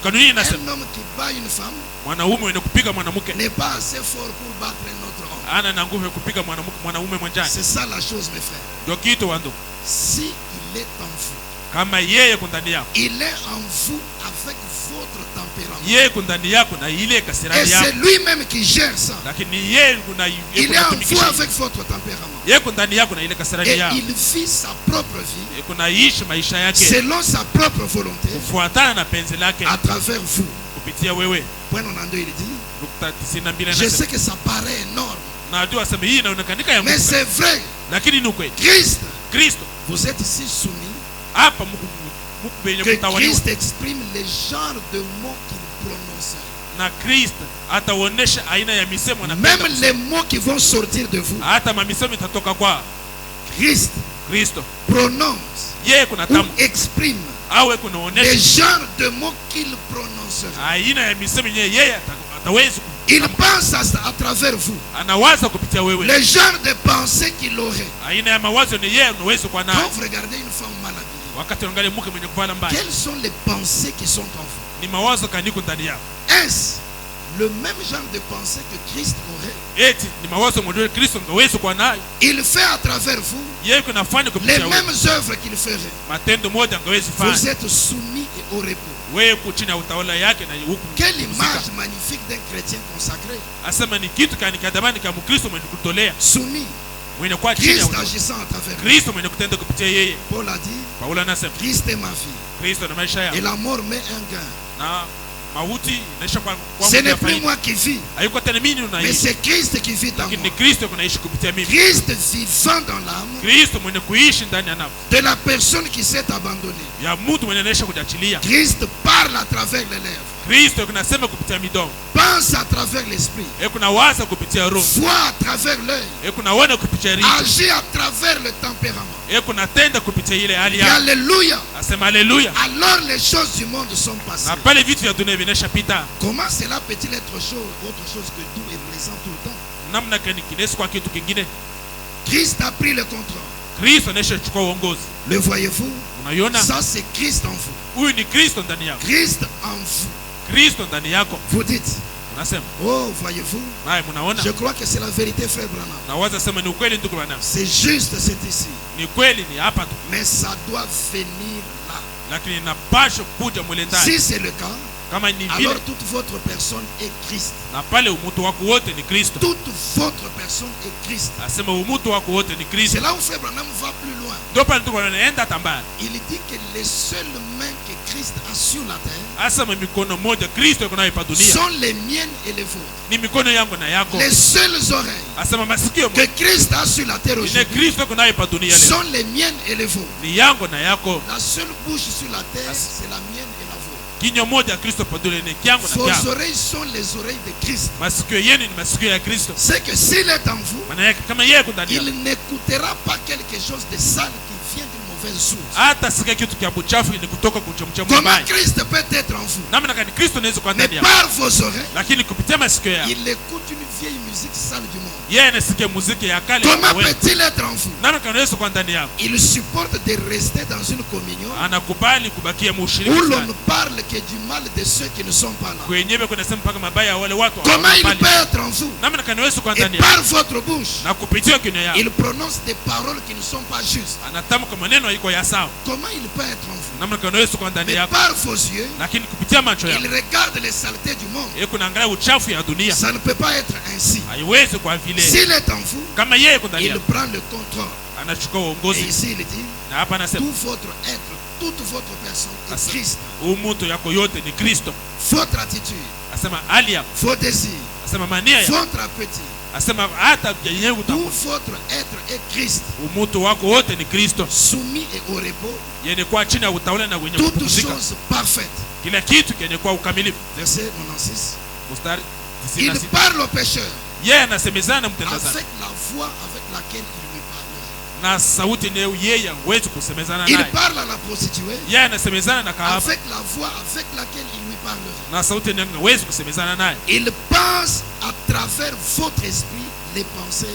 Kanuni inasema un homme qui bat une femme mwanaume mwenye kupiga mwanamke n'est pas assez fort pour battre un autre homme. ana na nguvu ya kupiga mwanaume mwenzake. C'est ça la chose, mes frères. Ndio kitu wa ndugu, Si il est en vous, kama yeye kundani yako, il est en vous avec votre tempérament. yeye kundani yako na ile Et kasirani c'est yako, lui-même qui gère ça. lakini yeye kuna Il est en vous avec votre tempérament. yeye kundani yako na ile kasirani Et yako, il vit sa propre vie yeye kunaishi maisha yake selon sa propre volonté kufuatana na penzi lake à travers vous. kupitia wewe. Point 92, il dit, Nukta 92 je sais anasema, que ça paraît énorme, najua sema hii inaonekanika ya mais Mungu, c'est vrai. lakini ni ukweli. Christ, Kristo vous êtes ici soumis, hapa mku penye que kutawaliwa Christ exprime les genres de mots qu'il prononce. na Kristo ataonesha aina ya misemo na Même les mots qui vont sortir de vous, hata mamisemo itatoka kwa Christ Kristo. prononce Yeye kuna ou tamu exprime awe les kunaonesha genres de mots qu'il prononce. aina ya misemo yenyewe yeye ataweza Il pense à travers vous. anawaza kupitia wewe, Les genres de pensées qu'il aurait. aina ya mawazo ni yeye unaweza kuwa nayo. Quand vous regardez une femme mal habillée, Wakati unaangalia mke mwenye kuvala mbaya, quelles sont les pensées qui sont en vous? ni mawazo kaniko ndani yako. Est-ce le même genre de pensée que Christ aurait? Eti ni mawazo mwenyewe Kristo ngaweza kuwa nayo. Il fait à travers vous Yeye kunafanya les kupitia wewe mêmes œuvres qu'il ferait. matendo moja ngaweza Vous fanya êtes soumis et au repos. wewe uko chini ya utawala yake na huku. Quelle image magnifique d'un chrétien consacré. Asema ni kitu kani kadamani kama Mkristo mwenye kutolea, Soumis. mwenye kwa chini ya Christ utawala. agissant à travers vous. Kristo mwenye kutenda kupitia yeye. Paul a dit, Paulo anasema Christ est ma vie. Kristo na maisha Et yako la mort met un gain. na mauti inaisha kwa Ce n'est ya plus faida. moi qui vis, Haiko tena mimi mais unaishi, c'est Christ qui vit en lakini moi. ni Kristo kunaishi kupitia mimi. Christ vivant dans l'âme Kristo mwenye kuishi ndani ya nafsi de la personne qui s'est abandonnée. ya mtu mwenye anaisha kujiachilia. Christ parle à travers les lèvres, Kristo kunasema kupitia midomo, pense à travers l'esprit, kuna waza kupitia roho, voit à travers l'œil, kunaona kupitia richo, agit à travers le tempérament. kunatenda kupitia ile hali Et yako. alléluia. Asema haleluya. Alors les choses du monde sont passées. Na pale vitu vya dunia vinashapita, Comment cela peut-il être autre chose que doux et plaisant tout le temps? namna gani kinaweza kwa kitu kingine? Christ a pris le contrôle. Kristo anaisha chukua uongozi. Le voyez-vous? Unaiona? Ça c'est Christ en vous. Huyu ni Kristo ndani yako. Christ en vous. Kristo ndani yako. Vous dites, Unasema, oh, voyez-vous, naye mnaona? je crois que c'est la vérité, frère Branham. Nawaza sema ni ukweli ndugu Branham. C'est juste, c'est ici. Ni kweli ni hapa tu. Mais ça doit venir là. Lakini inapaswa kuja mule ndani. Si c'est le cas, Kama ni vile, alors toute votre personne est Christ. na pale umutu wako wote ni Kristo. Toute votre personne est Christ. Asema umutu wako wote ni Kristo. C'est là où frère Branham va plus loin. Ndio pale ndugu anaenda tambaya. Il dit que les seules mains que Christ a sur la terre Asema mikono moja Kristo yuko nayo pa dunia. sont les miennes et les vôtres. Ni mikono yangu na yako. Les seules oreilles Asema masikio que Christ a sur la terre ni aujourd'hui Kristo yuko nayo pa dunia leo. sont les miennes et les vôtres. Ni yangu na yako. La seule bouche sur la terre, c'est la mienne et la vôtre. Kinywa moja Kristo pa dunia ni kyangu na Vos kyako. oreilles sont les oreilles de Christ. Masikio yenu ni masikio ya Kristo. C'est que s'il est en vous, Maana yake kama yeye ndani yako, il n'écoutera pas quelque chose de sale qui vient d'une mauvaise source. hata sikia kitu kia buchafu ni kutoka kuchemcha Comment mbaya. Christ peut être en vous? Namna gani Kristo anaweza kuwa Mais ndani yako? par vos oreilles, Lakini kupitia masikio yako, il écoute une vieille musique sale du monde. yeye anasikia muziki ya kale. Comment peut-il être en vous? Namna gani anaweza kuwa ndani yako? Il supporte de rester dans une communion Anakubali kubakia où mushiriki l'on fulani. ne parle que du mal de ceux qui ne sont pas là. Kwenyewe kuna sema mpaka mabaya ya wale watu. Comment il hawapali. peut être en vous? Namna gani anaweza kuwa Et ndani yako? par votre bouche, Na kupitia kinywa yako, il prononce des paroles qui ne sont pas justes. anatamka maneno haiko ya sawa. Comment il peut être en vous? Namna gani anaweza kuwa ndani Mais yako? par vos yeux, Lakini kupitia macho il yako, regarde les saletés du monde. yeye kunaangalia uchafu ya dunia. Ça ne peut pas être ainsi. Haiwezi kwa vile. S'il est en vous, Kama yeye yuko ndani il yako, prend le contrôle. anachukua Et uongozi. ici, il dit, Na hapa anasema tout votre être, toute votre personne est Christ. umutu yako yote ni Kristo. Votre attitude, Asema hali yako, vos désirs, asema mania yako, votre appétit, asema hata yenyewe tout utakuwa. votre être est Christ. Umutu wako wote ni Kristo. Soumis et au repos, Yenye kuwa chini ya utawala na wenye toutes kupumzika. choses parfaites. Kila kitu kenye kuwa ukamilifu. Verset 96. Mstari Il 96. parle au pécheur Yeye anasemezana mtenda dhambi. avec la voix avec laquelle il lui parle. Na sauti nayo yeye hawezi kusemezana Il naye. parle à la prostituée Yeye anasemezana na kahaba. avec la voix avec laquelle il lui parle. Na sauti nayo hawezi kusemezana naye. Il pense à travers votre esprit les pensées.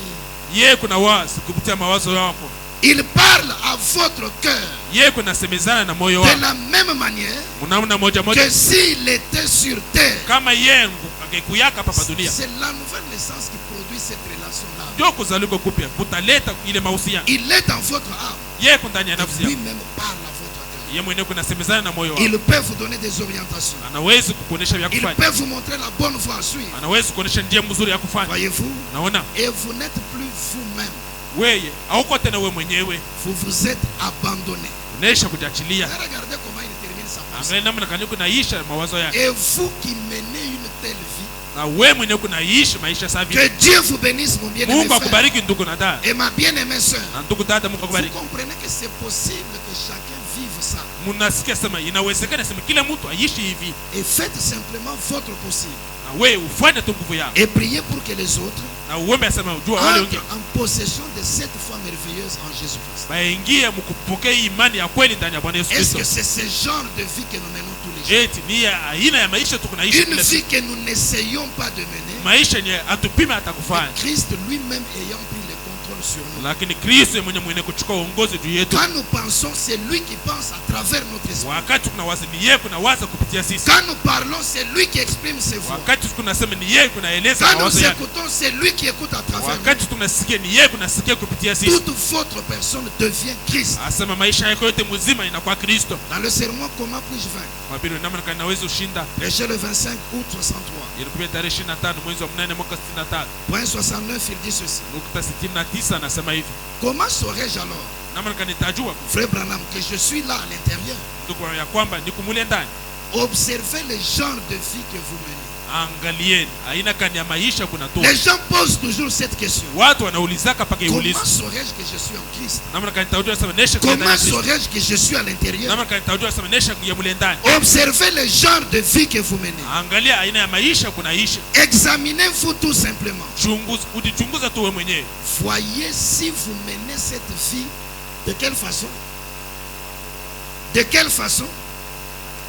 Yeye kuna wazi kupitia mawazo yako. Il parle à votre cœur Yeye kuna semezana na moyo de wako. la même manière Mnamna moja moja que s'il était sur terre. kama yeye angekuyaka hapa dunia. C'est la nouvelle naissance qui produit cette relation-là. Ndio kuzaliwa kupya kutaleta ile mahusiano. Il est dans votre âme. Yeye kuna ndani ya nafsi yako. Lui-même parle à votre cœur. Yeye mwenyewe kuna semezana na moyo wako. Il peut vous donner des orientations. Anaweza kukuonesha vya Il kufanya. peut vous montrer la bonne voie à suivre. Anaweza kuonesha njia mzuri ya kufanya. Voyez-vous? Naona Et vous n'êtes plus vous-même. wewe hauko tena wewe mwenyewe. Vous vous êtes abandonné. Unaisha kujiachilia. Regardez comment il termine sa pensée. Angalia namna kanyo kunaisha mawazo yake. Et vous qui menez une telle vie, Na wewe mwenyewe kunaishi maisha safi. que Dieu vous bénisse, mon bien-aimé Mungu frère. akubariki ndugu na dada. Et ma bien-aimée sœur, Na ndugu dada, Mungu vous akubariki. comprenez que c'est possible que chacun vive ça. Mnasikia sema inawezekana sema kila mtu aishi hivi. Et faites simplement votre possible. Na wewe ufanye tu nguvu yako. Et priez pour que les autres Na uombe asema ujua wale wengine entrent en possession de cette foi merveilleuse en Jésus-Christ. baingie mkupokea imani ya kweli ndani ya Bwana Yesu Est-ce Kristo. que c'est ce genre de vie que nous menons tous les jours? Eti ni aina ya maisha tukunaishi Une kila vie siku. que nous n'essayons pas de mener, Maisha ni atupime hata mais kufanya. Christ lui-même ayant pris le contrôle sur nous. Lakini Kristo mwenye mwenye kuchukua uongozi juu yetu. Quand nous pensons, c'est lui qui pense à travers notre esprit. Wakati kuna wazi ni yeye kunawaza kupitia sisi. Quand nous parlons, c'est lui qui exprime ses voix. Wakati tunasema ni yeye kunaeleza Quand mawazo nous yake. écoutons, c'est lui qui écoute à travers Wakati tunasikia ni yeye kunasikia kupitia nous. sisi. Toute votre personne devient Christ. Asema maisha yako yote mzima inakuwa Kristo. Dans le sermon, comment puis-je vaincre? Mabili namna kana naweza ushinda. Prêché le 25 août 63. Ilikuwa tarehe 25 mwezi wa 8 mwaka 63. Point 69, il dit ceci. Nukta 69 anasema hivi. Comment saurais-je alors, Namna kana nitajua frère Branham, que je suis là à l'intérieur? ndugu ya kwamba ni kumule ndani. Observez le genre de vie que vous menez. Angalieni aina kani ya maisha kuna tu. Les gens posent toujours cette question. Watu wanaulizaka paka Comment iulizo. saurais-je que je suis en Christ? Namna kana nitajua sema nesha kwa Comment ndani. saurais-je que je suis à l'intérieur? Namna kana nitajua sema nesha ya mule ndani. Observez le genre de vie que vous menez. Angalia aina ya maisha kunaishi. Examinez-vous tout simplement. Chunguza, ujichunguza tu wewe mwenyewe. Voyez si vous menez cette vie de quelle façon? De quelle façon?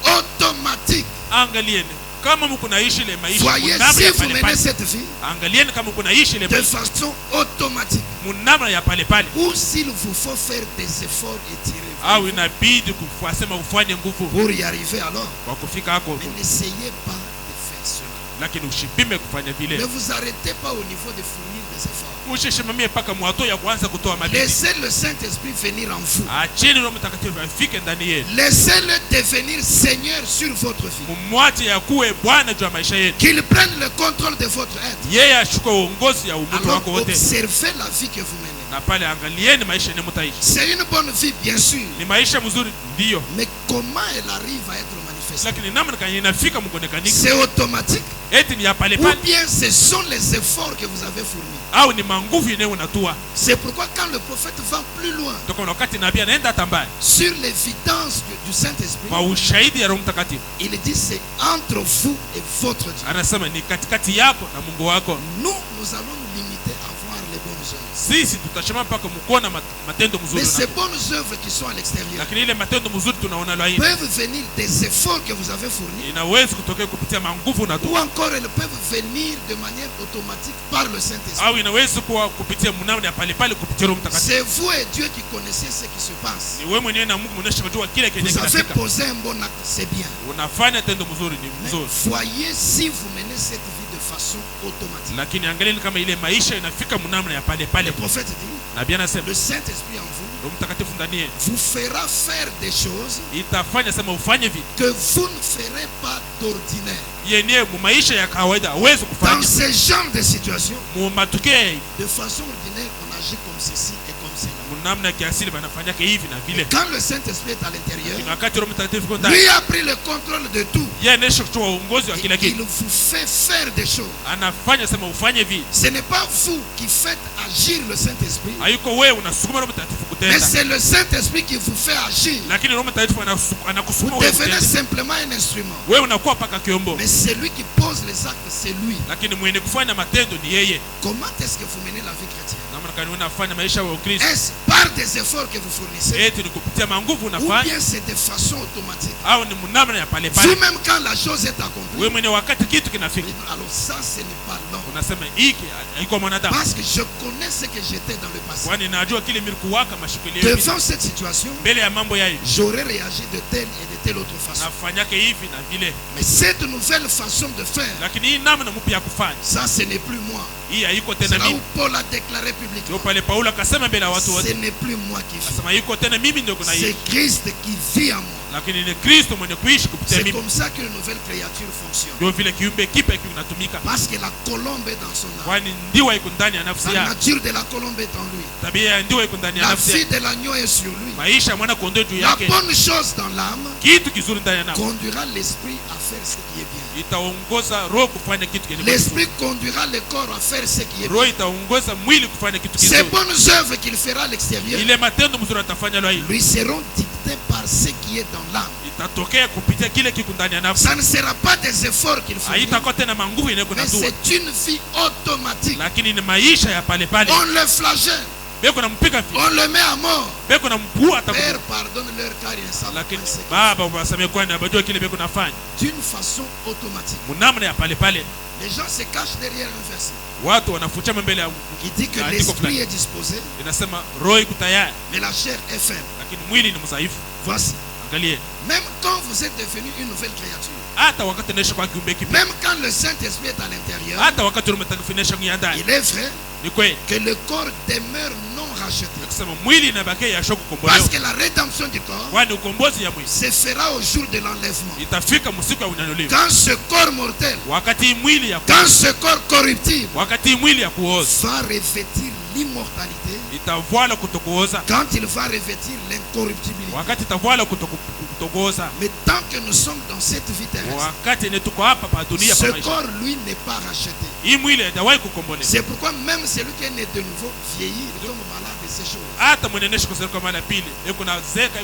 Automatique. Angalieni kama mko naishi ile maisha Voyez munamna si ya vous pale menez pale. cette vie Angalieni kama mko naishi ile de maisha façon automatique. munamna ya pale pale. Ou s'il vous faut faire des efforts, étirez-vous. au inabidi kusema ufanye nguvu pour y arriver alors. kwa kufika hako. Mais n'essayez pas de faire cela. Lakini ushipime kufanya vile. Ne vous arrêtez pas au niveau de fournir des efforts. Ushishimamie paka mwato ya kuanza kutoa mabidi. Laissez le Saint-Esprit venir en vous. Acheni Roho Mtakatifu afike ndani yenu. Laissez-le devenir Seigneur sur votre vie. Mumwache ya kuwe Bwana juu ya maisha yenu. Qu'il prenne le contrôle de votre être. Yeye achukue uongozi ya umutu Alors wako wote. observez la vie que vous menez. Na pale angalieni maisha yenu mtaishi. C'est une bonne vie, bien sûr. Ni maisha mzuri ndio. Mais comment elle arrive à être manifestée? Lakini namna kani inafika mkonekanika. C'est automatique. Eti ni ya pale Ou pale. bien ce sont les efforts que vous avez fournis. Au ni manguvu yenyewe unatua. C'est pourquoi quand le prophète va plus loin Toka wakati nabii anaenda tambaye. sur l'évidence du Saint-Esprit, Kwa ushahidi ya Roho Mtakatifu. il dit c'est entre vous et votre Dieu. Anasema ni katikati yako na Mungu wako. Nous allons nous limiter à voir les bonnes œuvres. Sisi tutashima mpaka mkuona matendo mzuri. Mais ces bonnes œuvres qui sont à l'extérieur Lakini ile matendo mzuri tunaona leo hii. peuvent venir des efforts que vous avez fournis, Inaweza kutokea kupitia manguvu na ou tu. encore elles peuvent venir de manière automatique par le Saint-Esprit. Au inaweza kuwa kupitia mnamo ya pale pale kupitia Roho Mtakatifu. C'est vous et Dieu qui connaissez ce qui se passe. Ni wewe mwenyewe na Mungu mnashajua kile kenye Vous avez kinafika. posé un bon acte, c'est bien. Unafanya tendo mzuri ni Mais mzuri. voyez si vous menez cette vie de façon automatique. Lakini angalieni kama ile maisha inafika mnamo ya pale Le pale. prophète dit, Na bien anasema le Saint-Esprit en vous Roho Mtakatifu ndani yenu vous fera faire des choses itafanya sema ufanye vitu que vous ne ferez pas d'ordinaire. yenyewe mu maisha ya kawaida hauwezi Dans kufanya. ce genre de situation, Mu matukio de façon ordinaire, on agit comme ceci et comme cela. namna ya kiasili banafanyaka hivi na vile. Quand le Saint-Esprit est à l'intérieur, Lakini wakati Roho Mtakatifu yuko ndani, lui a pris le contrôle de tout. yeye anaishi kuchukua uongozi wa Et kila il kitu. vous fait faire des choses. Anafanya sema ufanye vitu. Ce n'est pas vous qui faites agir le Saint-Esprit, Hayuko wewe unasukuma Roho Mtakatifu mais kutenda. c'est le Saint-Esprit qui vous fait agir. Lakini Roho Mtakatifu anakusukuma Vous wewe devenez kutenda. simplement un instrument. Wewe unakuwa paka kiombo. Mais celui qui pose les actes, c'est lui. Lakini mwenye kufanya matendo ni yeye. Comment est-ce que vous menez la vie chrétienne? Namna gani unafanya maisha ya Ukristo? Est-ce par des efforts que vous fournissez, Eti ni kupitia manguvu ou unafanya bien c'est de façon automatique? au ni mnamna ya pale pale? Vous-même, quand la chose est accomplie, Wewe mwenye wakati kitu kinafika alors ça, ce n'est pas l'homme. unasema hiki haiko mwanadamu. Parce que je connais ce que j'étais dans le passé. Kwani najua kile nilikuwaka mashikilio hivi. Devant cette situation, Mbele ya mambo ya hivi j'aurais réagi de telle et de telle autre façon. nafanyake hivi na vile. Mais cette nouvelle façon de faire, Lakini hii namna mpya ya kufanya ça, ce n'est plus moi. hii haiko C'est tena là où mimi. Paul a déclaré Ndio publiquement. pale Paulo akasema mbele ya watu Ce wote. n'est plus moi qui vis. Akasema haiko tena mimi ndio kuna C'est hii. Christ qui vit en moi. Lakini ni Kristo mwenye kuishi kupitia C'est mimi. comme ça qu'une nouvelle créature fonctionne. Ndio vile kiumbe kipya kinatumika. Parce que la colombe est dans son âme. Kwani ndiwa iko ndani ya nafsi La yake. nature de la colombe est en lui. Tabia ya ndiwa iko ndani ya La nafsi vie yake. de l'agneau est sur lui. Maisha ya mwana kondoo juu La yake. bonne chose dans l'âme Kitu kizuri ndani ya nafsi conduira l'esprit à faire ce qui est bien. itaongoza roho kufanya kitu kile. L'esprit conduira le corps à faire ce qui est Roho bien. itaongoza mwili kufanya kitu Ces kizuri. bonnes œuvres qu'il fera à l'extérieur Ile matendo mzuri atafanya leo hii lui seront dictées par ce qui est dans l'âme. itatokea kupitia kile kiko ndani ya nafsi. Ça ne sera pas des efforts qu'il faut, Haitakuwa tena manguvu yenyewe mais kunatua, c'est une vie automatique. lakini ni maisha ya pale pale. On le flagelle, Beko nampiga fi, on le met à mort. beko nampua hata Père, pardonne-leur car ils ne savent lakini pas ce qu'ils baba uwasamee, kwani abajua kile beko nafanya font. D'une façon automatique. munamna ya pale pale. Les gens se cachent derrière un verset Watu wanafuchama mbele ya qui dit que andiko l'esprit fulani, est disposé, inasema roho iko tayari, mais la chair est faible. lakini mwili ni mdhaifu. Voici. Angalie, Même quand vous êtes devenu une nouvelle créature, hata wakati unaishi kwa kiumbe kipya, même quand le Saint-Esprit est à l'intérieur, hata wakati Roho Mtakatifu anaishi ndani, il est vrai ni kweli que le corps demeure non racheté. kusema mwili inabakia yasho Parce kukombolewa, que la rédemption du corps kwani ukombozi ya mwili se fera au jour de l'enlèvement. itafika msiku ya unyanyuliwa. Quand ce corps mortel, Wakati mwili ya quand ce corps corruptible wakati mwili ya kuoza va revêtir l'immortalité, itavala kutokuoza, quand il va revêtir l'incorruptibilité. wakati itavala kutokuoza, Mais tant que nous sommes dans cette vie terrestre, wakati ne tuko hapa pa dunia pa ce maisha, corps, lui, n'est pas racheté. hii mwili haijawahi kukombolewa. C'est pourquoi même celui qui est né de nouveau vieillit, il tombe malade de ces choses. Hata mwenendesha kusema mara ya pili iko na zeka,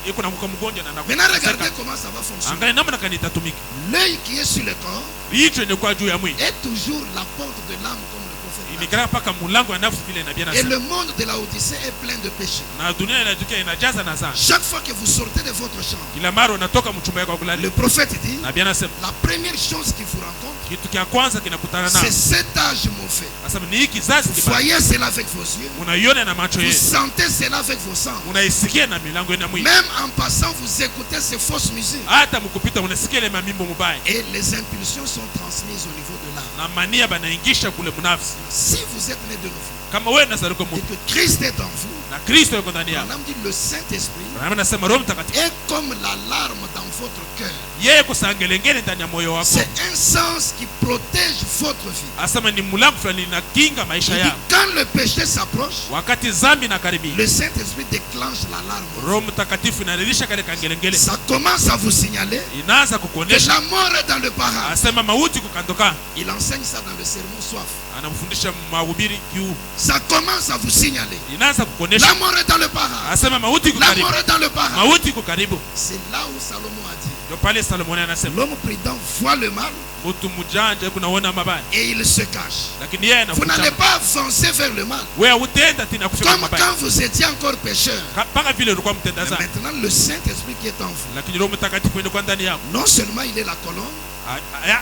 iko na mgonjwa na Maintenant, regardez comment ça va fonctionner. angalia namna kani itatumika. L'œil qui est sur le corps Hicho ni kwa juu ya mwili est toujours la porte de l'âme, comme le prophète. imekala mpaka mulango ya nafsi vile nabii Et anasema. le monde de la Odyssée est plein de péchés. Na dunia inajukia inajaza na dhambi. Chaque fois que vous sortez de votre chambre, Kila mara unatoka mchumba yako kulala. le prophète dit, Nabii anasema la première chose qui vous rencontre, kitu kia kwanza kinakutana nao. c'est cet âge mauvais. Anasema ni hiki kizazi Vous kibaya. voyez cela avec vos yeux. Unaiona na macho Vous yenu. sentez cela avec vos sens. Unaisikia na milango yenu ya mwili. Même en passant, vous écoutez ces fausses musiques. Hata mkupita unasikia ile mamimbo mubaya. Et les impulsions sont transmises au niveau de l'âme. Na mania banaingisha kule mnafsi. Si vous êtes né de nouveau Kama wewe unazaliwa et Mungu que Christ est en vous, na Kristo yuko ndani yako. on a dit le Saint-Esprit Bwana anasema Roho Mtakatifu est comme l'alarme dans votre cœur. yeye kusangelengele ndani ya moyo wako. C'est un sens qui protège votre vie. Asema ni mlango fulani linakinga maisha Il dit, yako. quand le péché s'approche, Wakati zambi na karibia, le Saint-Esprit déclenche l'alarme. Roho Mtakatifu inarudisha kale kangelengele. Ça commence à vous signaler Inaanza que kukuonesha. la mort est dans le parage. Asema mauti kukandoka. Il enseigne ça dans le sermon soif. Anamfundisha mahubiri kiu. Ça commence à vous signaler. Inaanza kukuonesha. La mort est dans le parage. Asema mauti La kukaribu. mort est dans le parage. Mauti kukaribu. C'est là où Salomon a dit, Ndio pale Salomon anasema l'homme prudent voit le mal mtu mjanja kunaona mabaya. et il se cache. Lakini yeye Vous n'allez anafuta. pas avancer vers le mal. Wewe utenda tena kufika Comme mabaya. quand vous étiez encore pécheur. Mpaka vile ulikuwa mtenda Mais dhambi. maintenant, le Saint-Esprit qui est en vous, Lakini Roho Mtakatifu yuko ndani yako. non seulement il est la colonne,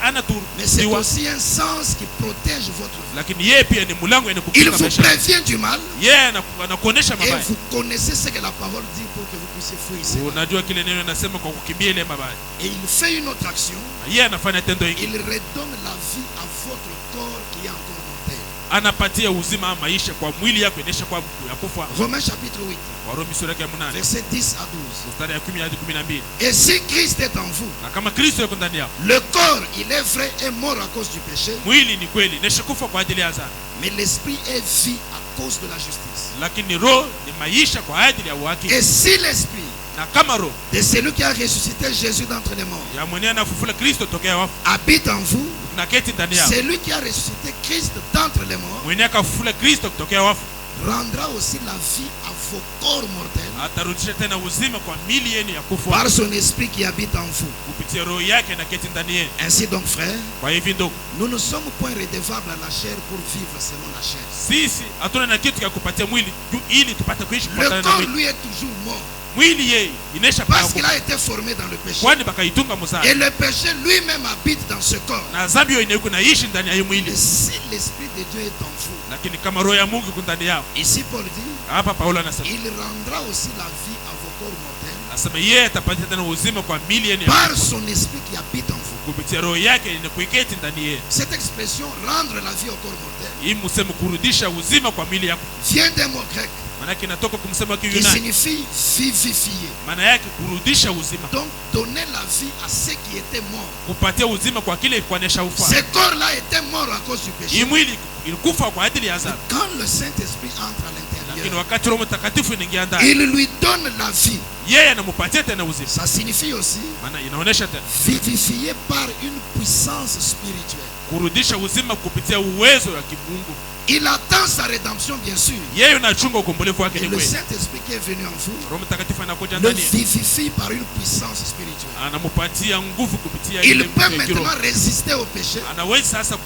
Ana tu. mais c'est aussi un sens qui protège votre vie. Lakini yeye pia ni mlango yenye Il kukinga vous maisha. prévient du mal Yeye anakuonesha et mabaya. vous connaissez ce que la parole dit pour que vous puissiez fuir ici. Unajua kile neno linasema kwa kukimbia ile mabaya. Et il fait une autre action. Yeye anafanya tendo hili. Il redonne la vie à votre corps qui est encore mortel. Anapatia uzima maisha kwa mwili yako inaisha kwa ya kufa. Romains chapitre 8, Warumi sura ya 8 versets 10 à 12. mstari ya 10 hadi 12. Et si Christ est en vous, Na kama Kristo yuko ndani yako, le corps, il est vrai, est mort à cause du péché, mwili ni kweli inaisha kufa kwa ajili ya dhambi, mais l'esprit est vie à cause de la justice. lakini roho ni maisha kwa ajili ya uhaki. Et si l'esprit Na kama roho de celui qui a ressuscité Jésus d'entre les morts ya mwenye anafufula Kristo tokea wafu habite en vous, na keti ndani yako, celui qui a ressuscité Christ d'entre les morts mwenye akafufula Kristo kutokea wafu rendra aussi la vie à vos corps mortels atarudisha tena uzima kwa mili yenu ya kufa par son esprit qui habite en vous. kupitia roho yake na keti ndani yenu. Ainsi donc, frères, Kwa hivyo ndugu, nous ne sommes point redevables à la chair pour vivre selon la chair. sisi hatuna na kitu cha kupatia mwili ili tupate kuishi Le kufuatana na corps, mwili. lui, est toujours mort Mwili yeye inaisha parce qu'il paa a été formé dans le péché. kwani bakaitunga Et muzaa le péché lui-même habite dans ce corps. na dhambi hiyo inayokuwa naishi ndani ya hii Et mwili. si l'esprit de Dieu est en vous, Lakini kama roho ya Mungu iko ndani yao, ici Paul dit, hapa Paulo anasema il rendra aussi la vie à vos corps mortels anasema yeye atapatia tena uzima kwa mili yenu ya par kufa son esprit qui habite en vous. kupitia roho yake inakuiketi ndani yenu. Cette expression, rendre la vie au corps mortel, Hii msemo kurudisha uzima kwa mili yako, vient d'un mot grec maana yake inatoka kumsema qui Kiyunani, signifie vivifier. maana yake kurudisha uzima, Donc, donner la vie à ceux qui étaient morts. kupatia uzima kwa kile kuonesha ufa. Ces corps-là étaient morts à cause du Hii péché. mwili ilikufa kwa ajili ya dhambi, Quand le Saint-Esprit entre à lakini l'intérieur, wakati Roho Mtakatifu inaingia ndani, il lui donne la vie. yeye anampatia tena uzima. Ça signifie aussi Maana inaonesha tena vivifier par une puissance spirituelle. kurudisha uzima kupitia uwezo wa kimungu. Il attend sa rédemption, bien sûr. Yeye unachunga ukombolevu wake Et ni le kweli. Saint-Esprit qui est venu en vous Roho Mtakatifu anakuja le ndani, vivifie par une puissance spirituelle. anampatia nguvu kupitia Il ile peut nguvu ya kiroho. maintenant résister au péché. Anaweza sasa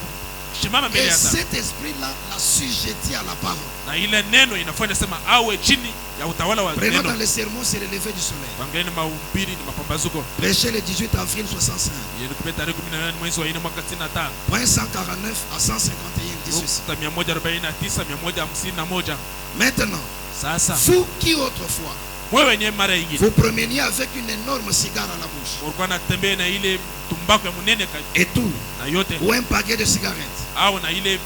kusimama mbele Et ya dhambi, cet esprit-là l'a sujetti à la parole. na ile neno inafanya sema awe chini ya utawala wa Prenons dans neno. les sermons, c'est le lever du soleil. Kuangalia ni mahubiri ni mapambazuko. Prêché le 18 avril 65. Yeye tarehe 18 mwezi wa 4 mwaka 65. Point 149 à 151 dit ceci. Nukta 149 151. Maintenant, Sasa vous qui autrefois wewe wenyewe mara nyingine vous promeniez avec une énorme cigare à la bouche ulikuwa unatembea na ile tumbako ya munene et tout, na yote ou un paquet de cigarettes. au na ile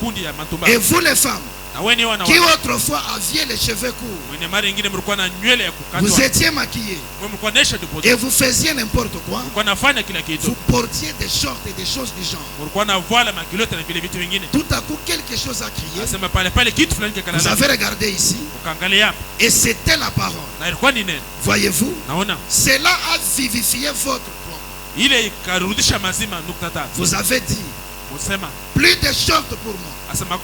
kundi ya Et matumbaku, vous les femmes na wewe ni wana qui autrefois aviez les cheveux courts, mwenye mara nyingine mlikuwa na nywele ya vous kukatwa, étiez maquillés wewe mlikuwa nesha deposit, et vous faisiez n'importe quoi, mlikuwa nafanya kila vous kitu, portiez des shorts et des choses du genre. mlikuwa na voila makilote na vile vitu vingine. Tout à coup, quelque chose a crié. Nasema pale pale kitu fulani Vous kikala, avez regardé ici ukaangalia hapa et c'était la parole. na ilikuwa ni neno. Voyez-vous, Naona cela a vivifié votre corps. ile ikarudisha mazima. Nukta tatu Vous avez dit, musema plus de shorts pour moi, asema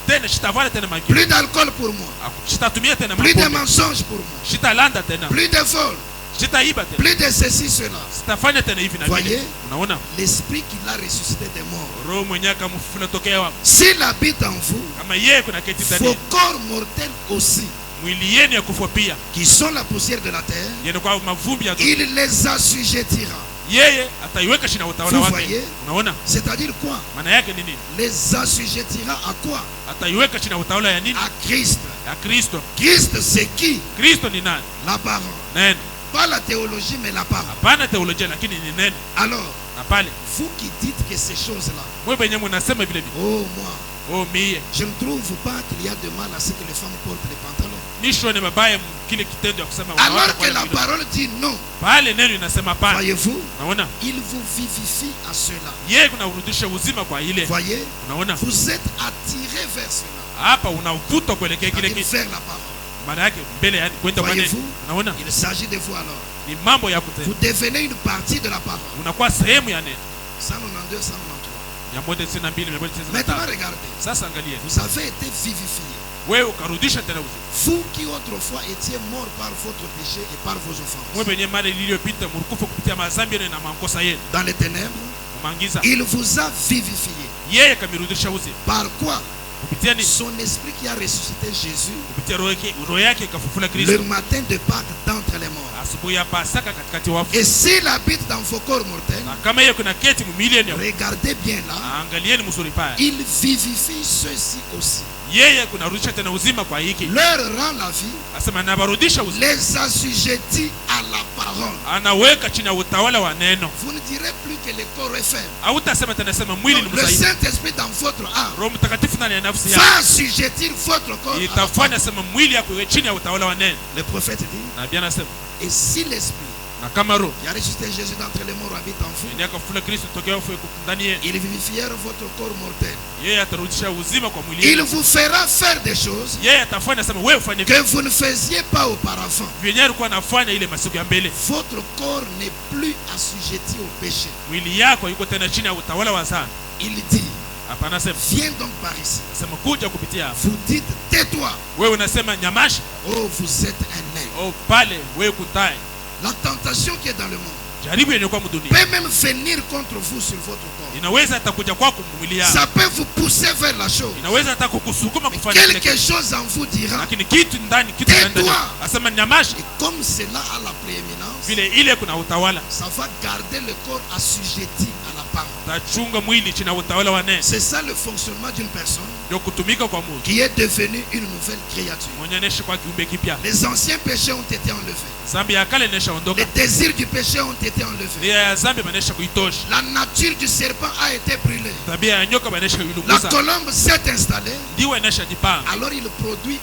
tena shitavala tena makilo, plus d'alcool pour moi, shitatumia tena plus de mapombe, mensonges pour moi, shitalanda tena, plus de vol, sitaiba tena, plus de ceci, cela. sitafanya tena hivi na Voyez, vile. Unaona, l'esprit qui l'a ressuscité des morts, roho mwenyewe akamfufua tokea wapi? s'il habite en vous, Kama yeye kuna keti ndani vos yenu, corps mortels aussi, mwili yenu ya kufa pia, qui sont la poussière de la terre, yenu kwa mavumbi ya dunia, il les assujettira. yeye ataiweka chini ya utawala Vous wake. voyez? Unaona C'est-à-dire quoi? maana yake ni nini? Les assujettira à quoi? Ataiweka chini ya utawala ya nini? À Christ. Ya Kristo. Christ, c'est qui? Kristo ni nani? La parole. Neno. Pas la théologie, mais la parole. Hapana teolojia, lakini ni neno. Alors, Na pale vous qui dites que ces choses-là, mwe benye mnasema vile vile, oh moi, oh mie je ne trouve pas qu'il y a de mal à ce que les femmes portent les pantalons. nishone mabaya kile kitendo ya kusema Alors wanawake que la kwa vile. parole dit non. Pale neno inasema pana. Voyez-vous, Unaona? il vous vivifie à cela. Yeye kunarudisha uzima kwa ile. Voyez, Unaona? vous êtes attirés vers cela. Hapa unavuta kuelekea kile C'est-à-dire kitu. vers la parole. Maana yake mbele yani kwenda kwa neno. Voyez-vous, Unaona? il s'agit de vous alors. Ni mambo ya kutenda. Vous devenez une partie de la parole. Unakuwa sehemu ya neno. 192, 193. Ya moja sina mbili, ya moja sina Maintenant, tatu. regardez. Sasa angalia. Vous avez été vivifiés. Wewe ukarudisha tena uzima. Vous qui autrefois étiez morts par votre péché et par vos Mwe offenses. benye mara iliyopita mlikufa kupitia madhambi yenu na makosa yenu. Dans les ténèbres, Umangiza. il vous a vivifiés. Yeye kamirudisha uzima. Par quoi? Kupitia ni Son esprit qui a ressuscité Jésus kupitia roho yake ikafufula le Kristo. matin de Pâques d'entre les morts. Asubuhi ya Pasaka katikati wafu. Et s'il habite dans vos corps mortels, Na kama yeye kuna keti mwili yenu, regardez bien là, angalieni mzuri pale. il vivifie ceux-ci aussi. Yeye kunarudisha tena uzima kwa hiki. Leur rend la vie, Asema anabarudisha uzima. les assujettit à la parole. Anaweka chini ya utawala wa neno. Vous ne direz plus que le corps est faible. Hautasema tena sema mwili ni Non, le mzaifu. Saint-Esprit dans votre âme Roho Mtakatifu ndani ya nafsi yako va assujettir votre corps à la parole. itafanya sema mwili yako iwe chini ya utawala wa neno. Le prophète dit, Na Biblia anasema et si l'Esprit na kama roho qui a ressuscité Jésus d'entre les morts habite en vous, ndiye akafufula Kristo tokea wafu ndani yenu, il vivifiera votre corps mortel. yeye atarudisha uzima kwa mwili Il yenu. vous fera faire des choses Yeye atafanya sema wewe ufanye que vitu vous ne faisiez pas auparavant. vyenyewe alikuwa anafanya ile masiku ya mbele. Votre corps n'est plus assujetti au péché. Mwili yako yuko tena chini ya utawala wa dhambi. Il dit, Hapa anasema viens donc par ici. sema kuja kupitia hapa. Vous dites, tais-toi. Wewe unasema nyamashi. Oh, vous êtes un nègre. Oh pale wewe kutai. La tentation qui est dans le monde Jaribu yenye kwa dunia peut même venir contre vous sur votre corps. inaweza atakuja kwako mwili yako. Ça peut vous pousser vers la chose. Inaweza hata kukusukuma Mais kufanya kile quelque kitu. chose en vous dira, Lakini kitu ndani kitu Tais-toi. ndani. Asema nyamashi. et comme cela a la prééminence, Vile ile kuna utawala. ça va garder le corps assujetti à la parole. Tachunga mwili chini ya utawala wa neno. C'est ça le fonctionnement d'une personne Ndio kutumika kwa Mungu. qui est devenue une nouvelle créature. Mwenye anaishi kwa kiumbe kipya. Les anciens péchés ont été enlevés. Dhambi ya kale inaisha ondoka. Les désirs du péché ont été enlevés. Nia ya dhambi inaisha kuitosha. La nature du serpent a été brûlée. Tabia ya nyoka inaisha La kuilunguza. colombe s'est installée. Ndiyo inaisha jipanga. Alors il produit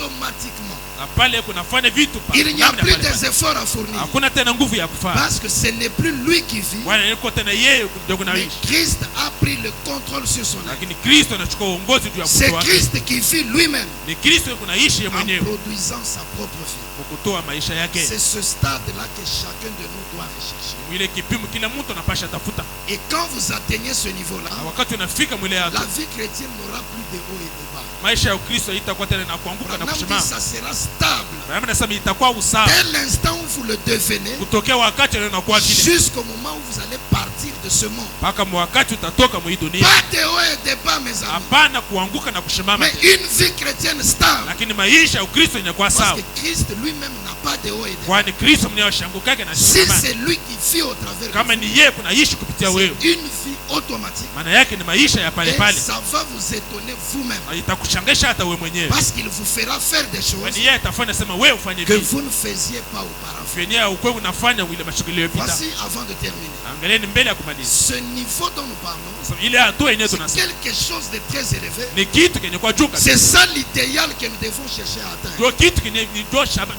automatiquement. Na pale kunafanya vitu pa. Il n'y a namna plus pale pale. des efforts à fournir. Hakuna tena nguvu ya kufanya. Parce que ce n'est plus lui qui vit, Bwana yuko tena yeye ndio mais kunaishi. Christ a pris le contrôle sur son âme. Lakini Kristo anachukua uongozi juu ya C'est mtu wake. Christ qui vit lui-même Ni Kristo kunaishi yeye en mwenyewe produisant sa propre vie. kwa kutoa maisha yake. C'est ce stade-là que chacun de nous doit rechercher. Ile kipimo kila mtu anapasha tafuta. Et quand vous atteignez ce niveau-là, Na wakati unafika mwile yako, la vie chrétienne n'aura plus de haut et de bas. maisha ya Kristo itakuwa tena na kuanguka na Branham dit kusimama. ça sera stable. Bwana anasema itakuwa usawa. Dès l'instant où vous le devenez, Kutokea wakati unakuwa kile jusqu'au moment où vous allez partir de ce monde. mpaka wakati utatoka mwa hii dunia. Pas de haut et de bas, mes amis. Hapana kuanguka na kusimama Mais tena. une vie chrétienne stable. Lakini maisha ya Ukristo inakuwa Parce sawa. que Christ lui-même n'a pas de haut et de bas. Kwani Kristo mwenyewe shanguka yake na Si simama. c'est lui qui vit au travers de Kama vous, ni yeye kunaishi kupitia wewe. c'est une vie automatique. Maana yake ni maisha ya pale Et pale. ça va vous étonner vous-même. Na itakushangaisha hata wewe mwenyewe. Parce qu'il vous fera faire des choses Kwani yeye atafanya sema wewe ufanye que vitu. vous ne faisiez pas auparavant. Vyenyewe ukwe unafanya ile mashughuli yopita. Voici, avant de terminer, Angalieni mbele ya kumaliza. ce niveau dont nous parlons, Sasa ile hatua yenyewe c'est tunasema quelque chose de très élevé. ni kitu kenye kwa juu kabisa. C'est ça l'idéal que nous devons chercher à atteindre. Ndio kitu kenye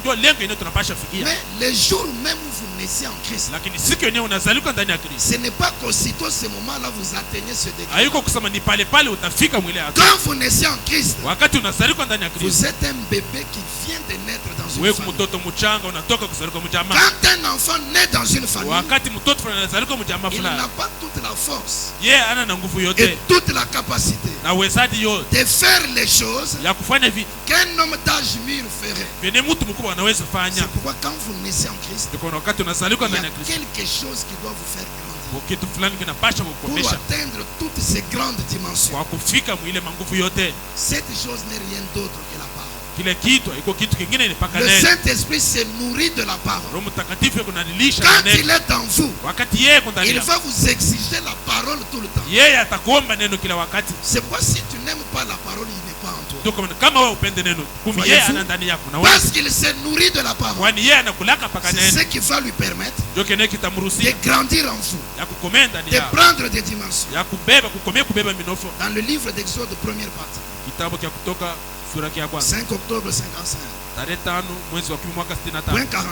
ndio lengo yenyewe tunapasha fikia. Mais le jour même où vous naissez en Christ, Lakini siku yenyewe unazalika ndani ya Kristo. ce n'est pas qu'aussitôt ce moment-là vous atteignez ce degré. Haiko kusema ni pale pale utafika mwile hatua. Quand vous naissez en Christ, Wakati unazalika ndani ya vous Kristo, êtes un bébé qui vient de naître dans une wewe famille. mtoto mchanga unatoka kuzaliwa mjamaa. Quand un enfant naît dans une famille, Wakati mtoto fulani anazaliwa mjamaa il fulani, n'a pas toute la force yeye ana na nguvu et yote toute la capacité na uwezaji yote de faire les choses ya kufanya vitu qu'un homme d'âge mûr ferait. vyenye mtu mkubwa anaweza C'est fanya. pourquoi quand vous naissez en Christ, Ndio kwa wakati unazaliwa il y a ndani ya Kristo, quelque chose qui doit vous faire grandir kitu fulani kinapasha pour kukomesha atteindre toutes ces grandes dimensions. kwa kufika mwile manguvu yote. Cette chose n'est rien d'autre que la parole. Kile kitu iko kitu kingine ni paka Le neno. Saint-Esprit se nourrit de la parole. Roho Mtakatifu yuko ananilisha Quand neno. il est en vous, Wakati yeye yuko ndani il yako, va vous exiger la parole tout le temps. yeye atakuomba neno kila wakati. C'est pourquoi si tu n'aimes pas la parole, il n'est pas en toi. Ndio kama wewe upende neno, kumbe yeye ana ndani yako na wewe. Parce qu'il se nourrit de la parole. Kwani yeye anakulaka paka C'est neno. ce qui va lui permettre Ndio kile de kitamruhusia grandir en vous, ya kukomea ndani de yako, prendre des dimensions. ya kubeba minofo. Dans le livre d'Exode, première partie, Kitabu cha Kutoka sura ya kwanza 5 octobre 55, tarehe 5 mwezi wa 10 mwaka 65 point 44.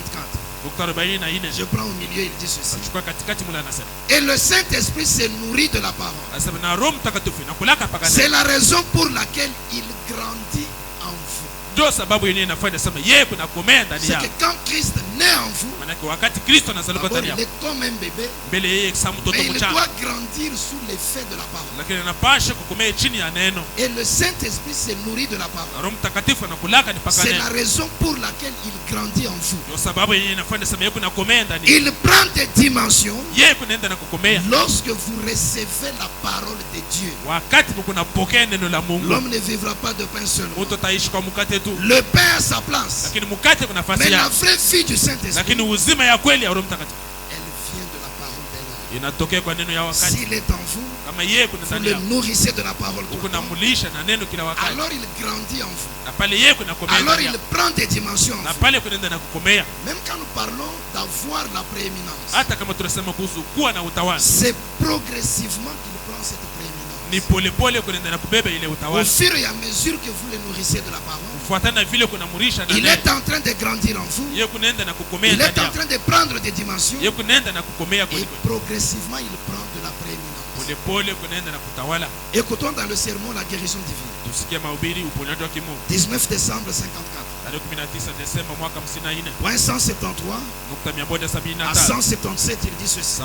Nukta 44. Je prends au milieu, il dit ceci. Achukua katikati mule anasema. Et le Saint-Esprit se nourrit de la parole. Anasema na Roho Mtakatifu nakulaka paka C'est neno. la raison pour laquelle il grandit en vous. Ndio sababu yenyewe inafanya sema yeye kunakomea ndani C'est yako. que quand Christ naît en vous, Maana wakati Kristo anazaliwa d'abord ndani il yako, est comme un bébé, mbele yeye kama mtoto mais il mchanga, doit grandir sous l'effet de la parole. lakini anapasha kukomea chini ya neno. Et le Saint-Esprit se nourrit de la parole. Roho Mtakatifu anakulaka ni paka C'est la neno. raison pour laquelle il grandit en vous. Ndio sababu yenyewe inafanya sema yeye kunakomea ndani yako. Il prend des dimensions Yeye kunaenda na kukomea lorsque vous recevez la parole de Dieu. wakati mkunapokea neno la Mungu. L'homme ne vivra pas de pain seul. Mtu ataishi kwa mkate tu, Le pain a sa place. lakini mkate kuna nafasi Mais la yake. vraie vie du Saint-Esprit, Lakini uzima ya kweli ya Roho Mtakatifu elle vient de la parole d'elle. inatokea kwa neno ya wakati. S'il est en vous, Kama yeye kuna vous ndani le yako, nourrissez de la parole tout le temps. ukunamlisha na neno kila wakati, Alors il grandit en vous. na pale yeye kunakomea Alors ndani il yako, prend des dimensions en na vous. pale kunaenda na kukomea. Même quand nous parlons d'avoir la prééminence, Hata kama tunasema kuhusu kuwa na utawala, c'est progressivement qu'il prend cette prééminence. ni polepole kunaenda na kubeba ile Au utawala, fur et à mesure que vous le nourrissez de la parole, kufuatana vile kunamurisha na il neno. est en train de grandir en vous. Yeye kunaenda na kukomea Il ndani est en yako, train de prendre des dimensions yeye kunaenda na kukomea et kweli. progressivement il prend de la prééminence. Polepole kunaenda na kutawala. Écoutons dans le sermon la guérison divine. Tusikie mahubiri uponyaji wa kimungu 19 décembre 54. tarehe 19 Desemba mwaka 54 Point 173 nukta à 175 177, il dit ceci.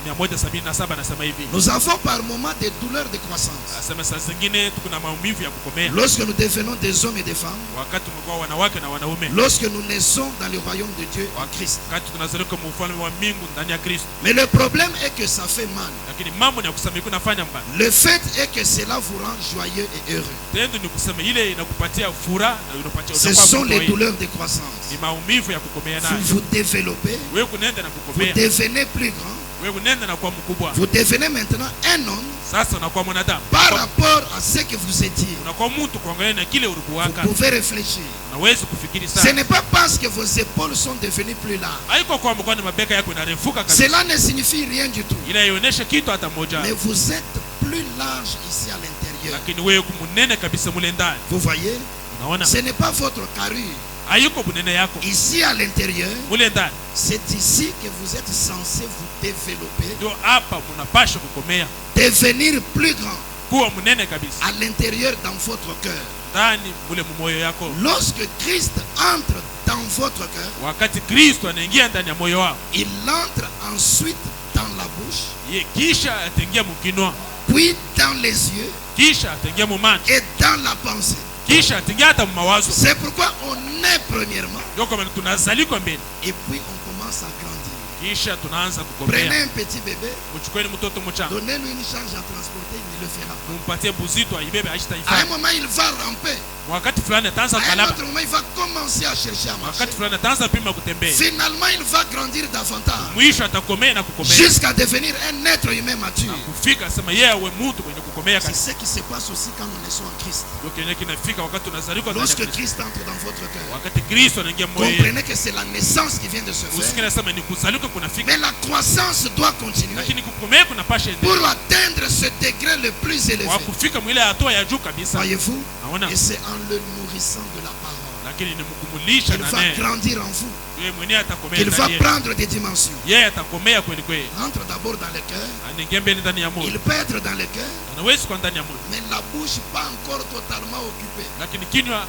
177 anasema hivi. Nous avons par moments des douleurs de croissance. Anasema saa zingine tuko na maumivu ya kukomea Lorsque nous devenons des hommes et des femmes, wakati tumekuwa wanawake na wanaume, lorsque nous naissons dans le royaume de Dieu en Christ. wakati tunazaliwa kama ufalme wa mbingu ndani ya Kristo. Mais le problème est que ça fait mal. Lakini mambo ni ya kusema iko nafanya mbaya. Le fait est que cela vous rend joyeux et heureux. Tendo ni kusema ile inakupatia furaha na inakupatia Ce utakuwa sont les mfurahia. douleurs de croissance. Ni maumivu ya kukomea Vous nayo. vous développez, Wewe kunaenda na vous kukomea, devenez plus grand, wewe kunaenda na kuwa mkubwa. vous devenez maintenant un homme Sasa unakuwa mwanadamu. par rapport à ce que vous étiez. Unakuwa mtu kuangalia na kile Vous ulikuwaka. pouvez réfléchir. Unaweza kufikiri Ce sana. n'est pas parce que vos épaules sont devenues plus larges. Haiko kwamba kwani mabega yako inarefuka kabisa. Cela ne signifie rien du tout. Ile haionyeshe kitu hata moja. Mais vous êtes plus large ici à l'intérieur. Lakini wewe kumunene kabisa mule ndani. Vous voyez, Unaona? ce n'est pas votre carrure. Haiko bunene yako. Ici à l'intérieur, Mule ndani. c'est ici que vous êtes censé vous développer, Ndio hapa mnapasha kukomea. devenir plus grand Kuwa munene kabisa. à l'intérieur dans votre cœur. Ndani mule mumoyo yako. Lorsque Christ entre dans votre cœur, Wakati Kristo anaingia ndani ya moyo wako, il entre ensuite dans la bouche, ye kisha ataingia mkinwa, puis dans les yeux kisha ataingia mumacho, et dans la pensée. kisha ataingia hata mumawazo. C'est pourquoi on naît premièrement Ndio kama tunazalikwa mbele, et puis on commence à grandir. kisha tunaanza Prenez kukomea. un petit bébé, Mchukueni mtoto mchanga, donnez-lui une charge à transporter, il ne le fera pas. mumpatie buzito aibebe, À un haitaifanya. moment, il va ramper. Wakati fulani ataanza À un kalaba, autre moment, il va commencer à chercher à marcher. wakati fulani ataanza pima kutembea, Finalement, il va grandir davantage mwisho atakomea na kukomea jusqu'à devenir un être humain mature. na kufika sema yeye awe mtu mwenye kukomea C'est kabisa. ce qui se passe aussi quand nous naissons en Christ. Ndio kenye kinafika wakati tunazaliwa ndani ya Lorsque Kristo. Christ entre dans votre cœur, Wakati Kristo anaingia moyo wako, comprenez que c'est la naissance qui vient de se usikie faire. nasema ni kuzaliwa kunafika, Mais la croissance doit continuer lakini kukomea kunapasha pour endelea atteindre ce degré le plus élevé. wa kufika mwile hatua ya juu kabisa. Voyez-vous? Naona Et c'est en le nourrissant de la parole lakini ni mkumulisha Il na va neno. grandir en vous. Yeye mwenyewe atakomea Il va ndani yenu. prendre des dimensions. Yeye atakomea kweli kweli. Entre d'abord dans le cœur. Anaingia mbele ndani ya moyo. Il peut être dans le cœur, Anaweza kuwa ndani ya moyo. mais la bouche pas encore totalement occupée. Lakini kinywa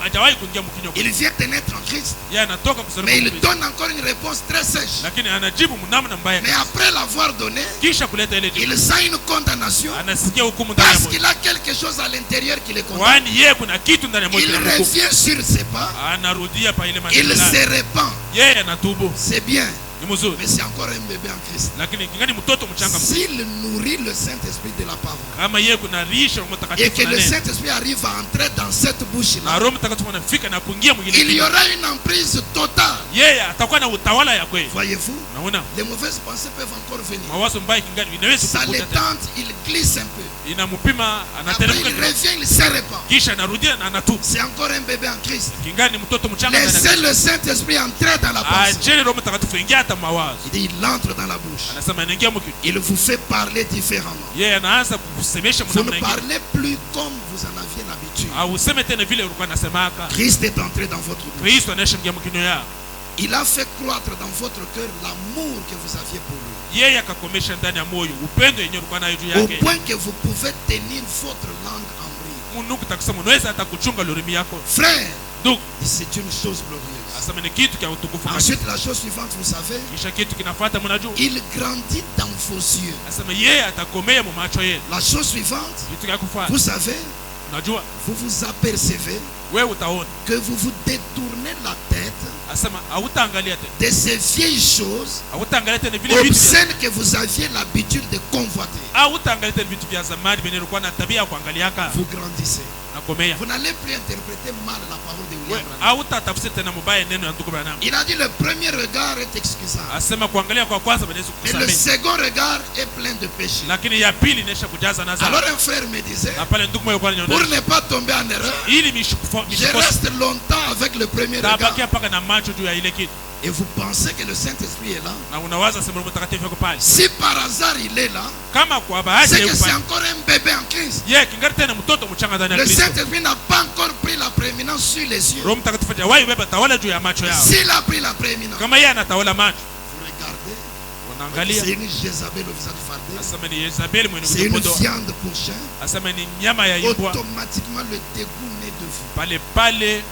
hajawahi kuingia mkinywa. Il vient de naître en Christ, Yeye anatoka kusema mais il donne encore une réponse très sèche. lakini anajibu mnamna mbaya. Mais après l'avoir donné, Kisha kuleta ile jibu. il sent une condamnation Anasikia hukumu ndani ya parce moyo. qu'il a quelque chose à l'intérieur qui le condamne. Kwani yeye kuna kitu ndani ya moyo Il kinamhukumu. revient sur ses pas, Anarudia pa ile il maneno. se répand. Yeye anatubu. C'est bien, Ni mzuri. mais c'est encore un bébé en Christ. Lakini kingani mtoto mchanga. S'il nourrit le Saint-Esprit de la parole Kama yeye kuna lisha Roho et Mtakatifu que na le neno. Saint-Esprit arrive à entrer dans cette Na bouche-là, Roho Mtakatifu anafika na kuingia mwingine. il y aura une emprise totale. Yeye atakuwa na utawala ya kweli. Voyez-vous, Naona les mauvaises pensées peuvent encore venir. mawazo mbaya kingani inaweza Ça kukuta les tena. tente, il glisse un peu. Inampima Après, anateremka il kidogo. revient, il se répand. Kisha anarudia na anatubu. C'est encore un bébé en Christ. Kingani ni mtoto mchanga ndani Laissez ya. le Saint-Esprit entrer dans la pensée. Ajeni Roho Mtakatifu ingia hata mawazo. Il dit, il entre dans la bouche. Anasema anaingia mkinywa. Il vous fait parler différemment. Yeye anaanza kukusemesha Vous ne mnamna ingine. parlez plus comme vous en aviez l'habitude. Au useme tena vile ulikuwa unasemaka. Christ est entré dans votre bouche. Kristo anashingia mkinywa yako. Il a fait croître dans votre cœur l'amour que vous aviez pour lui. Yeye akakomesha ndani ya moyo upendo yenyewe ulikuwa nayo juu Au yake. point que vous pouvez tenir votre langue en bride. Mungu takusema unaweza hata kuchunga lurimi yako. Frère, Ndugu, c'est une chose glorieuse. asema ni kitu cha utukufu. Ensuite, la chose suivante, vous savez, Kisha kitu kinafuata mnajua. il grandit dans vos yeux. Asema yeye atakomea mu macho yenu. La chose suivante, Kitu cha kufuata. vous savez, Unajua vous vous apercevez wewe utaona. que vous vous détournez la tête Asema hautaangalia tena. de ces vieilles choses Hautaangalia tena vile vitu. obscènes que vous aviez l'habitude de convoiter. Hautaangalia tena vitu vya zamani vyenye ulikuwa na tabia ya kuangaliaka. Vous grandissez. Nakomea. Vous n'allez plus interpréter mal la parole de Wewe William Branham. hautatafsiri tena mubaya neno ya ndugu Branham. Il a dit le premier regard est excusable, Asema kuangalia kwa kwanza banaweza mais le kukusamehe. second regard est plein de péchés. Lakini ya pili inaisha kujaza na Alors dhambi. un frère me disait, Na pale ndugu mmoja kwa pour nyonyesha. ne pas tomber en erreur, Ili je mishikosa. reste longtemps avec le premier regard. Tabakia paka na macho juu ya ile kitu. Et vous pensez que le Saint-Esprit est là. Na unawaza sema Roho Mtakatifu yuko pale. Si par hasard il est là, Kama kwa bahati c'est que yuko c'est pale. encore un bébé en Christ. Yeye kingali tena mtoto mchanga ndani ya Le Kristo. Saint-Esprit n'a pas encore pris la prééminence sur les yeux. Roho Mtakatifu hajawahi beba tawala juu ya macho yao. S'il a pris la prééminence, Kama yeye anatawala macho, vous regardez, wanaangalia. c'est une Jézabel au visage fardé. Asema ni Yezabeli mwenye C'est une kujipodoa. viande pour chien. Asema ni nyama ya imbwa. Automatiquement le dégoût naît de vous. Pale pale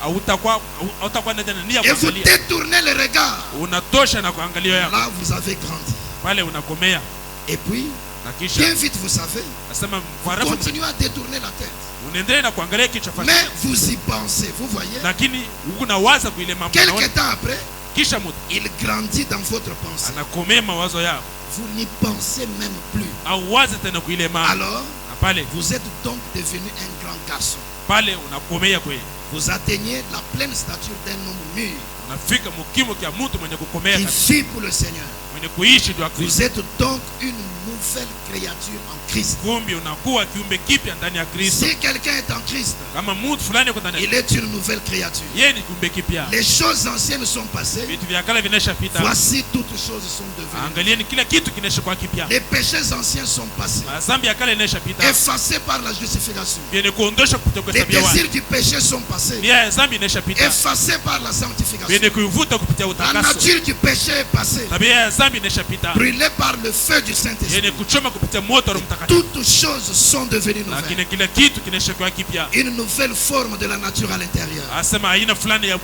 hautakuwa na tena nia Et vous kuangalia. détournez le regard. Unatosha na kuangalia yako. Là, vous avez grandi. Pale unakomea. Et puis, Na kisha bien vite, vous savez, asema kwa rafu continuez à détourner la tête. unaendelea na kuangalia kichwa fasi. Mais vous y pensez, vous voyez. Lakini unawaza kuile mambo Quelque unaona. temps après, Kisha mtu il grandit dans votre pensée. anakomea mawazo yako. Vous n'y pensez même plus. Au waza tena kuile mambo. Alors, Na pale vous êtes donc devenu un grand garçon. pale unakomea kweli. Vous atteignez la pleine stature d'un homme mûr Unafika mkimo kia mtu mwenye kukomea qui kabisa. vit pour le Seigneur. Mwenye kuishi juu ya Kristo. Vous êtes donc une nouvelle créature en Christ. Kumbi unakuwa kiumbe kipya ndani ya Kristo. Si quelqu'un est en Christ, Kama mtu fulani yuko ndani, il est une nouvelle créature. yeye ni kiumbe kipya. Les choses anciennes sont passées. Vitu vya kale vinashapita. Voici toutes choses sont devenues. Angalieni kila kitu kinashakuwa kipya. Les péchés anciens sont passés, Dhambi ya kale inashapita. effacés par la justification. Vyenye kuondosha kupitia Les kuhesabiwa désirs watu. du péché sont passés, Nia ya dhambi inashapita. effacés par la sanctification. Vyenye kuivuta kupitia La utakaso. nature du péché est passée, Tabia ya dhambi inashapita. brûlée par le feu du Saint-Esprit. Yenye kuchoma kupitia moto wa Roho Mtakatifu. Toutes choses sont devenues nouvelles. Lakini kila kitu kinashakuwa kipya. Une nouvelle forme de la nature à l'intérieur. Asema aina fulani ya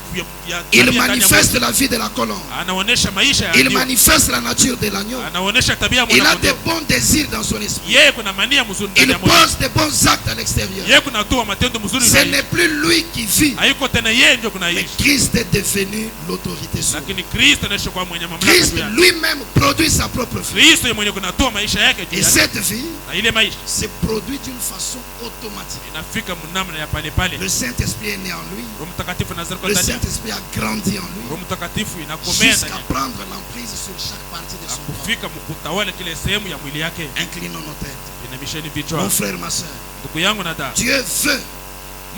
Il tabia ndani ya manifeste moyo. la vie de la colombe. Anaonesha maisha ya Il ndio. manifeste la nature de l'agneau. Anaonesha tabia ya Il a mwana des kondoo. bons désirs dans son esprit. Yeye kuna mania mzuri ndani Il ya moyo. pose de bons actes à l'extérieur. Yeye kuna toa matendo mzuri Ce zaidi. n'est plus lui qui vit, Haiko tena yeye ndio mais kunaishi. Christ est devenu l'autorité sur lui. Lakini Kristo anashakuwa mwenye mamlaka Christ juu yake. lui-même produit sa propre vie. Kristo yeye mwenye kunatoa maisha yake juu Et yake. cette vie Na ile maisha se produit d'une façon automatique. inafika mnamna ya pale pale. Le Saint-Esprit est né en lui. Roho Mtakatifu anazaliwa Le ndani yake. Saint-Esprit a grandi en lui Roho Mtakatifu inakomea ndani jusqu'à yake. prendre l'emprise sur chaque partie de son corps. Kufika mkutawala kile sehemu ya mwili yake. Inclinons nos têtes. Inamisheni Mon vichwa. frère, ma soeur, Ndugu yangu na dada. Dieu veut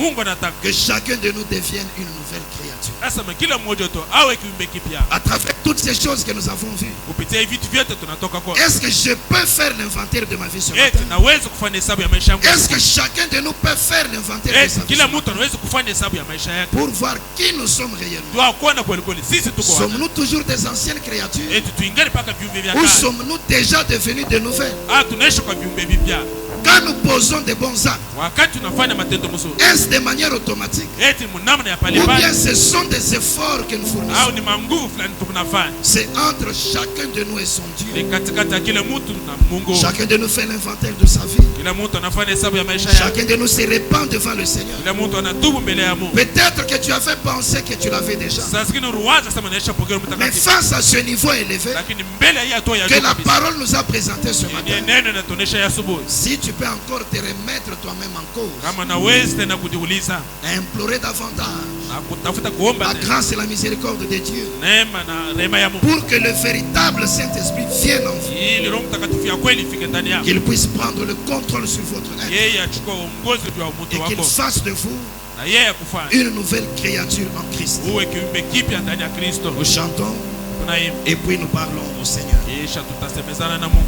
Mungu anataka que chacun de nous devienne une nouvelle créature. asema kila mmoja wetu awe kiumbe kipya. À travers toutes ces choses que nous avons vues, Kupitia vitu vyote tunatoka kwa. est-ce que je peux faire l'inventaire de ma vie ce matin? Eti naweza kufanya hesabu ya maisha yangu. Est-ce que chacun de nous peut faire l'inventaire de Eti sa vie kila ce matin? mtu anaweza kufanya hesabu ya maisha yake. Pour voir qui nous sommes réellement. Ndio kuona kweli kweli sisi tuko wapi. Sommes-nous toujours des anciennes créatures Eti tuingie paka viumbe vya ou kale. sommes-nous déjà devenus de nouvelles? Tunaishi kwa viumbe vipya. Quand nous posons des bons actes, Wakati tunafanya matendo mazuri. est-ce de manière automatique? Eti mnamna ya pale Ou bien pale. ce sont des efforts que nous fournissons? Au ni manguvu fulani tunafanya. C'est entre chacun de nous et son Dieu. Ni katikati ya kila mtu na Mungu. Chacun de nous fait l'inventaire de sa vie. Kila mtu anafanya hesabu ya maisha yake. Chacun de nous se répand devant le Seigneur. Kila mtu anatubu mbele ya Mungu. Peut-être que tu avais pensé que tu l'avais déjà. Sasa zingine uruwaza sema naisha pokea Mais mtakatifu. face à ce niveau élevé Lakini mbele ya hatua ya que juu la kabisa. parole nous a présenté ce Ni matin, neno linatuonesha ya asubuhi. si tu peux encore te remettre toi-même en cause Kama naweza tena kujiuliza et implorer davantage na kutafuta kuomba la tena grâce et la miséricorde de Dieu neema na rehema ya Mungu. pour que le véritable Saint-Esprit vienne en vous, Ili Roho Mtakatifu ya kweli ifike ndani yako. qu'il puisse prendre le contrôle sur votre être Yeye achukue uongozi juu ya mtu et qu'il wako. fasse de vous Na yeye akufanye une nouvelle créature en Christ. uwe kiumbe kipya ndani ya Kristo. Nous chantons Tunaimba et puis nous parlons au Seigneur. kisha tutasemezana na Mungu.